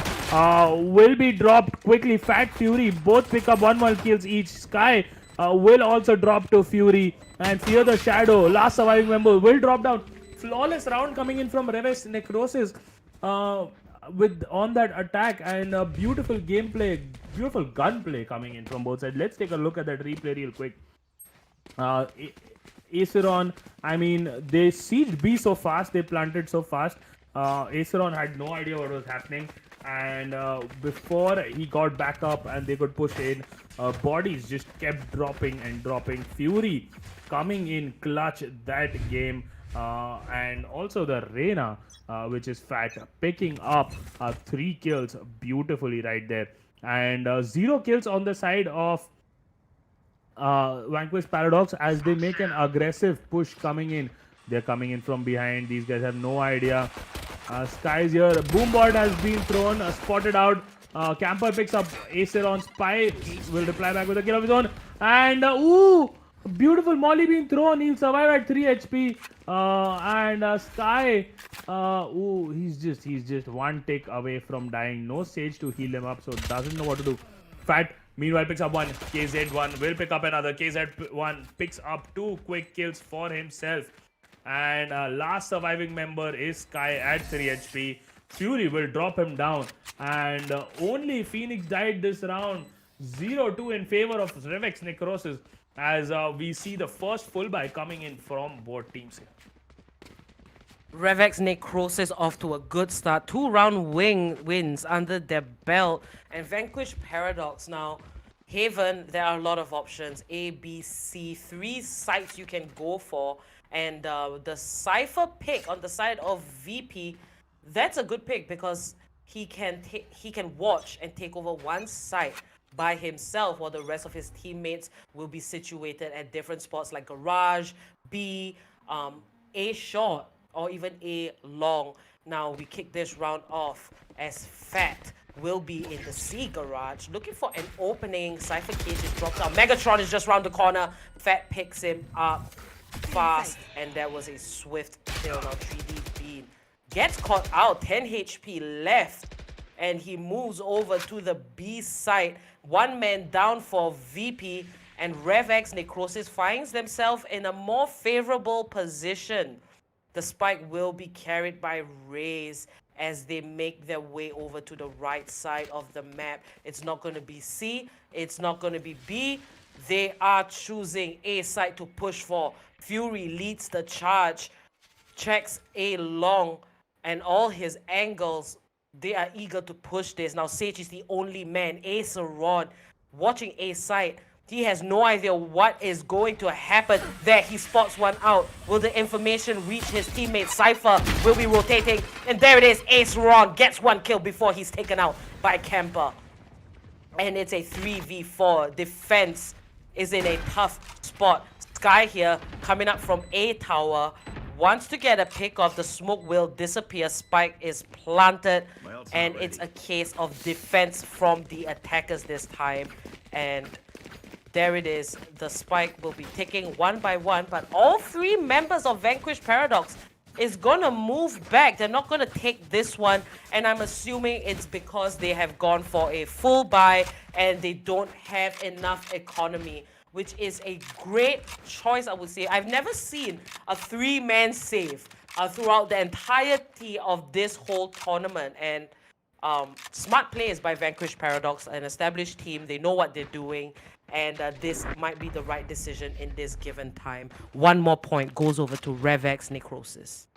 will be dropped quickly. Fat Fury both pick up 1 kills each. Sky will also drop to Fury, and Fear the Shadow, last surviving member, will drop down. Flawless round coming in from Revex Necrosis with on that attack, and beautiful gameplay, beautiful gunplay coming in from both sides. Let's take a look at that replay real quick. Aceron, I mean, they sieged B so fast, they planted so fast. Aceron had no idea what was happening, and before he got back up and they could push in, bodies just kept dropping and dropping. Fury coming in clutch that game, and also the Reyna, which is Fat, picking up 3 kills beautifully right there, and 0 kills on the side of Vanquish Paradox as they make an aggressive push coming in. They're coming in from behind. These guys have no idea. Sky's here. Boombot has been thrown, spotted out. Camper picks up Aceron. Spy will reply back with a kill of his own. And ooh, beautiful molly being thrown. He'll survive at 3 HP. And Sky, ooh, he's just 1 tick away from dying. No Sage to heal him up, so doesn't know what to do. Fat meanwhile picks up 1. KZ1 will pick up another. KZ1 picks up 2 quick kills for himself. And last surviving member is Sky at 3 HP. Fury will drop him down. And only Phoenix died this round. 0-2 in favor of Revex Necrosis, as we see the first full buy coming in from both teams here. Revex Necrosis off to a good start. 2-round wins under their belt. And Vanquish Paradox now. Haven, there are a lot of options. A, B, C, 3 sites you can go for. And the Cypher pick on the side of VP, that's a good pick because he can watch and take over 1 site by himself, while the rest of his teammates will be situated at different spots like Garage, B, A short, or even A long. Now we kick this round off as Fat will be in the C garage, looking for an opening. Cypher Cage is dropped out. Megatron is just round the corner. Fat picks him up fast, and that was a swift kill. Now 3D Bean gets caught out. 10 HP left, and he moves over to the B site. 1 man down for VP, and Revex Necrosis finds themselves in a more favorable position. The spike will be carried by Raze as they make their way over to the right side of the map. It's not going to be C. It's not going to be B. They are choosing A side to push for. Fury leads the charge, checks A long, and all his angles, they are eager to push this. Now Sage is the only man. Aceron watching A side. He has no idea what is going to happen there. He spots 1 out. Will the information reach his teammate? Cypher will be rotating. And there it is. Aceron gets 1 kill before he's taken out by Camper. And it's a 3v4. Defense is in a tough spot. Sky here coming up from A tower. Wants to get a pick off. The smoke will disappear. Spike is planted. And it's a case of defense from the attackers this time. And there it is. The spike will be ticking 1 by 1, but all 3 members of Vanquish Paradox is gonna move back. They're not gonna take this one, and I'm assuming it's because they have gone for a full buy and they don't have enough economy, which is a great choice, I would say. I've never seen a 3-man save throughout the entirety of this whole tournament, and smart plays by Vanquish Paradox, an established team. They know what they're doing, and this might be the right decision in this given time. One more point goes over to Revex Necrosis.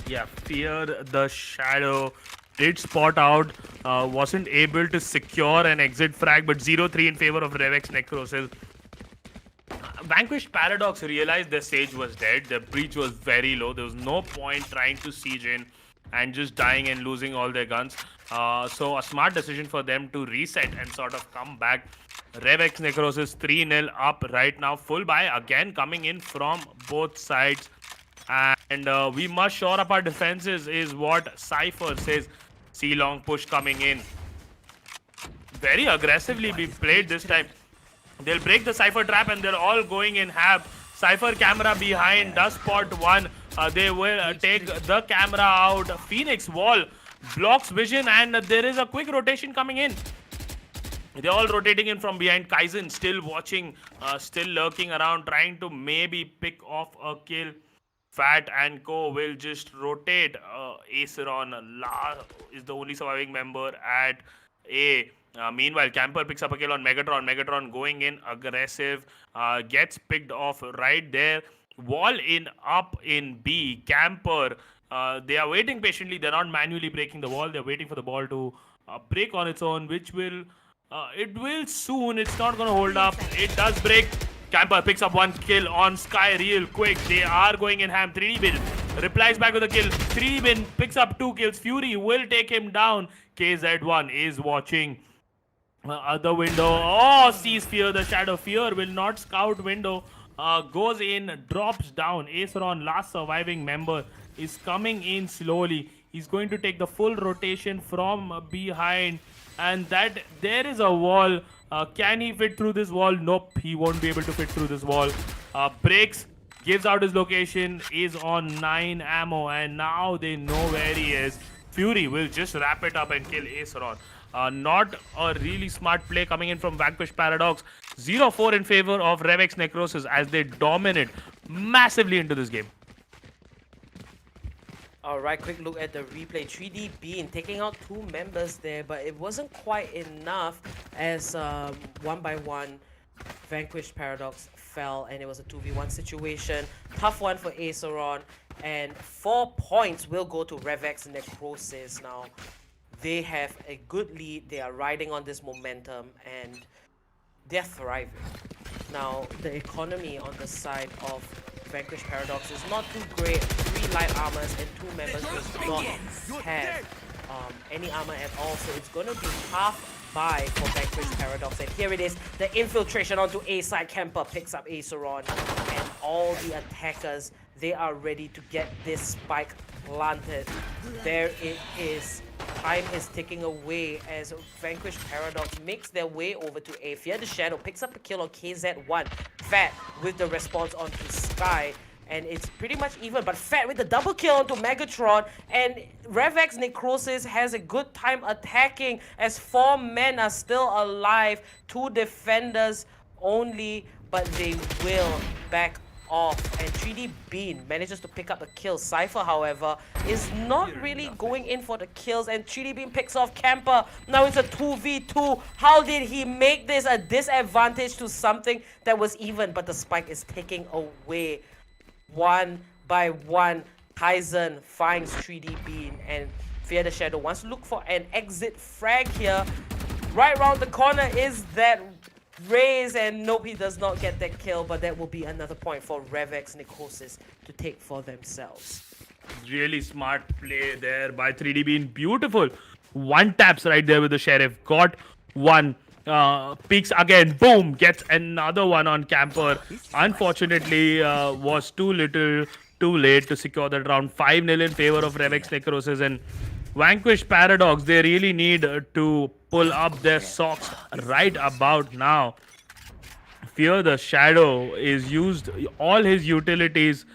Yeah, Fear the Shadow did spot out, wasn't able to secure an exit frag, but 0-3 in favor of Revex Necrosis. Vanquish Paradox realized their sage was dead. The breach was very low. There was no point trying to siege in and just dying and losing all their guns. So a smart decision for them to reset and sort of come back. Revex Necrosis 3-0 up right now. Full buy again coming in from both sides. And we must shore up our defenses is what Cypher says. C long push coming in. Very aggressively be played this time. They'll break the Cypher trap and they're all going in half. Cypher camera behind does spot one. They will take the camera out. Phoenix wall blocks vision and there is a quick rotation coming in. They're all rotating in from behind. Kaizen still watching, still lurking around, trying to maybe pick off a kill. Fat and Co will just rotate. Aceron is the only surviving member at A. Meanwhile, Camper picks up a kill on Megatron. Megatron going in aggressive, gets picked off right there. Wall in up in B. Camper, they are waiting patiently. They're not manually breaking the wall. They're waiting for the ball to break on its own, which will, it will soon. It's not going to hold up. It does break. Camper picks up one kill on Sky real quick. They are going in ham. 3D Bin replies back with a kill. 3D Bin picks up 2 kills. Fury will take him down. KZ1 is watching. Other window. Oh, sees Fear the Shadow. Fear will not scout window. Goes in, drops down. Aceron, last surviving member, is coming in slowly. He's going to take the full rotation from behind. And that there is a wall. Can he fit through this wall? Nope, he won't be able to fit through this wall. Breaks, gives out his location, is on 9 ammo, and now they know where he is. Fury will just wrap it up and kill Aceron. Not a really smart play coming in from Vanquish Paradox. 0-4 in favor of Revex Necrosis as they dominate massively into this game. Alright, quick look at the replay. 3D Bean taking out 2 members there, but it wasn't quite enough as one by one Vanquish Paradox fell and it was a 2v1 situation. Tough one for Aceron, and 4 points will go to Revex Necrosis. Now, they have a good lead. They are riding on this momentum and they're thriving. Now, the economy on the side of Vanquish Paradox is not too great. 3 light armors and 2 members does not have any armor at all, so it's gonna be half buy for Vanquish Paradox. And here it is, the infiltration onto A side. Camper picks up Aceron, and all the attackers, they are ready to get this spike planted. There it is. Time is ticking away as Vanquish Paradox makes their way over to A. Fear the Shadow picks up a kill on KZ1. Fat with the response onto Sky. And it's pretty much even, but Fat with the double kill onto Megatron. And Revex Necrosis has a good time attacking as 4 men are still alive. 2 defenders only, but they will back off. And 3D Bean manages to pick up a kill. Cypher, however, is not really going in for the kills, and 3D Bean picks off Camper. Now it's a 2v2. How did he make this a disadvantage to something that was even? But the spike is taking away. One by one, Kaizen finds 3D Bean, and Fear the Shadow wants to look for an exit frag here. Right around the corner is that raise, and nope, he does not get that kill, but that will be another point for Revex Necrosis to take for themselves. Really smart play there by 3D Bean. Beautiful. 1 taps right there with the Sheriff. Got 1. Peeks again. Boom. Gets another one on Camper. Unfortunately, was too little, too late to secure that round. 5-0 in favor of Revex Necrosis, and Vanquish Paradox, they really need to pull up their socks right about now. Fear the Shadow is used all his utilities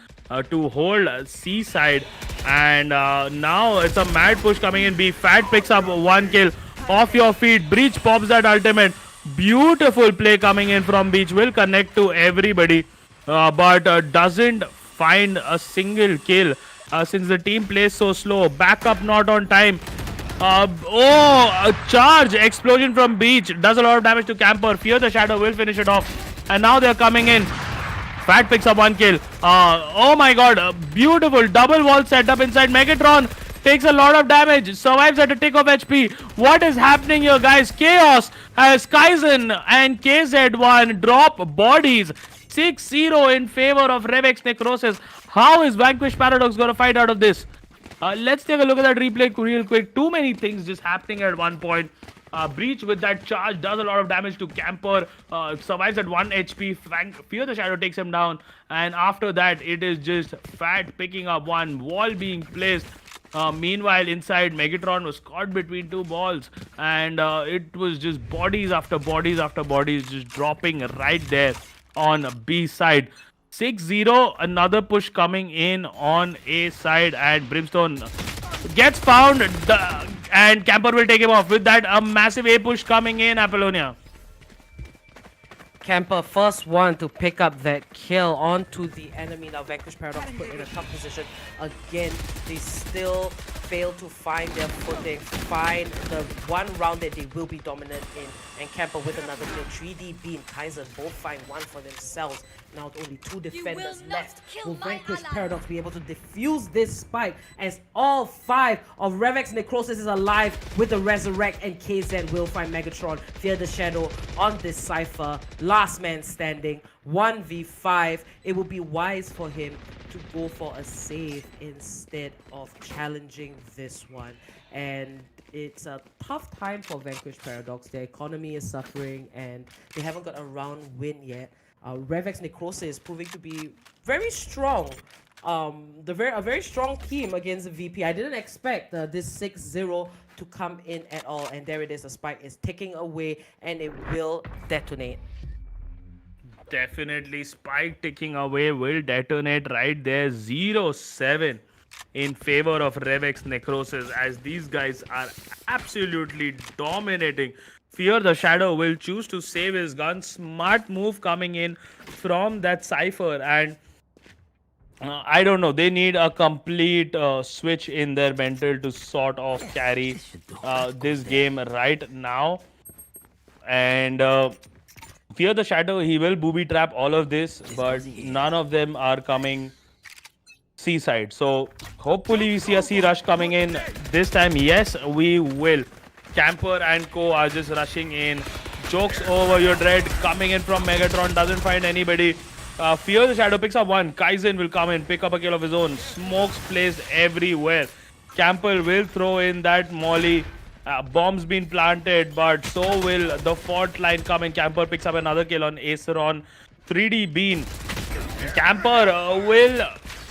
to hold C side. And now it's a mad push coming in B. Fat picks up 1 kill off your feet. Breach pops that ultimate. Beautiful play coming in from Breach. Will connect to everybody, but doesn't find a single kill since the team plays so slow. Backup not on time. A charge explosion from Beach does a lot of damage to Camper. Fear the Shadow will finish it off. And now they're coming in. Fat picks up 1 kill. Oh my god, beautiful double wall setup inside. Megatron takes a lot of damage, survives at a tick of HP. What is happening here, guys? Chaos as Kaizen and KZ1 drop bodies. 6-0 in favor of Revex Necrosis. How is Vanquish Paradox going to fight out of this? Let's take a look at that replay real quick. Too many things just happening at one point. Breach with that charge does a lot of damage to Camper. Survives at 1 HP. Fear the Shadow takes him down. And after that, it is just Fat picking up 1. Wall being placed. Meanwhile, inside, Megatron was caught between 2 balls. And it was just bodies after bodies after bodies just dropping right there on B side. 6-0, another push coming in on A side, and Brimstone gets found, and Camper will take him off. With that, a massive A push coming in, Apollonia. Camper, first one to pick up that kill onto the enemy. Now Vanquish Paradox put in a tough position. Again, they still fail to find their footing, find the one round that they will be dominant in. And Camper with another kill. 3D Beam, Kaizen both find one for themselves. Now only 2 defenders left. Will Vanquish Paradox be able to defuse this spike as all 5 of Revex Necrosis is alive with the Resurrect, and KZ will find Megatron. Fear the Shadow on this Cypher. Last man standing. 1v5. It would be wise for him to go for a save instead of challenging this one. And it's a tough time for Vanquish Paradox. Their economy is suffering and they haven't got a round win yet. Revex Necrosis is proving to be very strong. A very strong team against the VP. I didn't expect this 6-0 to come in at all. And there it is. The spike is ticking away and it will detonate. Definitely, spike ticking away will detonate right there. 0-7 in favor of Revex Necrosis, as these guys are absolutely dominating. Fear the Shadow will choose to save his gun. Smart move coming in from that Cypher, and I don't know, they need a complete switch in their mental to sort of carry this game right now. And Fear the Shadow, he will booby trap all of this, but none of them are coming C side. So hopefully we see a C rush coming in this time. Yes, we will. Camper and co are just rushing in. Jokes over your dread coming in from Megatron. Doesn't find anybody. Fear the Shadow picks up 1. Kaizen will come in, pick up a kill of his own. Smokes placed everywhere. Camper will throw in that molly. Bombs been planted, but so will the fault line come in. Camper picks up another kill on Aceron. 3D Bean. Camper will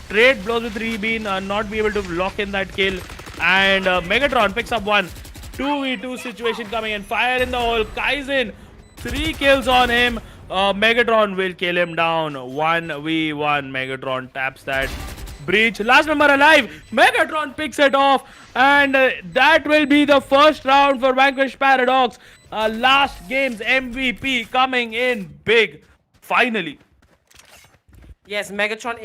trade blows with 3D Bean, not be able to lock in that kill. And Megatron picks up 1. 2v2 situation coming in. Fire in the hole. Kaizen, 3 kills on him. Megatron will kill him down. 1v1. Megatron taps that. Breach, last member alive. Megatron picks it off, and that will be the first round for Vanquish Paradox. Last game's MVP coming in big, finally. Yes, Megatron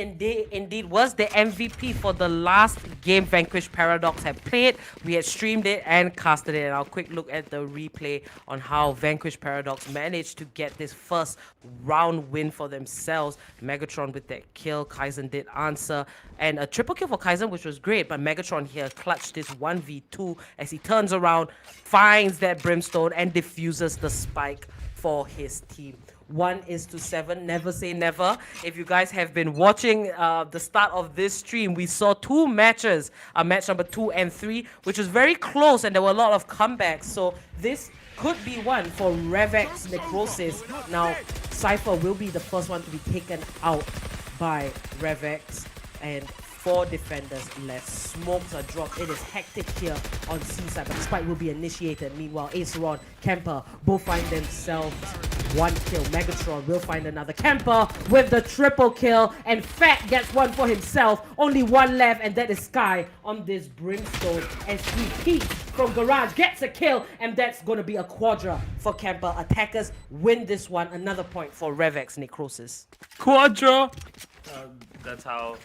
indeed was the MVP for the last game Vanquish Paradox had played. We had streamed it and casted it. And I'll quick look at the replay on how Vanquish Paradox managed to get this first round win for themselves. Megatron with that kill, Kaizen did answer. And a triple kill for Kaizen, which was great. But Megatron here clutched this 1v2 as he turns around, finds that Brimstone, and diffuses the spike for his team. 1-7, never say never. If you guys have been watching the start of this stream, we saw 2 matches, match number 2 and 3, which was very close, and there were a lot of comebacks. So this could be one for Revex Necrosis. Now, Cypher will be the first one to be taken out by Revex, and 4 defenders left. Smokes are dropped. It is hectic here on C side, but the spike will be initiated. Meanwhile, Aceron, Camper both find themselves one kill. Megatron will find another camper with the triple kill, and Fat gets one for himself. Only one left, and that is Sky on this Brimstone as he peeks from Garage, gets a kill, and that's going to be a quadra for camper. Attackers win this one. Another point for Revex Necrosis. Quadra. That's how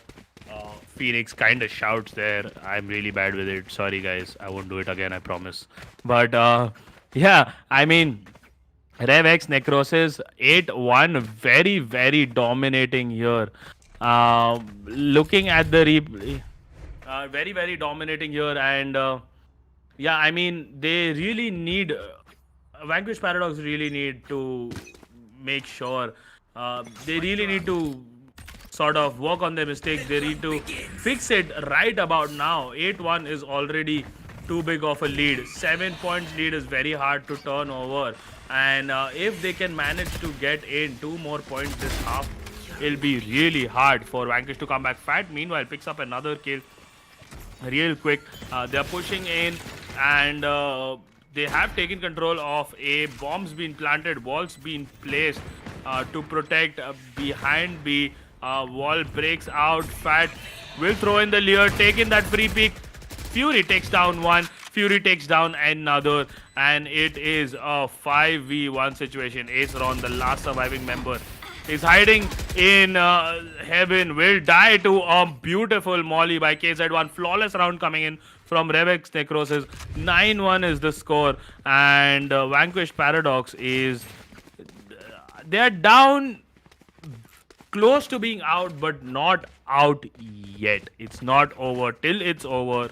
Phoenix kind of shouts there. I'm really bad with it. Sorry, guys. I won't do it again. I promise. But yeah, I mean, Revex Necrosis 8-1, very, very dominating here. Looking at the replay, very, very dominating here. And yeah, I mean, they really need, Vanquish Paradox really need to make sure, they really need to sort of work on their mistakes. They need to fix it right about now. 8-1 is already too big of a lead. 7 points lead is very hard to turn over. And if they can manage to get in 2 more points this half, it'll be really hard for Vanquish to come back. Fat, meanwhile, picks up another kill real quick. They're pushing in, and they have taken control of A. Bombs being planted, walls being placed to protect behind B. Wall breaks out. Fat will throw in the Leer, take in that free peek. Fury takes down one. Fury takes down another. And it is a 5v1 situation. Aceron, the last surviving member, is hiding in heaven. Will die to a beautiful molly by KZ1. Flawless round coming in from Revex Necrosis. 9-1 is the score. And Vanquish Paradox is... They're down... close to being out, but not out yet. It's not over till it's over.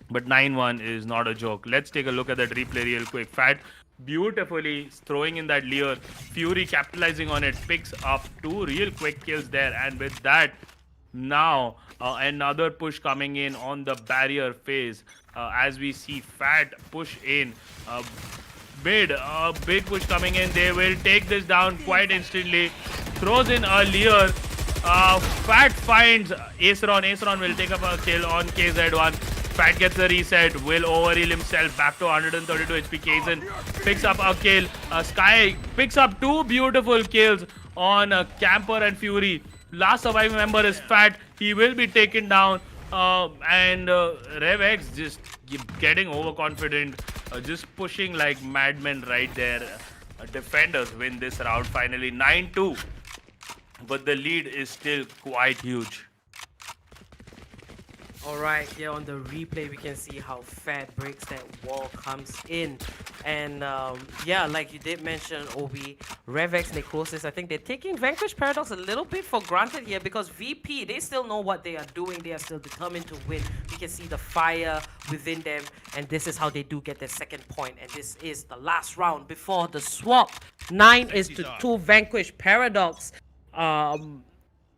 But 9-1 is not a joke. Let's take a look at that replay real quick. Fat beautifully throwing in that Leer. Fury capitalizing on it. Picks up 2 real quick kills there. And with that, now another push coming in on the barrier phase. As we see Fat push in. Big push coming in. They will take this down quite instantly. Throws in a Leer. Fat finds Aceron. Aceron will take up a kill on KZ1. Fat gets a reset. Will overheal himself back to 132 HP. Kaizen picks up a kill. Sky picks up 2 beautiful kills on Camper and Fury. Last surviving member is Fat. He will be taken down. And Revex just getting overconfident. Just pushing like madmen right there. Defenders win this round finally. 9-2. But the lead is still quite huge. Alright, here on the replay we can see how Fat breaks that wall, comes in. And yeah, like you did mention, Obi, Revex Necrosis, I think they're taking Vanquish Paradox a little bit for granted here, because VP, they still know what they are doing. They are still determined to win. We can see the fire within them, and this is how they do get their second point. And this is the last round before the swap. 9-2 Vanquish Paradox.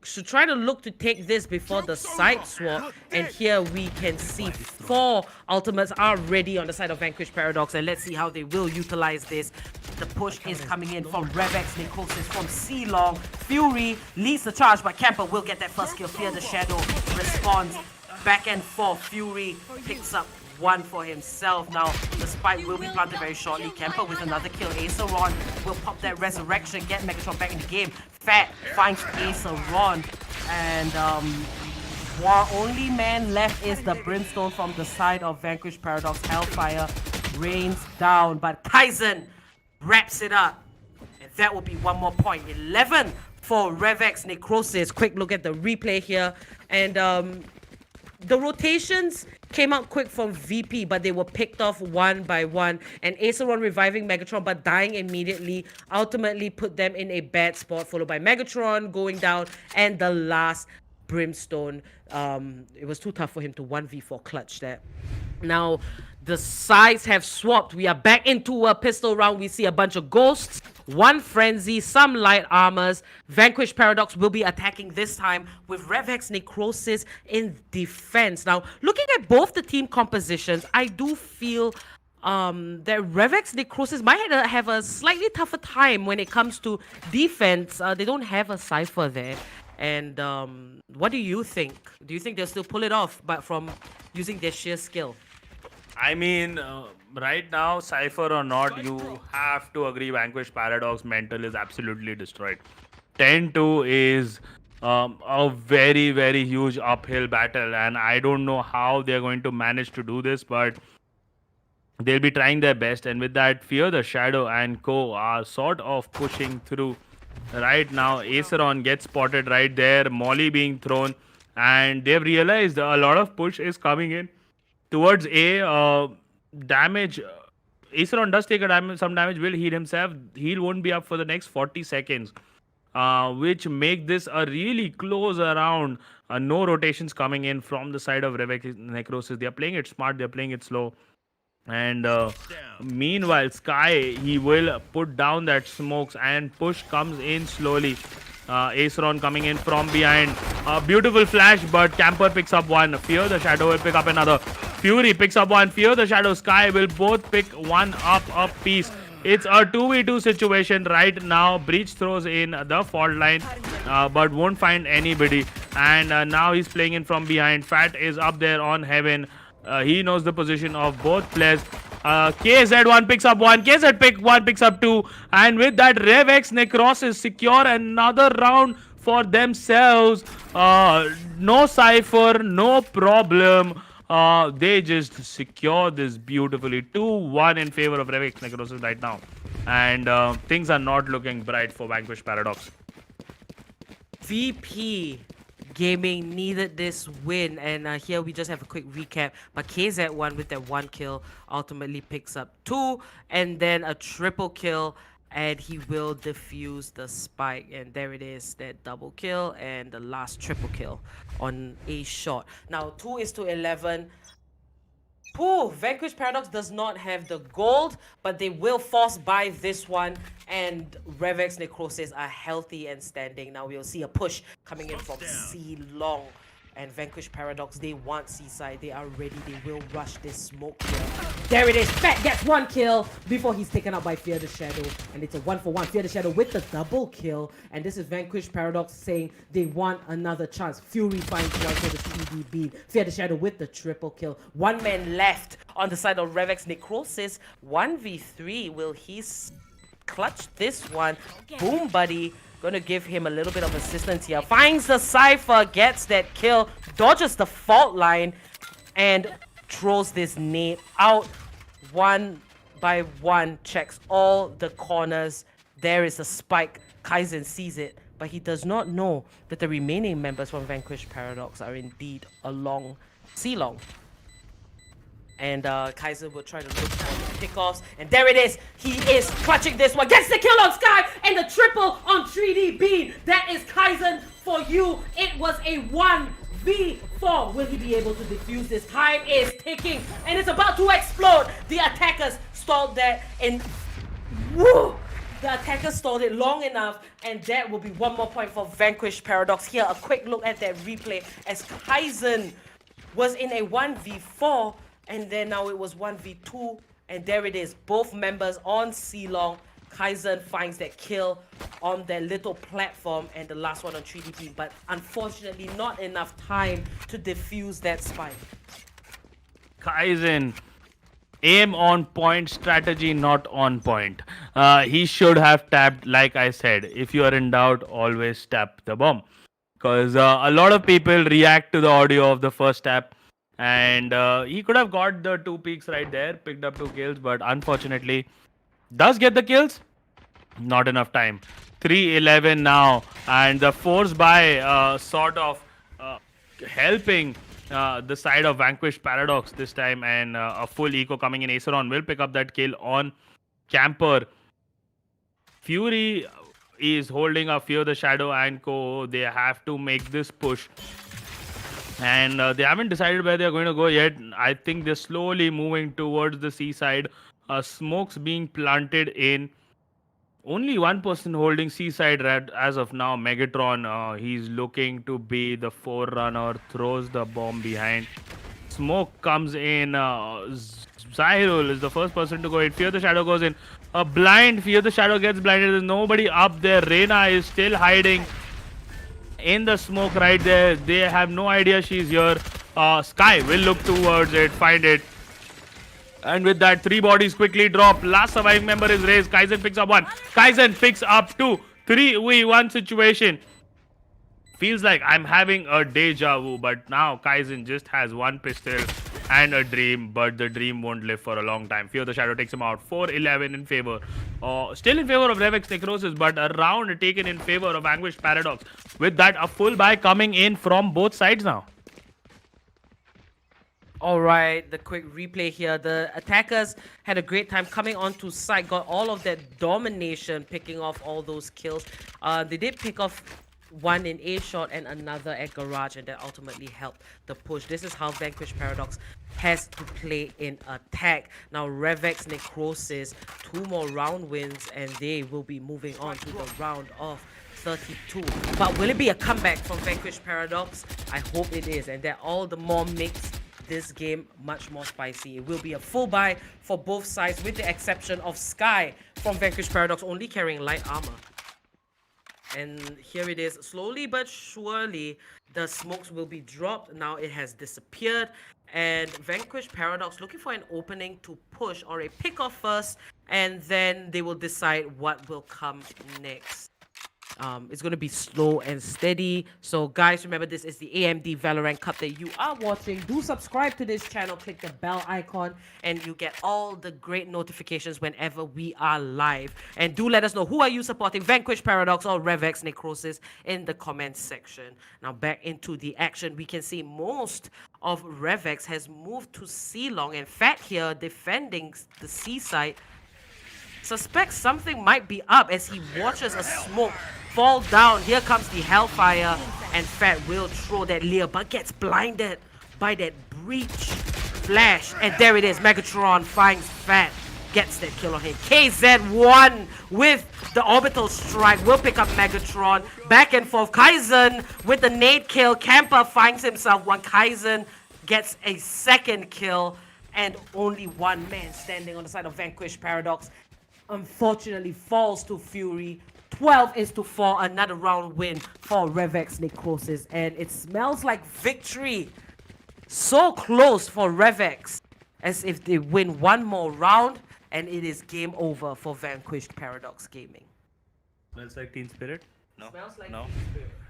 Should try to look to take this before the side swap, and here we can see 4 ultimates are ready on the side of Vanquish Paradox, and let's see how they will utilize this. The push is coming in from Revex Necrosis, from C-Long. Fury leads the charge, but Camper will get that first kill. Fear the Shadow responds back and forth. Fury picks up 1 for himself. Now the spike will be planted very shortly. Camper with another kill. Aceron will pop that resurrection, get Megatron back in the game. Fat finds Aceron, and one only man left is the Brimstone from the side of Vanquish Paradox. Hellfire rains down, but Kaizen wraps it up, and that will be 1 more point. 11 for Revex Necrosis. Quick look at the replay here, and the rotations came out quick from VP, but they were picked off one by one. And Aceron reviving Megatron, but dying immediately, ultimately put them in a bad spot, followed by Megatron going down, and the last Brimstone. It was too tough for him to 1v4 clutch that. Now, the sides have swapped. We are back into a pistol round. We see a bunch of ghosts, 1 frenzy, some light armors. Vanquish Paradox will be attacking this time with Revex Necrosis in defense. Now, looking at both the team compositions, I do feel that Revex Necrosis might have a slightly tougher time when it comes to defense. They don't have a Cypher there. And what do you think? Do you think they'll still pull it off, but from using their sheer skill? I mean, right now, Cypher or not, you have to agree Vanquish Paradox mental is absolutely destroyed. 10-2 is a very, very huge uphill battle, and I don't know how they're going to manage to do this, but they'll be trying their best. And with that, Fear the Shadow and Co are sort of pushing through right now. Aceron gets spotted right there, Molly being thrown, and they've realized a lot of push is coming in towards A. Damage. Aceron does take some damage, will heal himself. Heal won't be up for the next 40 seconds. Which make this a really close round. No rotations coming in from the side of Necrosis. They're playing it smart, they're playing it slow. And meanwhile, Sky, he will put down that smokes and push comes in slowly. Aceron coming in from behind. Beautiful flash, but Camper picks up one. Fear the Shadow will pick up another. Fury picks up one. Fear the Shadow, Sky will both pick one up a piece. It's a 2v2 situation right now. Breach throws in the fault line, but won't find anybody. And now he's playing in from behind. Fat is up there on Heaven. He knows the position of both players. KZ1 picks up one, KZ1 picks up two, and with that, RevX Necrosis secure another round for themselves. No Cypher, no problem. They just secure this beautifully. 2-1 in favor of RevX Necrosis right now. And things are not looking bright for Vanquish Paradox. VP Gaming needed this win, and here we just have a quick recap. But KZ1 with that one kill ultimately picks up two, and then a triple kill, and he will defuse the spike. And there it is, that double kill and the last triple kill on a shot. Now 2:11. Vanquish Paradox does not have the gold, but they will force buy this one, and Revex Necrosis are healthy and standing. Now we'll see a push coming in from C Long. And Vanquish Paradox, they want Seaside. They are ready. They will rush this smoke here. There it is. Fat gets one kill before he's taken out by Fear the Shadow. And it's a 1-for-1. Fear the Shadow with the double kill. And this is Vanquish Paradox saying they want another chance. Fury finds one for the CD beam. Fear the Shadow with the triple kill. One man left on the side of Revex Necrosis. 1v3. Will he clutch this one? Boom, buddy. Gonna give him a little bit of assistance here. Finds the Cypher, gets that kill, dodges the fault line, and throws this nade out. One by one, checks all the corners. There is a spike. Kaizen sees it, but he does not know that the remaining members from Vanquish Paradox are indeed along C-Long. And Kaiser will try to look for the pickoffs. And there it is. He is clutching this one. Gets the kill on Sky and the triple on 3D Bean. That is Kaizen for you. It was a 1v4. Will he be able to defuse this? Time is ticking and it's about to explode. The attackers stalled that and woo! The attackers stalled it long enough, and that will be one more point for Vanquish Paradox. Here, a quick look at that replay as Kaizen was in a 1v4. And then now it was 1v2, and there it is. Both members on C-Long. Kaizen finds that kill on their little platform, and the last one on 3DP. But unfortunately, not enough time to defuse that spike. Kaizen, aim on point, strategy not on point. He should have tapped, like I said, if you are in doubt, always tap the bomb. Because a lot of people react to the audio of the first tap. And he could have got the 2 peaks right there, picked up 2 kills, but unfortunately does get the kills. Not enough time. 3-11 now, and the force by sort of helping the side of Vanquish Paradox this time, and a full eco coming in. Aceron will pick up that kill on Camper. Fury is holding up Fear the Shadow and Co. They have to make this push. And they haven't decided where they're going to go yet. I think they're slowly moving towards the seaside. Smokes being planted in. Only one person holding seaside red as of now. Megatron. He's looking to be the forerunner. Throws the bomb behind. Smoke comes in. Zyrul is the first person to go in. Fear the Shadow goes in. A blind. Fear the Shadow gets blinded. There's nobody up there. Reina is still hiding in the smoke right there. They have no idea she's here. Sky will look towards it, find it. And with that, 3 bodies quickly drop. Last surviving member is raised. Kaizen picks up 1. Kaizen picks up 2. 3v1 situation. Feels like I'm having a deja vu, but now Kaizen just has 1 pistol and a dream, but the dream won't live for a long time. Fear the Shadow takes him out. 4-11 in favor. Still in favor of Revex Necrosis, but a round taken in favor of Vanquish Paradox. With that, a full buy coming in from both sides now. Alright, the quick replay here. The attackers had a great time coming onto site, got all of that domination, picking off all those kills. They did pick off one in A shot and another at garage, and that ultimately helped the push. This is how Vanquish Paradox has to play in attack. Now Revex Necrosis, 2 more round wins, and they will be moving on to the round of 32. But will it be a comeback from Vanquish Paradox? I hope it is, and that all the more makes this game much more spicy. It will be a full buy for both sides, with the exception of Sky from Vanquish Paradox only carrying light armor. And here it is, slowly but surely the smokes will be dropped. Now it has disappeared, and Vanquish Paradox looking for an opening to push or a pick off first, and then they will decide what will come next. It's going to be slow and steady. So guys, remember, this is the AMD Valorant Cup that you are watching. Do subscribe to this channel, click the bell icon, and you get all the great notifications whenever we are live. And do let us know, who are you supporting, Vanquish Paradox or Revex Necrosis, in the comments section. Now back into the action. We can see most of Revex has moved to C-Long, and Fat here defending the C side suspects something might be up as he watches a smoke fall down. Here comes the Hellfire, and Fat will throw that Leer, but gets blinded by that breach flash. And there it is, Megatron finds Fat, gets that kill on him. KZ1 with the orbital strike will pick up Megatron. Back and forth, Kaizen with the nade kill. Camper finds himself one. Kaizen gets a second kill, and only one man standing on the side of Vanquish Paradox unfortunately falls to Fury. 12-4, another round win for Revex Necrosis, and it smells like victory. So close for Revex, as if they win one more round and it is game over for Vanquished Paradox Gaming. Smells like Teen Spirit? No. Smells like No.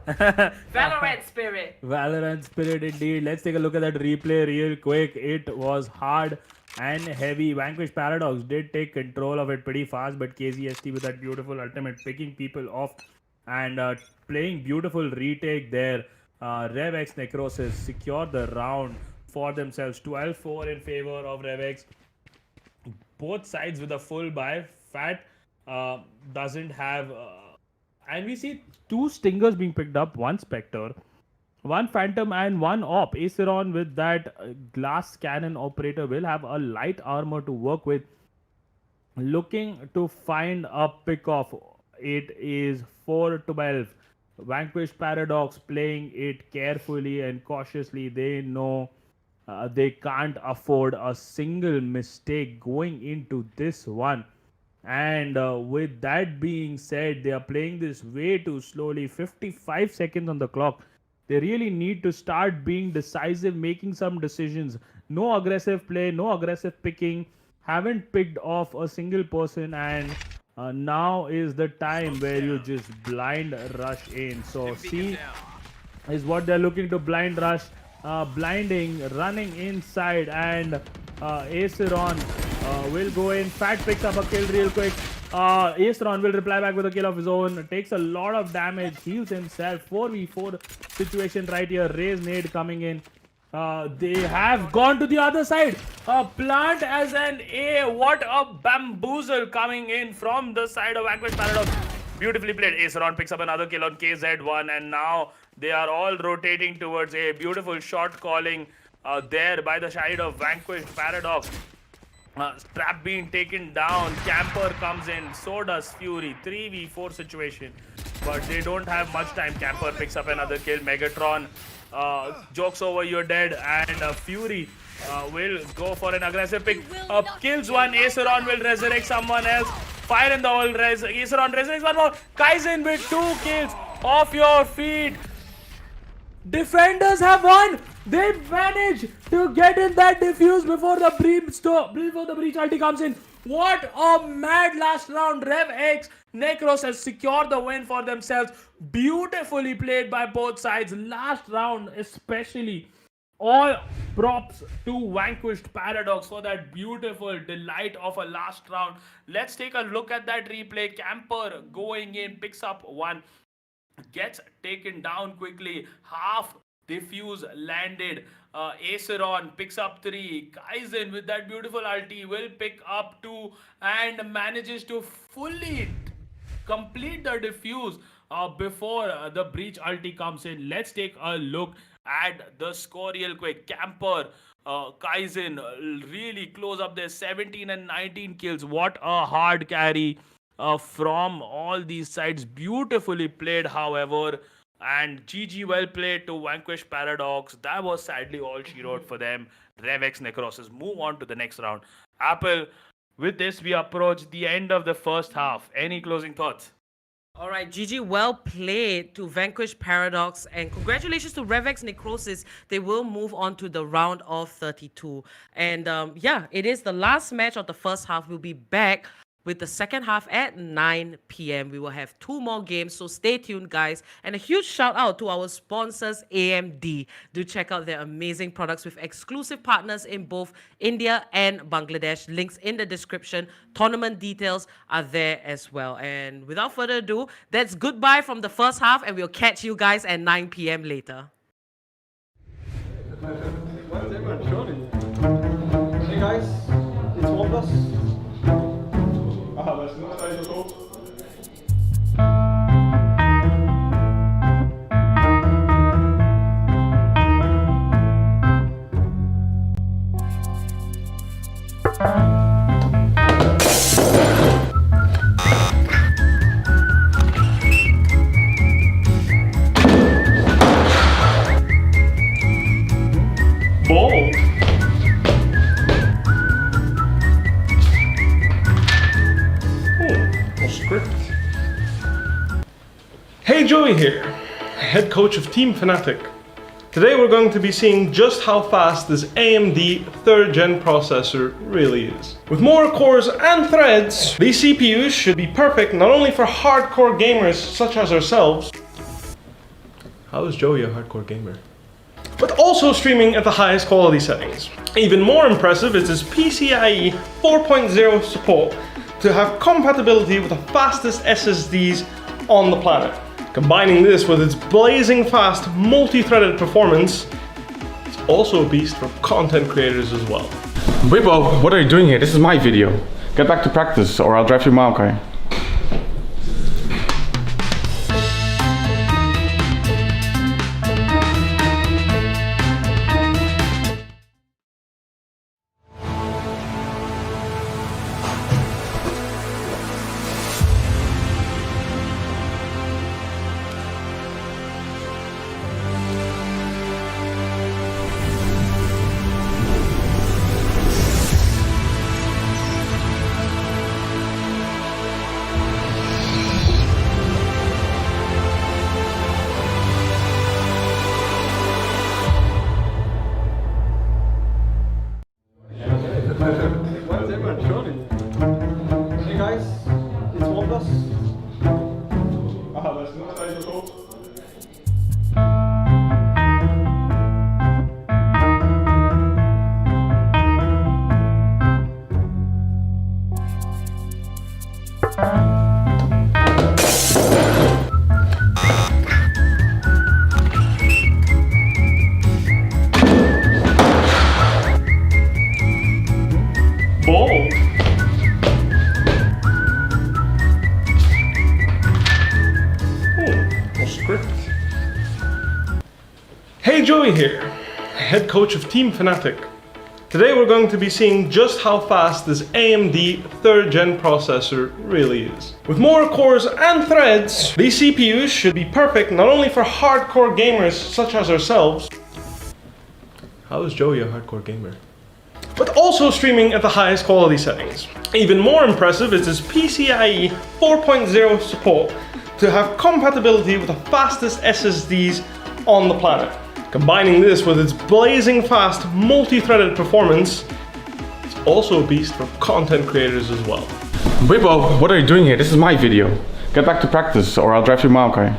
Valorant Spirit. Valorant Spirit indeed. Let's take a look at that replay real quick. It was hard and heavy. Vanquish Paradox did take control of it pretty fast, but KZST with that beautiful ultimate picking people off and playing beautiful retake there. Revex Necrosis secured the round for themselves. 12-4 in favor of Revex. Both sides with a full buy. Fat doesn't have... and we see 2 Stingers being picked up, 1 Spectre, 1 Phantom and 1 Op. Aceron with that glass cannon operator will have a light armor to work with. Looking to find a pick off. It is 4-12. Vanquish Paradox playing it carefully and cautiously. They know they can't afford a single mistake going into this one. And with that being said, they are playing this way too slowly. 55 seconds on the clock. They really need to start being decisive, making some decisions. No aggressive play, no aggressive picking. Haven't picked off a single person, and now is the time where you just blind rush in. So C is what they're looking to blind rush. Blinding, running inside, and Aceron will go in. Fat picks up a kill real quick. Aceron will reply back with a kill of his own. Takes a lot of damage, heals himself. 4v4 situation right here. Raise nade coming in. They have gone to the other side. Plant as an A. What a bamboozle coming in from the side of Vanquish Paradox. Beautifully played. Aceron picks up another kill on KZ1, and now they are all rotating towards A. Beautiful shot calling there by the side of Vanquish Paradox. Trap being taken down. Camper comes in. So does Fury. 3v4 situation. But they don't have much time. Camper picks up another kill. Megatron jokes over, you're dead. And Fury will go for an aggressive pick. Kills one. Aceron will resurrect someone else. Fire in the hole. Aceron resurrects one more. Kaizen with 2 kills. Off your feet. Defenders have won. They managed to get in that defuse before the breach ulti comes in. What a mad last round. Rev X, Necrosis secured the win for themselves. Beautifully played by both sides. Last round especially. All props to Vanquished Paradox for that beautiful delight of a last round. Let's take a look at that replay. Camper going in, picks up one, gets taken down quickly. Half diffuse landed. Aceron picks up three. Kaizen with that beautiful ulti will pick up two and manages to fully complete the diffuse before the breach ulti comes in. Let's take a look at the score real quick. Camper, Kaizen really close up there. 17 and 19 kills. What a hard carry from all these sides. Beautifully played, however. And GG well played to Vanquish Paradox. That was sadly all she wrote for them. Revex Necrosis move on to the next round. Apple, with this we approach the end of the first half. Any closing thoughts? All right, GG, well played to Vanquish Paradox, and congratulations to Revex Necrosis. They will move on to the round of 32. And yeah, it is the last match of the first half. We'll be back with the second half at 9 p.m. We will have 2 more games, so stay tuned, guys. And a huge shout out to our sponsors, AMD. Do check out their amazing products with exclusive partners in both India and Bangladesh. Links in the description. Tournament details are there as well. And without further ado, that's goodbye from the first half, and we'll catch you guys at 9 p.m. later. Hey guys, it's OnePlus. That's not how you go. Bold. Script. Hey, Joey here, head coach of Team Fnatic. Today we're going to be seeing just how fast this AMD 3rd gen processor really is. With more cores and threads, these CPUs should be perfect not only for hardcore gamers such as ourselves. How is Joey a hardcore gamer? But also streaming at the highest quality settings. Even more impressive is this PCIe 4.0 support to have compatibility with the fastest SSDs on the planet. Combining this with its blazing fast multi-threaded performance, it's also a beast for content creators as well. Weibo, what are you doing here? This is my video. Get back to practice or I'll drive you mile, okay? Hey guys, it's OnePlus. That's not how you go. Bold. Script. Hey, Joey here, head coach of Team Fnatic. Today we're going to be seeing just how fast this AMD 3rd gen processor really is. With more cores and threads, these CPUs should be perfect not only for hardcore gamers such as ourselves. How is Joey a hardcore gamer? But also streaming at the highest quality settings. Even more impressive is this PCIe 4.0 support to have compatibility with the fastest SSDs on the planet. Combining this with its blazing fast, multi-threaded performance, it's also a beast for content creators as well. Wait, what are you doing here? This is my video. Get back to practice or I'll drive you Maokai.